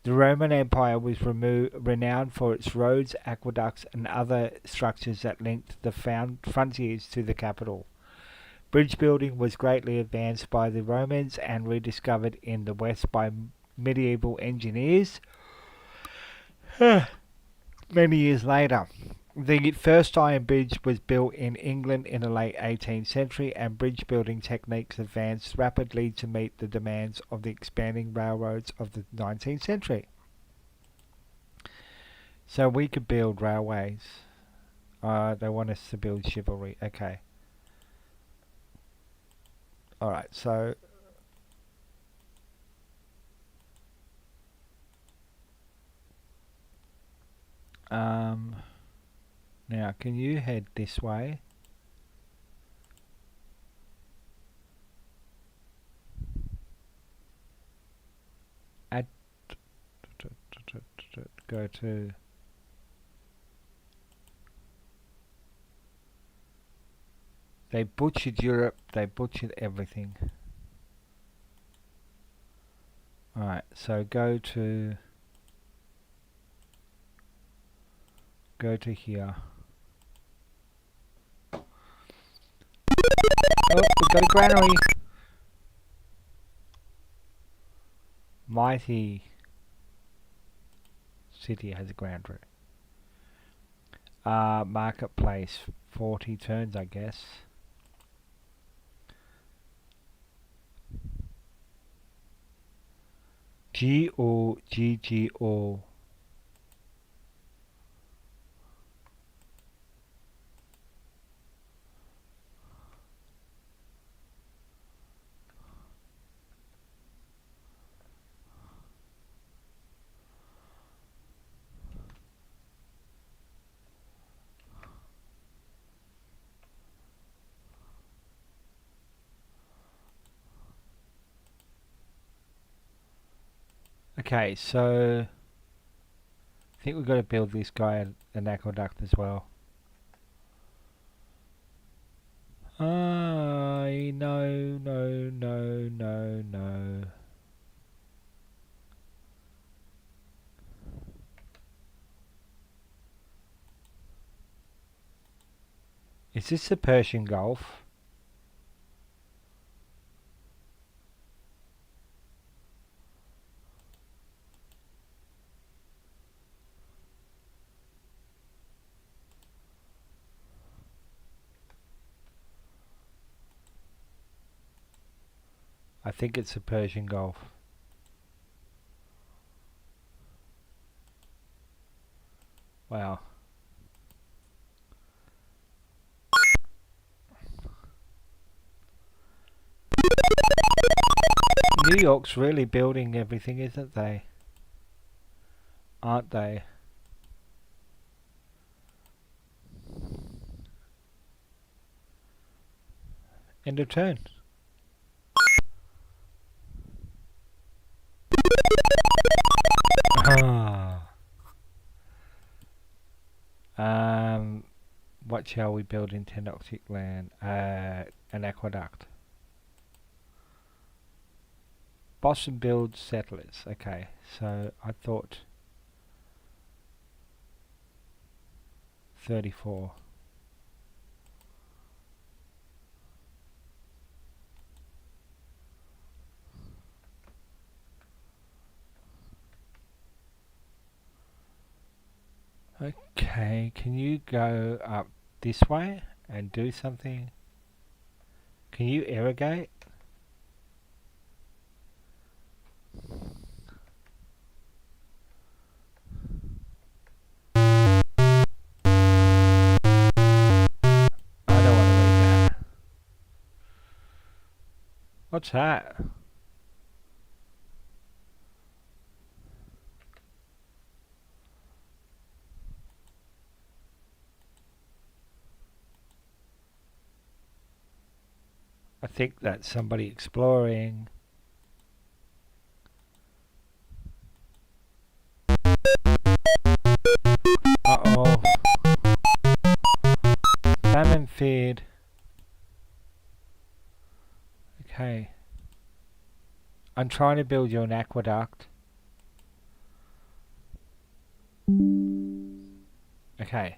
The Roman Empire was renowned for its roads, aqueducts, and other structures that linked the frontiers to the capital. Bridge building was greatly advanced by the Romans and rediscovered in the West by medieval engineers many years later. The first iron bridge was built in England in the late 18th century, and bridge building techniques advanced rapidly to meet the demands of the expanding railroads of the 19th century. So we could build railways. They want us to build chivalry. Okay. Alright, so now can you head this way? Add go to they butchered Europe, they butchered everything. Alright, so go to here. Oh, we've got a granary. Mighty city has a granary. Marketplace, 40 turns, I guess. G-O-G-G-O. Okay, so I think we've got to build this guy an aqueduct as well. No. Is this the Persian Gulf? I think it's the Persian Gulf. Wow. New York's really building everything, isn't they? Aren't they? End of turn. What shall we build in Tenoctic land? An aqueduct. Boston builds settlers. Okay, so I thought 34. Okay, can you go up this way and do something? Can you irrigate? I don't want to read that. What's that? I think that's somebody exploring. Uh-oh. Famine feared. Okay. I'm trying to build you an aqueduct. Okay.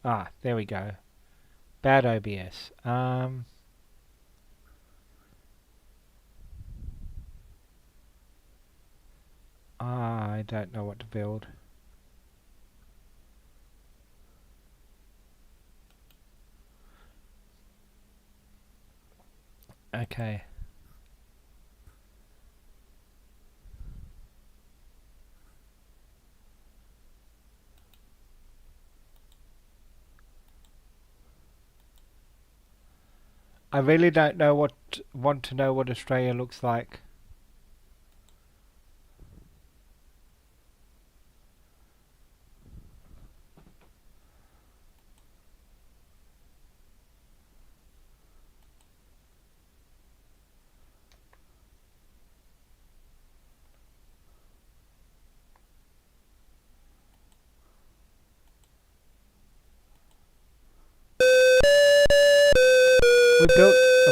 Ah, there we go. Bad OBS. I don't know what to build. Okay. I really don't know want to know what Australia looks like.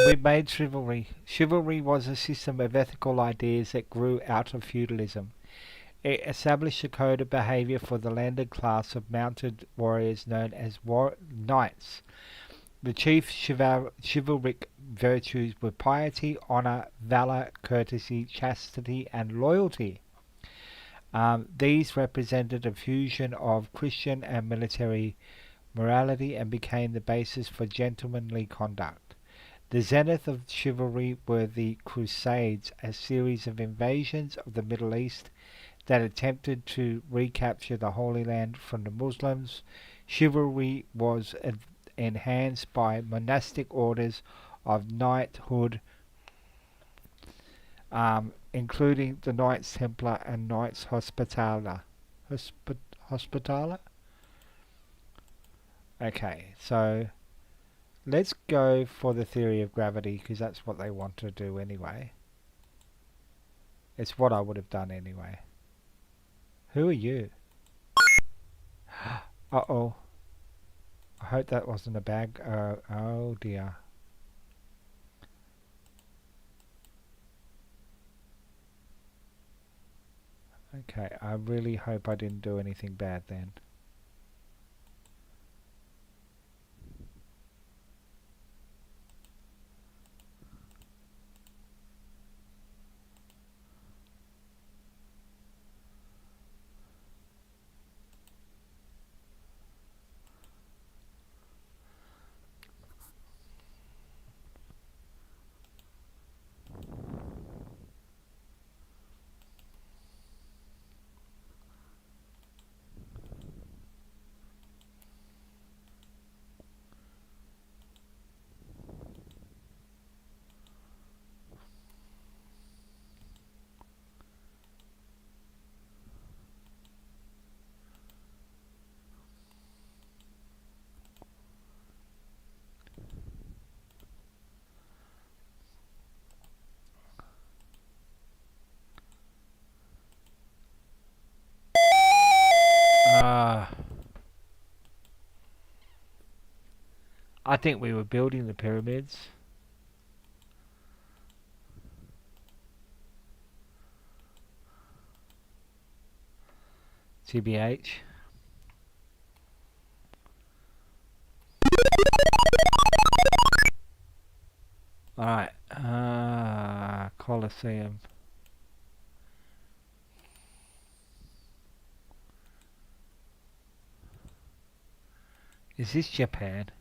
We made chivalry. Chivalry was a system of ethical ideas that grew out of feudalism. It established a code of behavior for the landed class of mounted warriors known as knights. The chief chivalric virtues were piety, honor, valor, courtesy, chastity, and loyalty. These represented a fusion of Christian and military morality and became the basis for gentlemanly conduct. The zenith of chivalry were the Crusades, a series of invasions of the Middle East that attempted to recapture the Holy Land from the Muslims. Chivalry was enhanced by monastic orders of knighthood, including the Knights Templar and Knights Hospitaller. Hospitaller? Okay, so let's go for the theory of gravity because that's what they want to do anyway. It's what I would have done anyway. Who are you? Uh-oh. I hope that wasn't a bag. Oh dear. Okay, I really hope I didn't do anything bad then. I think we were building the pyramids. TBH. Alright. Colosseum. Is this Japan?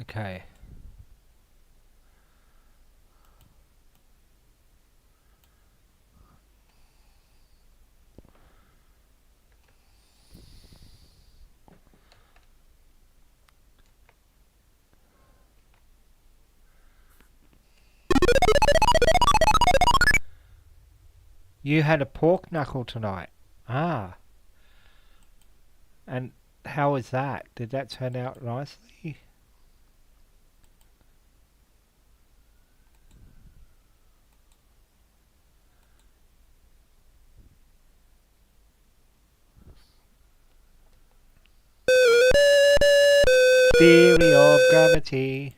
Okay. You had a pork knuckle tonight. Ah. And how was that? Did that turn out nicely? Theory of gravity.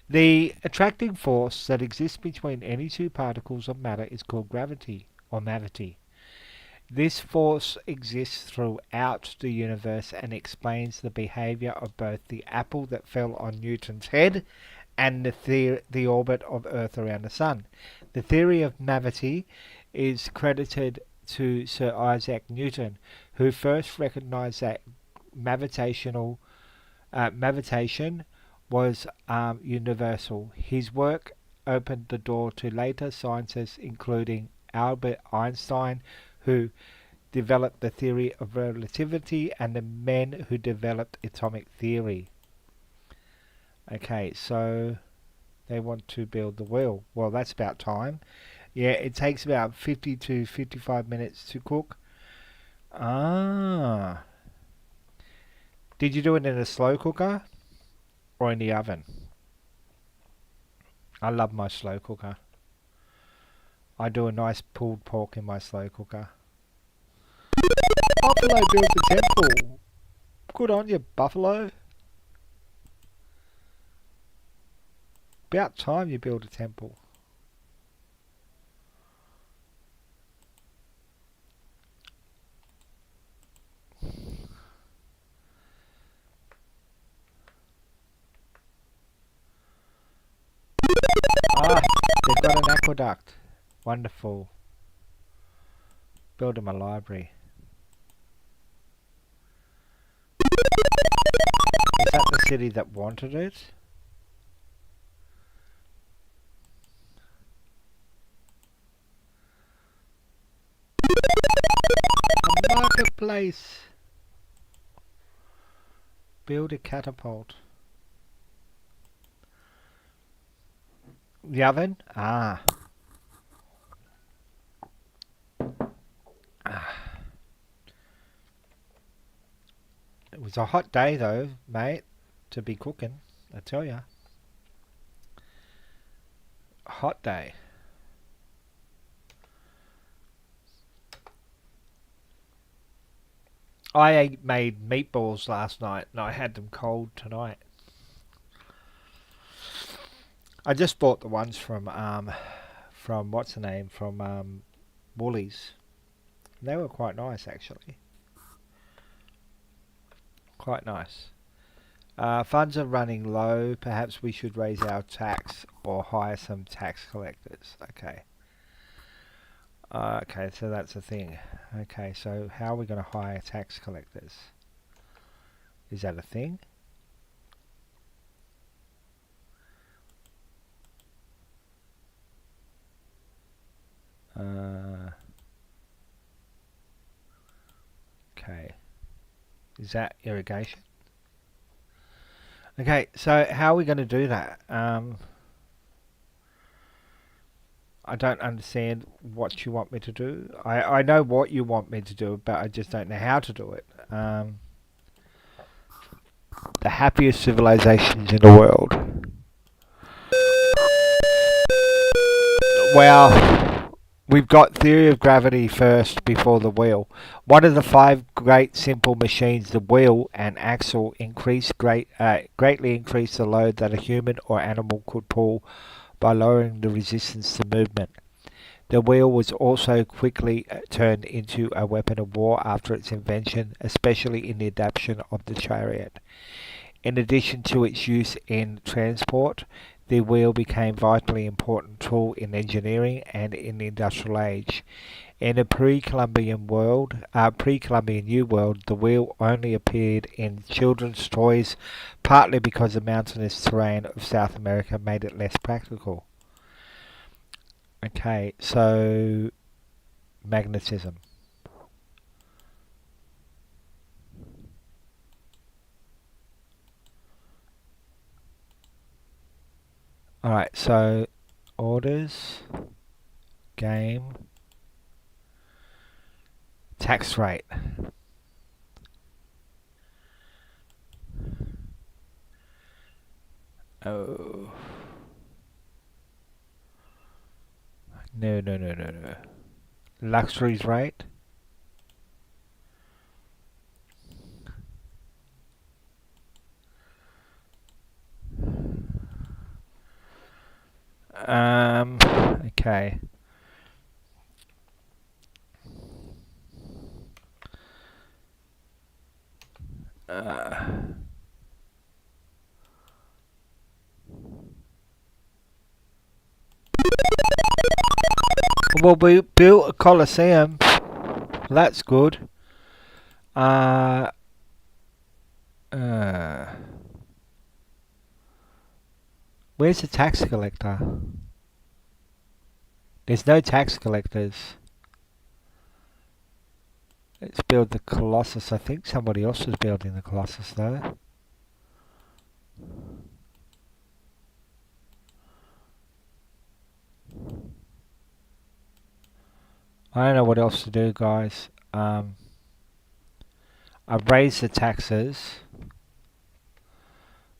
The attracting force that exists between any two particles of matter is called gravity, or mavity. This force exists throughout the universe and explains the behavior of both the apple that fell on Newton's head and the orbit of Earth around the Sun. The theory of mavity is credited to Sir Isaac Newton, who first recognized that mavitation was universal. His work opened the door to later scientists, including Albert Einstein, who developed the theory of relativity, and the men who developed atomic theory. Okay, so they want to build the wheel. Well, that's about time. Yeah, it takes about 50 to 55 minutes to cook. Ah. Did you do it in a slow cooker or in the oven? I love my slow cooker. I do a nice pulled pork in my slow cooker. Buffalo built a temple. Good on you, Buffalo. About time you build a temple. Ah, they've got an aqueduct. Wonderful. Build them a library. Is that the city that wanted it? A marketplace. Build a catapult. The oven? Ah. It was a hot day though, mate, to be cooking, I tell ya. Hot day. I made meatballs last night and I had them cold tonight. I just bought the ones from from what's the name from Woolies. They were quite nice actually. Quite nice. Funds are running low. Perhaps we should raise our tax or hire some tax collectors. Okay. Okay, so that's a thing. Okay, so how are we going to hire tax collectors? Is that a thing? Okay. Is that irrigation? Okay, so how are we going to do that? I don't understand what you want me to do. I know what you want me to do, but I just don't know how to do it. The happiest civilizations in the world. Well, we've got theory of gravity first before the wheel. One of the five great simple machines, the wheel and axle, greatly increase the load that a human or animal could pull by lowering the resistance to movement. The wheel was also quickly turned into a weapon of war after its invention, especially in the adoption of the chariot. In addition to its use in transport, the wheel became a vitally important tool in engineering and in the industrial age. In a pre-Columbian New World, the wheel only appeared in children's toys, partly because the mountainous terrain of South America made it less practical. Okay, so magnetism. Alright, so orders, game, tax rate. Oh. No. Luxuries rate. Okay. Well, we built a Colosseum. That's good. Uh, where's the tax collector? There's no tax collectors. Let's build the Colossus. I think somebody else is building the Colossus though. I don't know what else to do, guys. I've raised the taxes.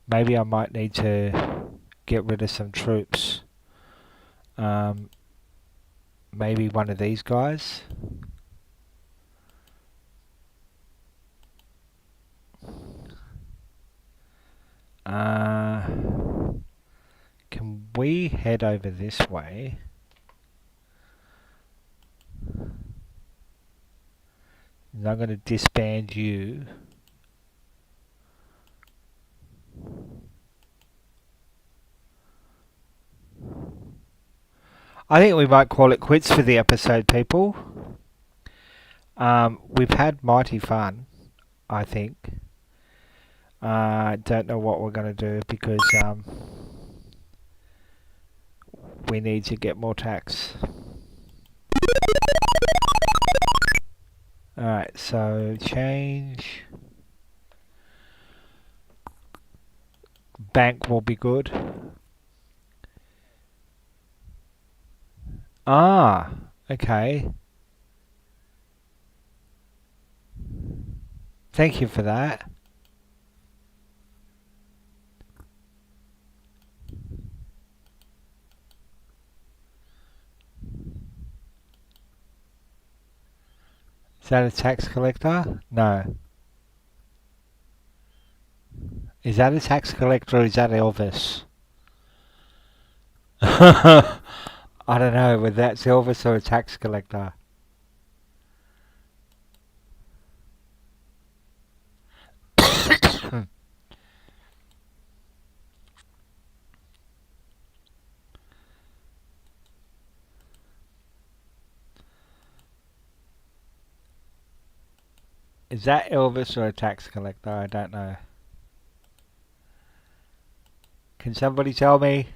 Maybe I might need to get rid of some troops. Maybe one of these guys. Can we head over this way? And I'm going to disband you. I think we might call it quits for the episode, people. We've had mighty fun, I think. Don't know what we're going to do because we need to get more tax. Alright, so change. Bank will be good. Okay. Thank you for that. Is that a tax collector? No. Is that a tax collector or is that Elvis? I don't know whether that's Elvis or a tax collector. Is that Elvis or a tax collector? I don't know. Can somebody tell me?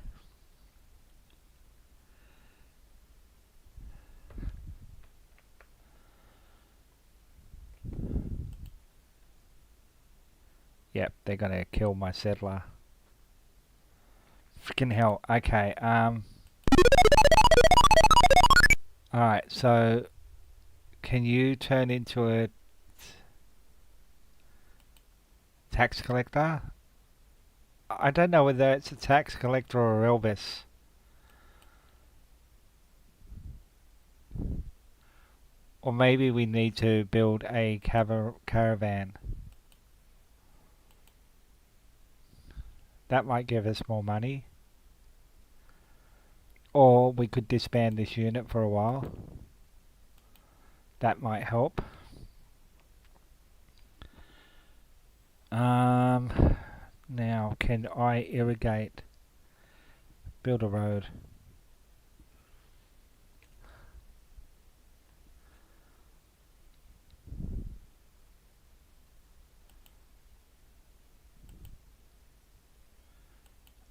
Yep, they're gonna kill my settler. Freaking hell. Okay, alright, so can you turn into a tax collector? I don't know whether it's a tax collector or Elvis. Or maybe we need to build a caravan. That might give us more money. Or we could disband this unit for a while. That might help. Now, can I irrigate? Build a road.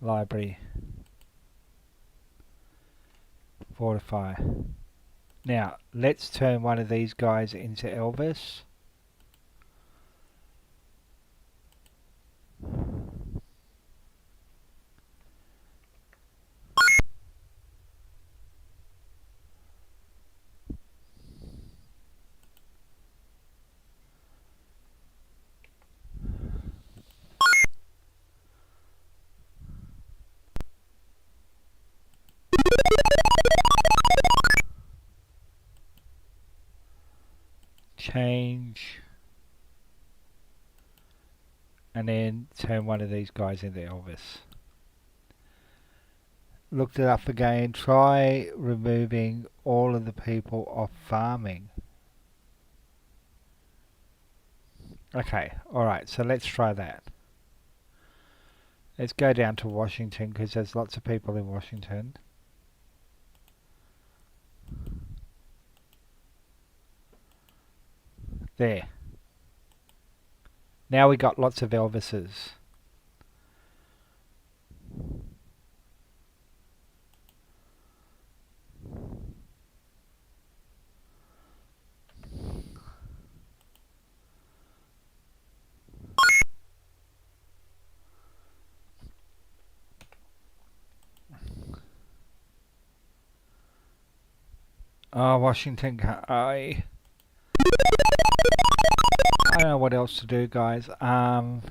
Library. Fortify. Now, let's turn one of these guys into Elvis. Change. And then turn one of these guys into Elvis. Looked it up again. Try removing all of the people off farming. Okay, alright, so let's try that. Let's go down to Washington because there's lots of people in Washington. There. Now we got lots of Elvises. Oh, Washington, I don't know what else to do, guys. I'm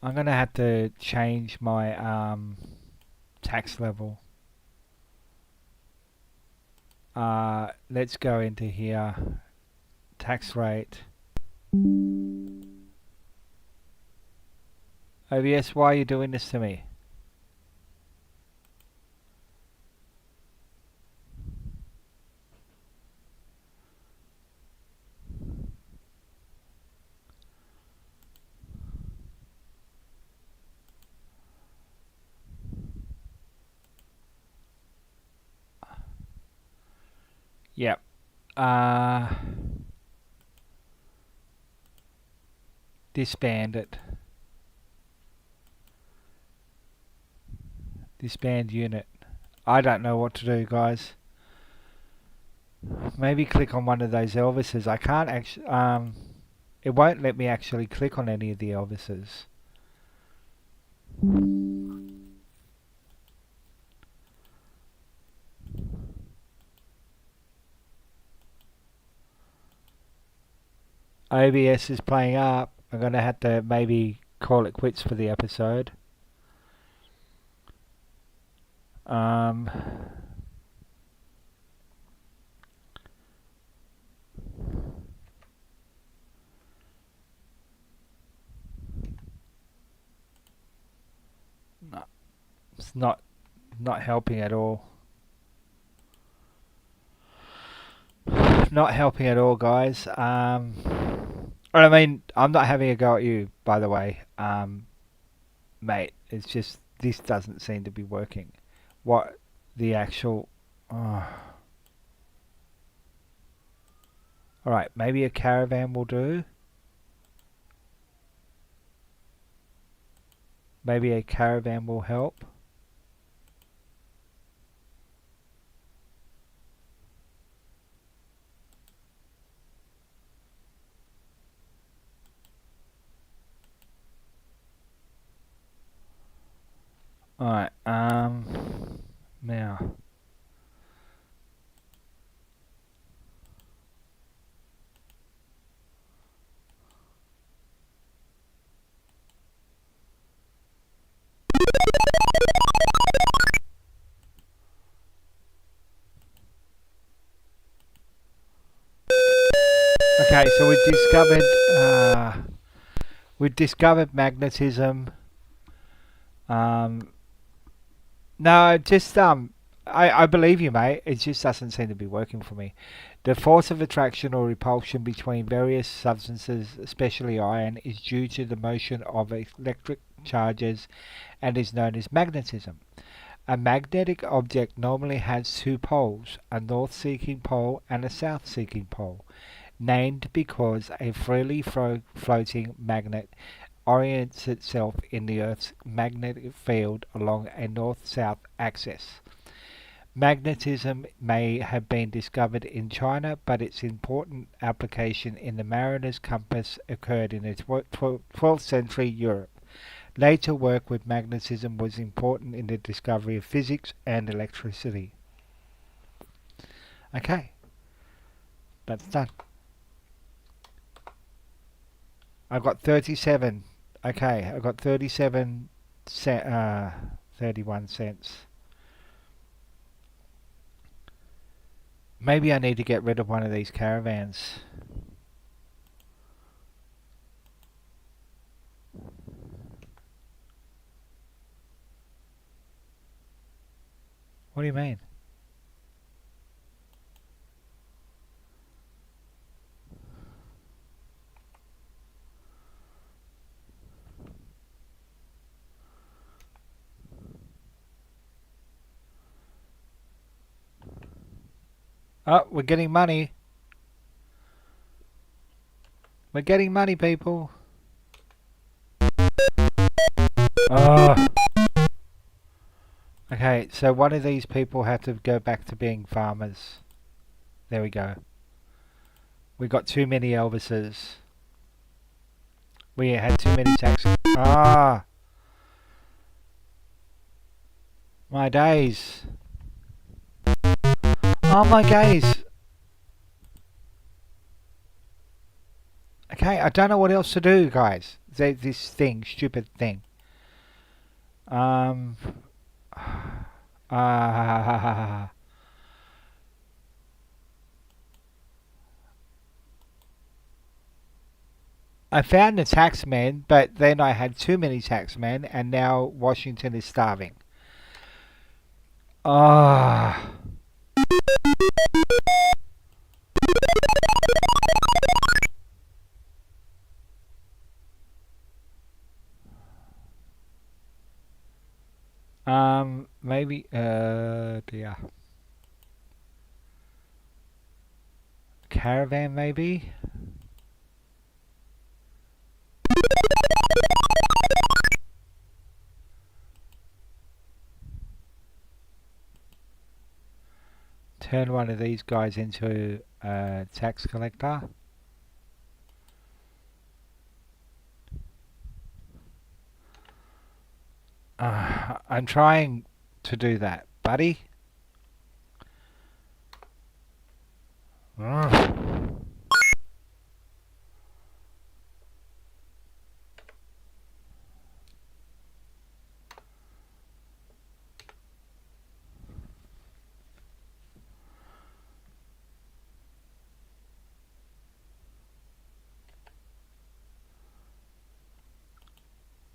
gonna have to change my tax level. Let's go into here. Tax rate. OBS, why are you doing this to me? Yep. Disband it. Disband unit. I don't know what to do, guys. Maybe click on one of those Elvises. I can't actually. It won't let me actually click on any of the Elvises. OBS is playing up. I'm gonna have to maybe call it quits for the episode. No, it's not Not helping at all. Not helping at all, guys. I mean, I'm not having a go at you, by the way, mate. It's just this doesn't seem to be working. What the actual? Oh. All right, maybe a caravan will do. Maybe a caravan will help. Alright, now. Okay, so we discovered magnetism. No, just I believe you, mate. It just doesn't seem to be working for me. The force of attraction or repulsion between various substances, especially iron, is due to the motion of electric charges and is known as magnetism. A magnetic object normally has two poles, a north-seeking pole and a south-seeking pole, named because a freely floating magnet orients itself in the Earth's magnetic field along a north-south axis. Magnetism may have been discovered in China, but its important application in the mariner's compass occurred in the 12th century Europe. Later work with magnetism was important in the discovery of physics and electricity. Okay, that's done. I've got 37. Okay, I've got 31 cents. Maybe I need to get rid of one of these caravans. What do you mean? Oh, we're getting money. We're getting money, people. Oh. Okay, so one of these people had to go back to being farmers. There we go. We got too many Elvises. We had too many taxes. Ah! My days. Oh my days. Okay, I don't know what else to do, guys. This thing, stupid thing. I found the taxman, but then I had too many taxmen, and now Washington is starving. Ah. Maybe, dear. Caravan, maybe? Turn one of these guys into a tax collector. I'm trying to do that, buddy.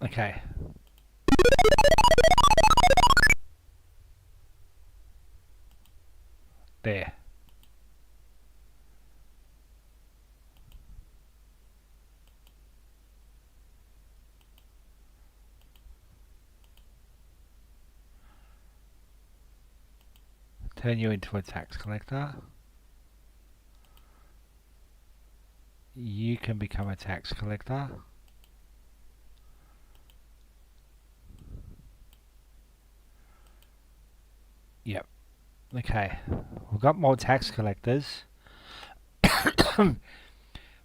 Okay. There. Turn you into a tax collector. You can become a tax collector. Yep. Okay. We've got more tax collectors.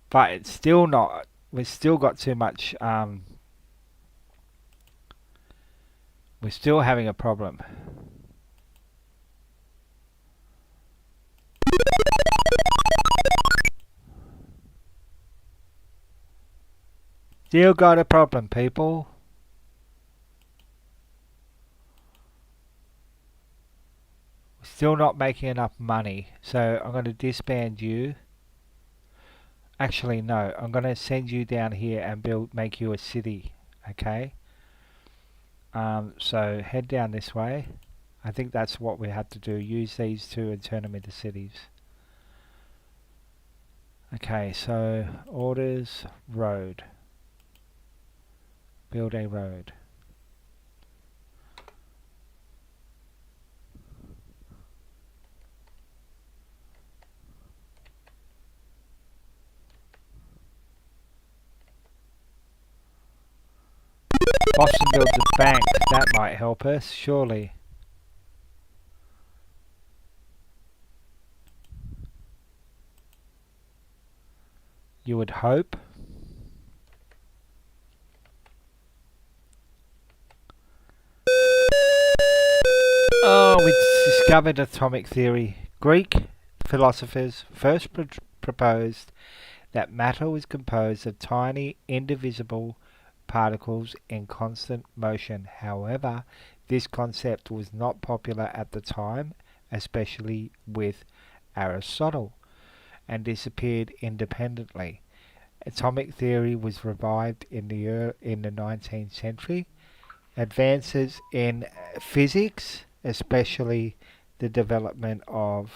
But it's still not... We've still got too much... we're still having a problem. Still got a problem, people. We're still not making enough money. So I'm going to disband you. Actually, no. I'm going to send you down here and make you a city. Okay? So head down this way. I think that's what we had to do. Use these two and turn them into cities. Okay, so orders, road. Build a road. Boston builds a bank. That might help us, surely. You would hope. Oh, we discovered atomic theory. Greek philosophers first proposed that matter was composed of tiny, indivisible particles in constant motion. However, this concept was not popular at the time, especially with Aristotle, and disappeared independently. Atomic theory was revived in the 19th century. Advances in physics, especially the development of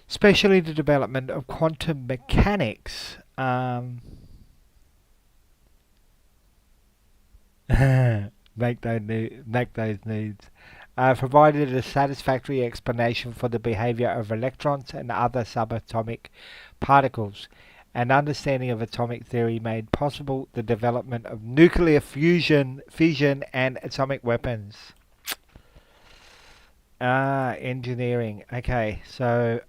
especially the development of quantum mechanics. Make those needs. Provided a satisfactory explanation for the behavior of electrons and other subatomic particles. An understanding of atomic theory made possible the development of nuclear fission, and atomic weapons. Engineering. Okay, so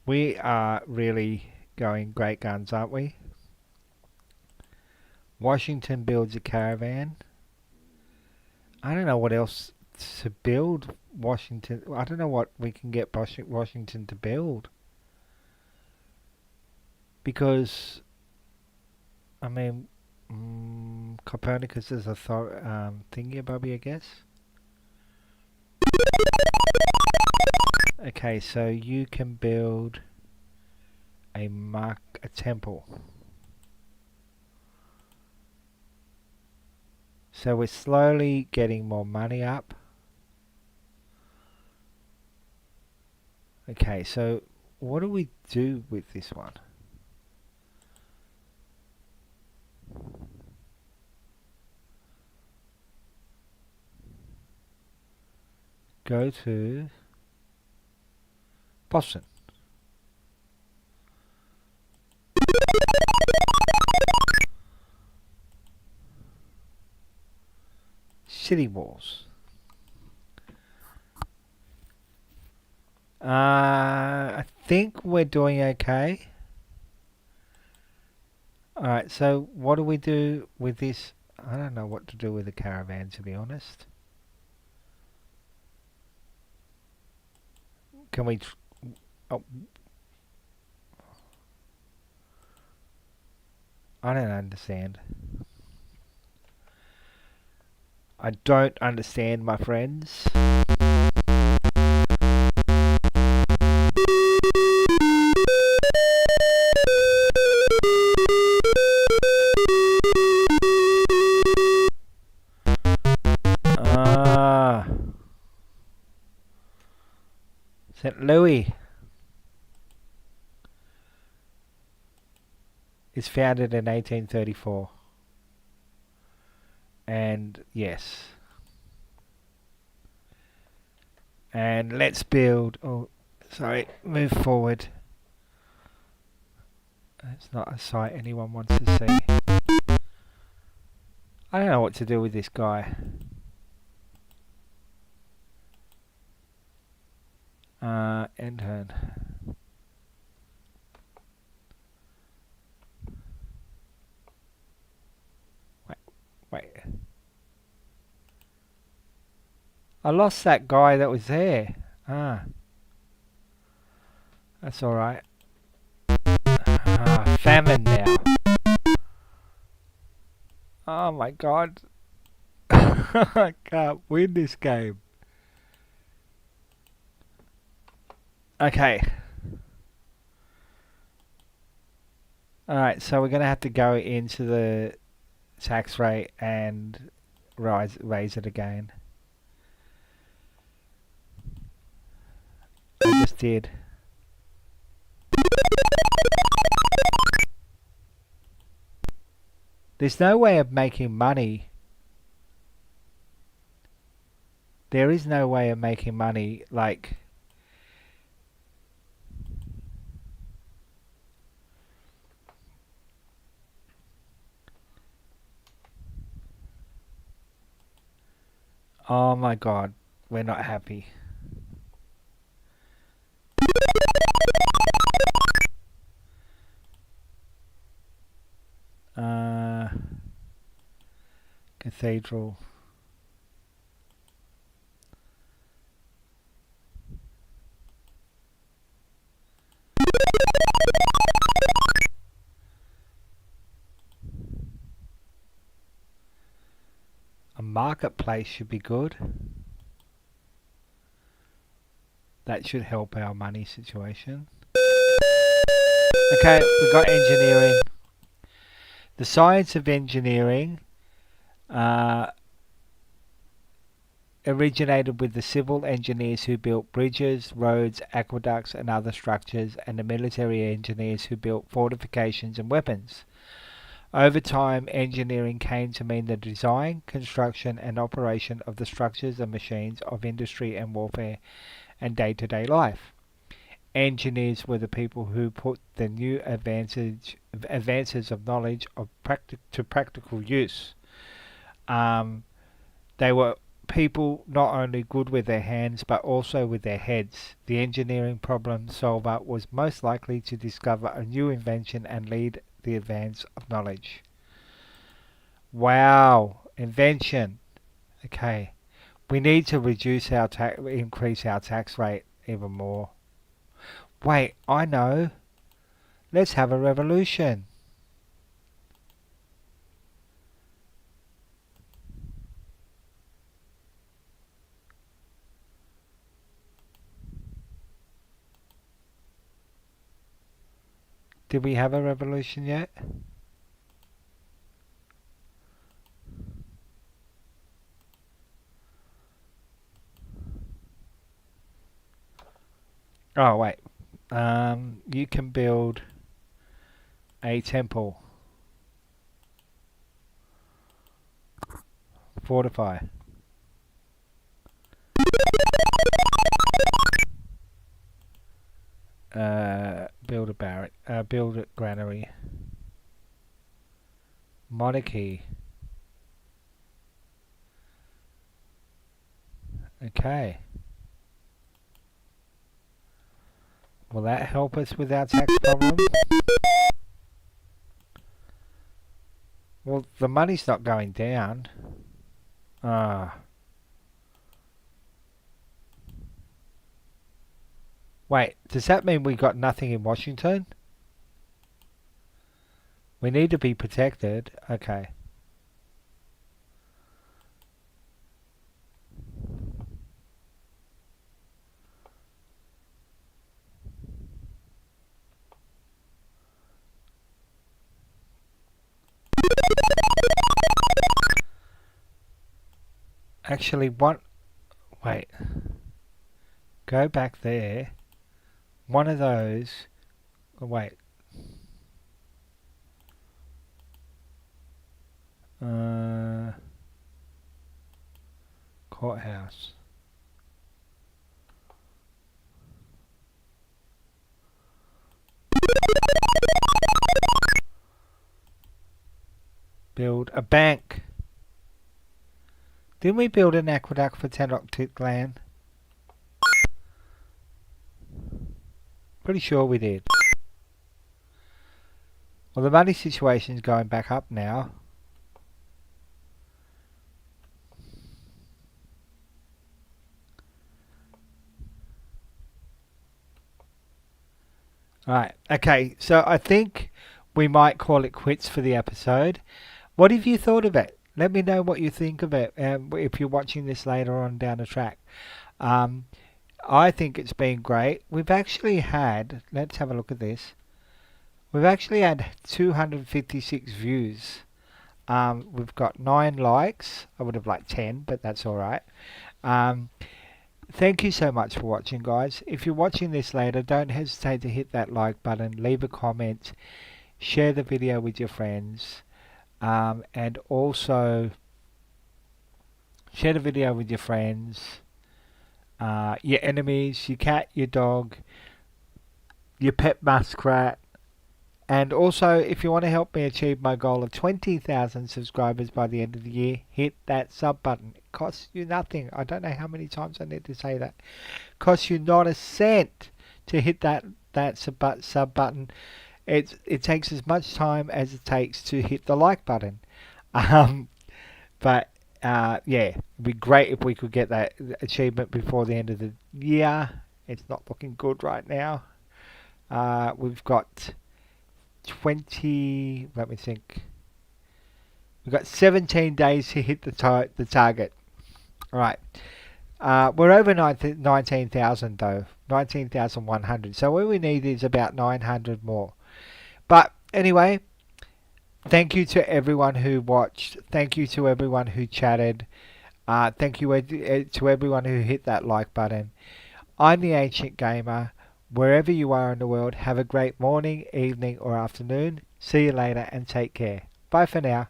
we are really going great guns, aren't we? Washington builds a caravan. I don't know what else to build. Washington. I don't know what we can get Washington to build. Because, I mean, Copernicus is a thingy bobby, I guess. Okay, so you can build a temple. So we're slowly getting more money up. Okay, so what do we do with this one? Go to Boston. City walls. I think we're doing okay. Alright, so what do we do with this? I don't know what to do with the caravan, to be honest. Can we... Oh. I don't understand. I don't understand, my friends. St. Louis is founded in 1834. And yes. And let's build. Oh, sorry. Move forward. It's not a site anyone wants to see. I don't know what to do with this guy. Intern. Wait. I lost that guy that was there. That's alright. Famine now. Oh my god. I can't win this game. Okay. Alright, so we're going to have to go into the tax rate and raise it again. I just did. There's no way of making money. There is no way of making money like... Oh my god, we're not happy. Cathedral. A marketplace should be good. That should help our money situation. Okay, we've got engineering. The science of engineering originated with the civil engineers who built bridges, roads, aqueducts and other structures, and the military engineers who built fortifications and weapons. Over time, engineering came to mean the design, construction and operation of the structures and machines of industry and warfare and day-to-day life. Engineers were the people who put the new advances of knowledge to practical use. They were people not only good with their hands but also with their heads. The engineering problem solver was most likely to discover a new invention and lead the advance of knowledge. Wow, invention. Okay, we need to increase our tax rate even more. Wait, I know. Let's have a revolution. Did we have a revolution yet? Oh, wait. You can build a temple. Fortify. Build a barrack. Build a granary. Monarchy. Okay. Will that help us with our tax problem? Well, the money's not going down. Wait, does that mean we got nothing in Washington? We need to be protected. Okay. Actually, what? Wait. Go back there. One of those. Oh, wait. Courthouse. Build a bank. Didn't we build an aqueduct for Tenochtitlan? Pretty sure we did. Well, the money situation's going back up now. Right, okay, so I think we might call it quits for the episode. What have you thought of it? Let me know what you think of it if you're watching this later on down the track. I think it's been great. We've actually had, let's have a look at this. We've actually had 256 views. We've got 9 likes. I would have liked 10, but that's alright. Thank you so much for watching, guys. If you're watching this later, don't hesitate to hit that like button, leave a comment, share the video with your friends, and also share the video with your friends, your enemies, your cat, your dog, your pet muskrat. And also, if you want to help me achieve my goal of 20,000 subscribers by the end of the year, hit that sub button. It costs you nothing. I don't know how many times I need to say that. It costs you not a cent to hit that sub button. It takes as much time as it takes to hit the like button. But yeah, it'd be great if we could get that achievement before the end of the year. It's not looking good right now. We've got 20, let me think. We've got 17 days to hit the target. Alright. We're over 19,000 though. 19,100. So what we need is about 900 more. But anyway, thank you to everyone who watched. Thank you to everyone who chatted. Thank you to everyone who hit that like button. I'm the Ancient Gamer. Wherever you are in the world, have a great morning, evening, or afternoon. See you later and take care. Bye for now.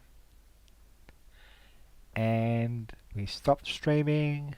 And we stopped streaming.